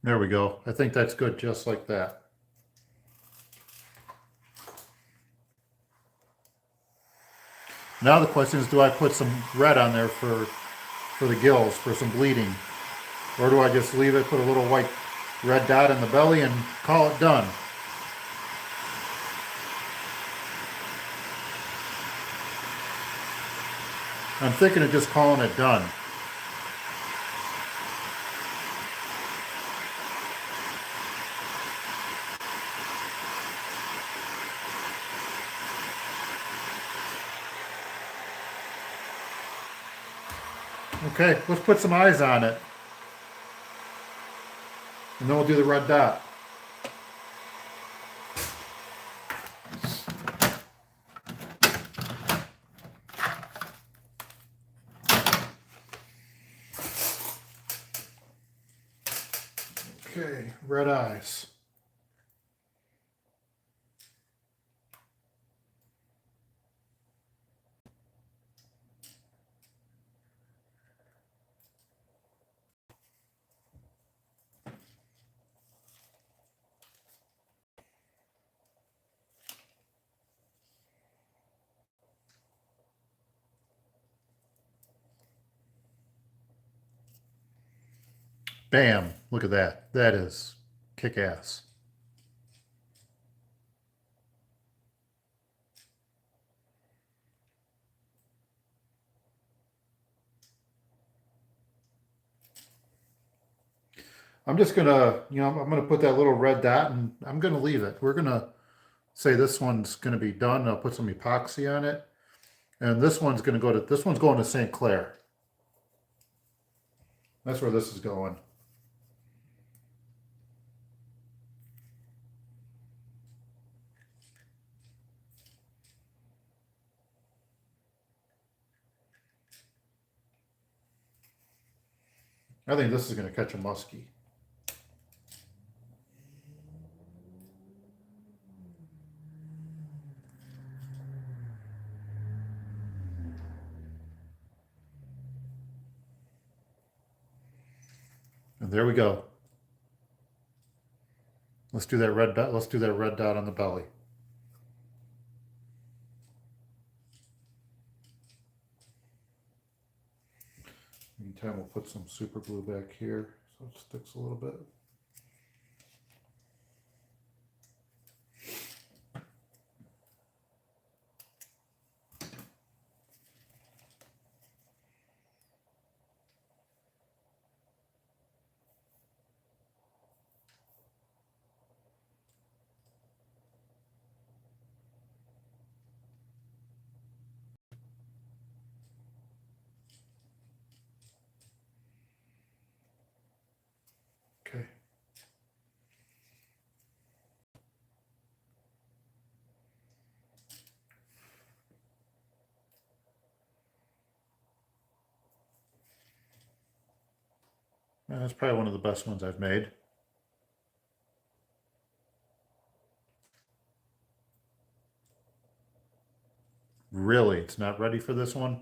There we go. I think that's good just like that. Now the question is, do I put some red on there for the gills, for some bleeding? Or do I just leave it, put a little white red dot in the belly and call it done? I'm thinking of just calling it done. Okay, let's put some eyes on it. And then we'll do the red dot. Okay, red eyes. Bam, look at that. That is kick-ass. I'm just gonna, I'm gonna put that little red dot and I'm gonna leave it. We're gonna say this one's gonna be done. I'll put some epoxy on it. And this one's going to St. Clair. That's where this is going. I think this is going to catch a muskie. And there we go. Let's do that red dot. Let's do that red dot on the belly. Meantime, we'll put some super glue back here so it sticks a little bit. Okay. And that's probably one of the best ones I've made. Really, it's not ready for this one?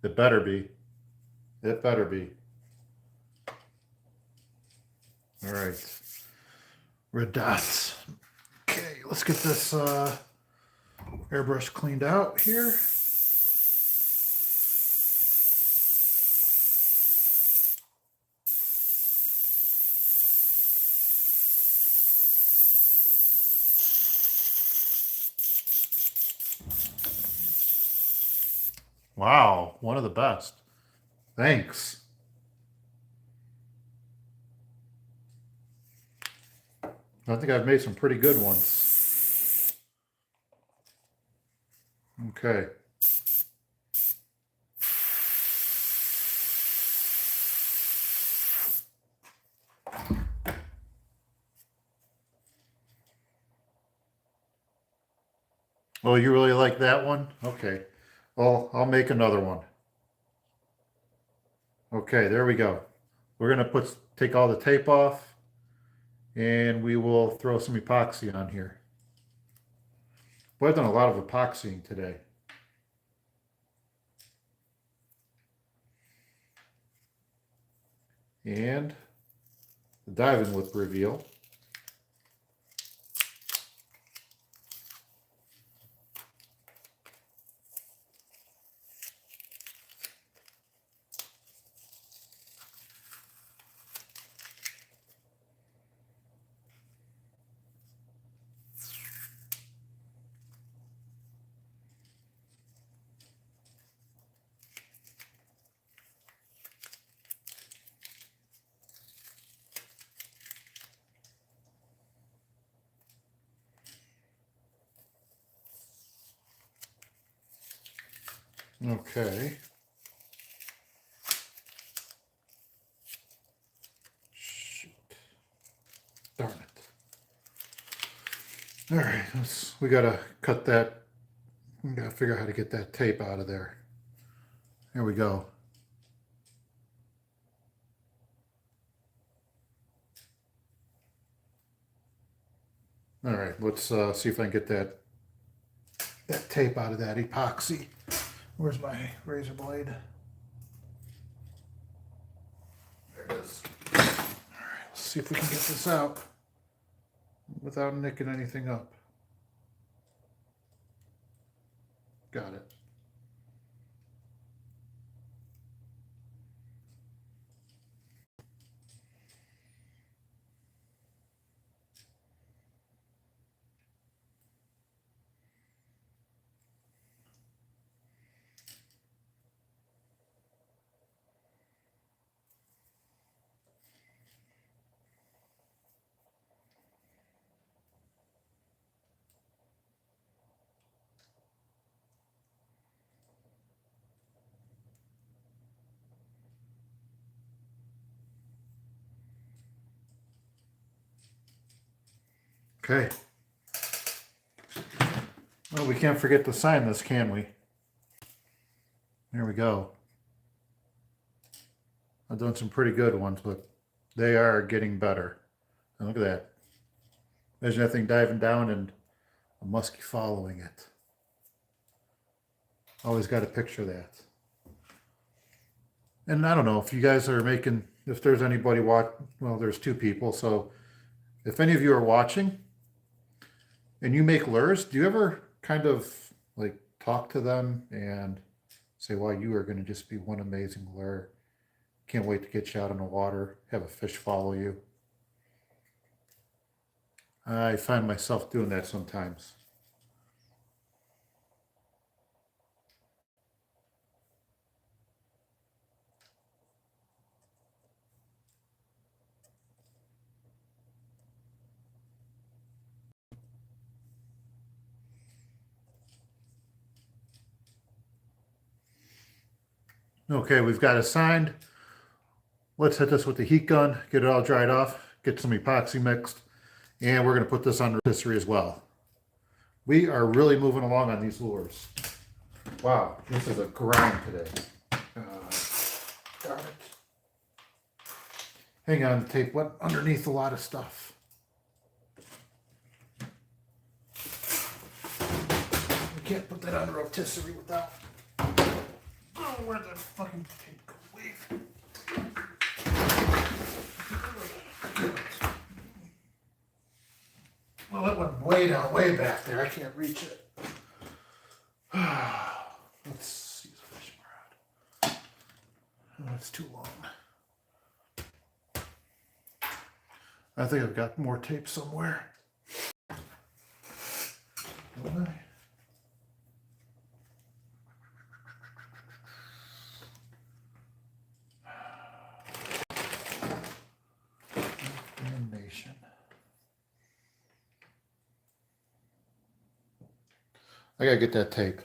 It better be. It better be. All right. Red dots. Okay, let's get this airbrush cleaned out here. Wow, one of the best. Thanks. I think I've made some pretty good ones. Okay. Oh, you really like that one? Okay. Well, I'll make another one. Okay, there we go. We're gonna take all the tape off and we will throw some epoxy on here. Boy, I've done a lot of epoxying today. And the diving lip reveal. Okay. Shoot. Darn it. All right, we gotta cut that. We gotta figure out how to get that tape out of there. There we go. All right, let's see if I can get that tape out of that epoxy. Where's my razor blade? There it is. All right, let's see if we can get this out without nicking anything up. Got it. Okay. Well, we can't forget to sign this, can we? There we go. I've done some pretty good ones, but they are getting better. And look at that. Imagine that thing diving down and a muskie following it. Always got to picture that. And I don't know if you guys are making, if there's anybody watch, well, there's two people. So if any of you are watching and you make lures, do you ever kind of like talk to them and say, wow, you are going to just be one amazing lure. Can't wait to get you out in the water, have a fish follow you. I find myself doing that sometimes. Okay, we've got it signed. Let's hit this with the heat gun, get it all dried off, get some epoxy mixed, and we're going to put this on rotisserie as well. We are really moving along on these lures. Wow, this is a grind today. Darn it. Hang on, the tape went underneath a lot of stuff. We can't put that on rotisserie without... Oh, where'd the fucking tape go? Wait. Well, it went way down, way back there. I can't reach it. Let's see the fishing rod. Oh, that's too long. I think I've got more tape somewhere. Don't I? Animation. I gotta get that tape.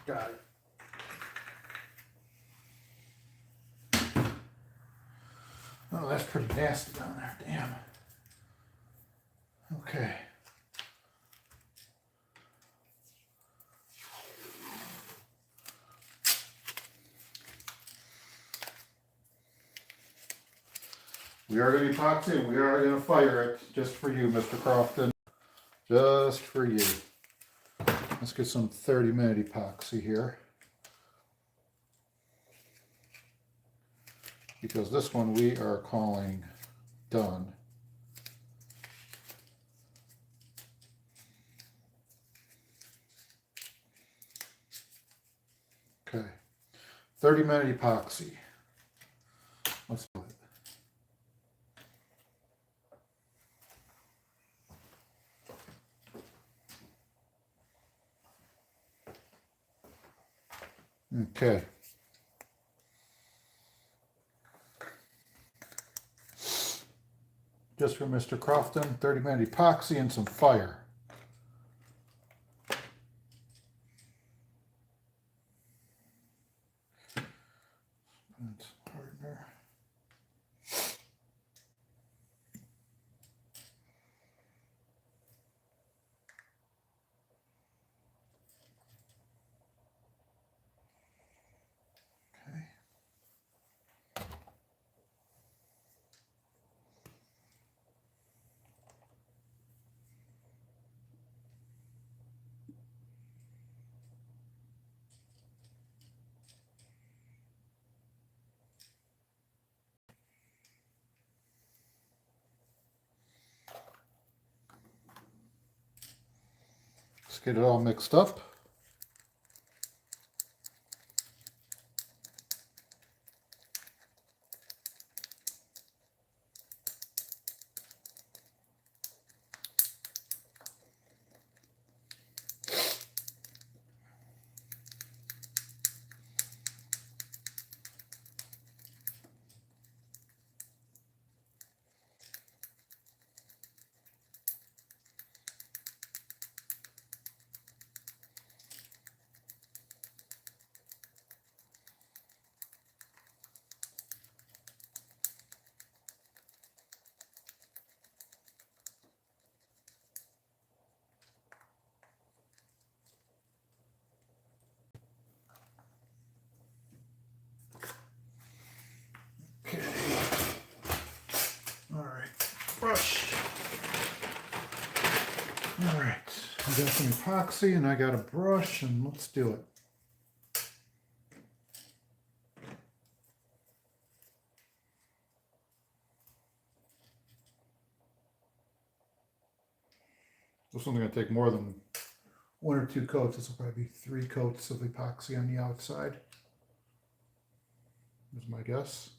Got it. Oh, that's pretty nasty down there. Damn. Okay. We are going to epoxy and we are going to fire it just for you, Mr. Crofton. Just for you. Let's get some 30-minute epoxy here. Because this one we are calling done. Okay. 30-minute epoxy. Let's do it. Okay. Just for Mr. Crofton, 30-minute epoxy and some fire. That's partner. Okay. Let's get it all mixed up. All right, I got some epoxy and I got a brush, and let's do it. This one's going to take more than 1 or 2 coats. This will probably be 3 coats of epoxy on the outside, is my guess.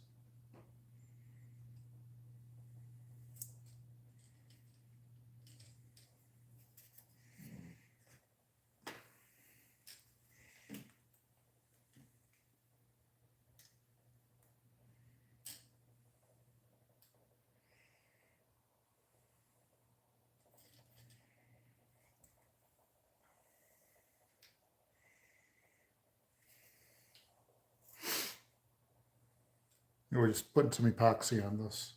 We're just putting some epoxy on this.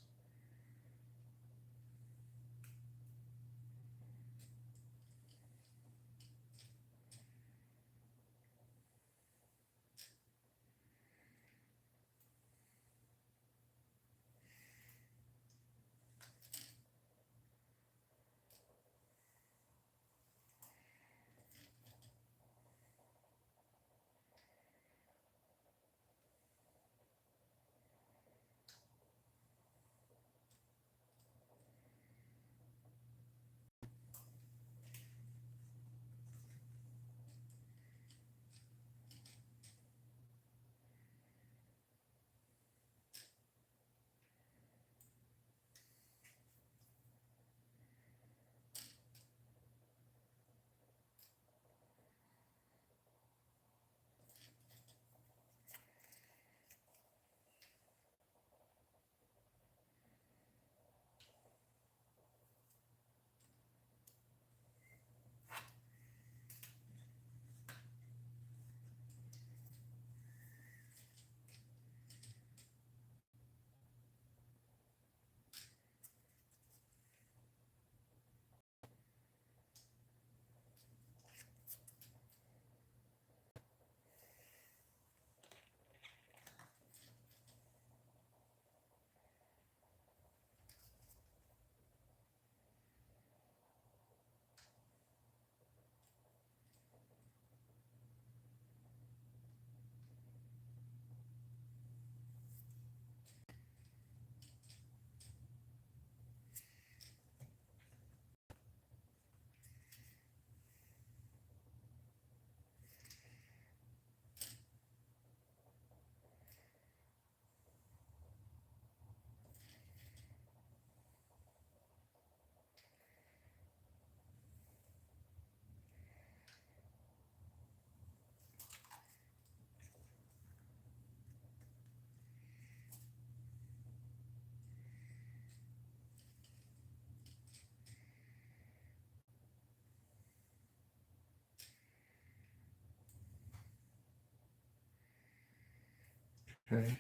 Okay.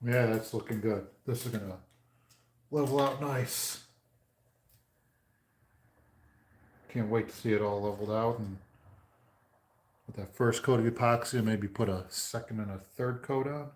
Yeah, that's looking good. This is gonna level out nice. Can't wait to see it all leveled out, and with that first coat of epoxy, maybe put a second and a third coat on.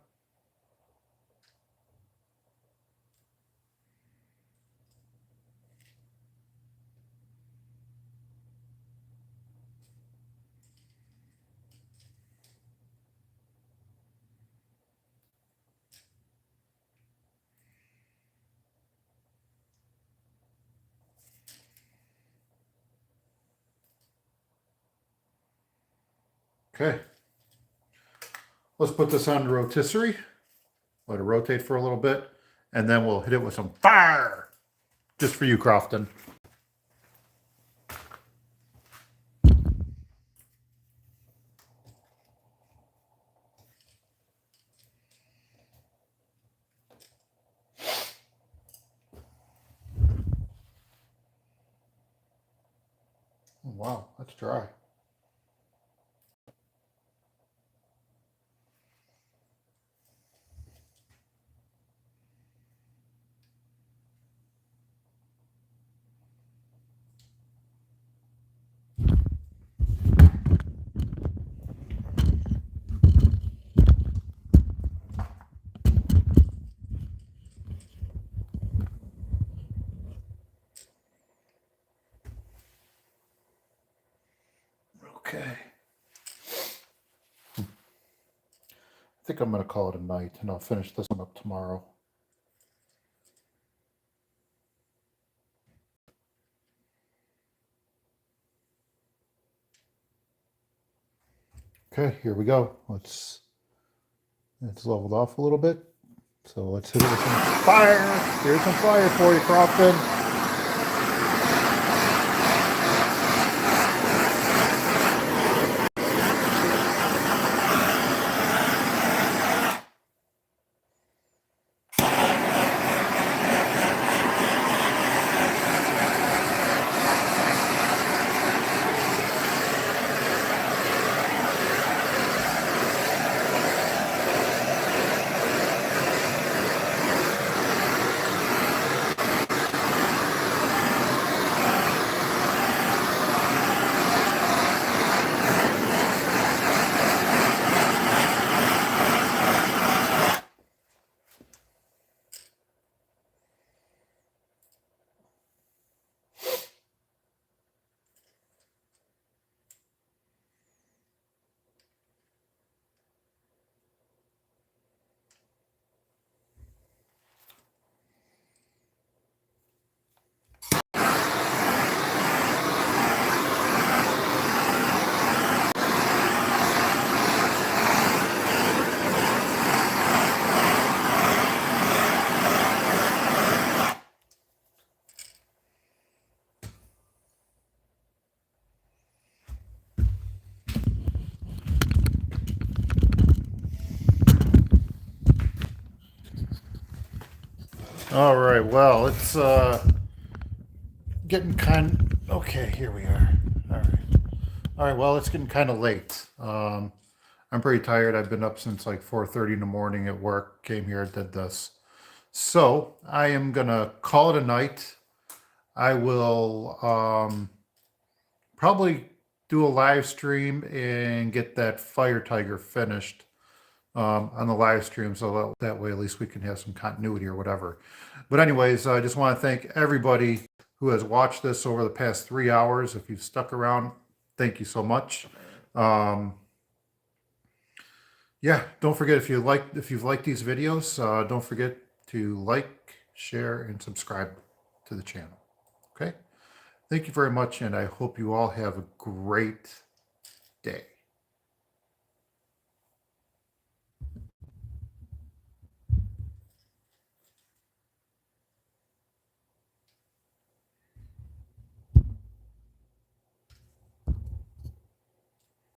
Okay, let's put this on the rotisserie. Let it rotate for a little bit, and then we'll hit it with some fire. Just for you, Crofton. Oh, wow, that's dry. Okay. I think I'm going to call it a night, and I'll finish this one up tomorrow. Okay, here we go. It's leveled off a little bit. So let's hit it with some fire. Here's some fire for you, Crofton. All right, well, it's getting okay, here we are. All right, well, it's getting kind of late. I'm pretty tired. I've been up since like 4:30 in the morning at work, came here, did this. So I am going to call it a night. I will probably do a live stream and get that firetiger finished on the live stream, so that way at least we can have some continuity or whatever. But anyways, I just want to thank everybody who has watched this over the past 3 hours. If you've stuck around, thank you so much. Yeah, don't forget, if you've liked these videos, don't forget to like, share, and subscribe to the channel. Okay, thank you very much, and I hope you all have a great day.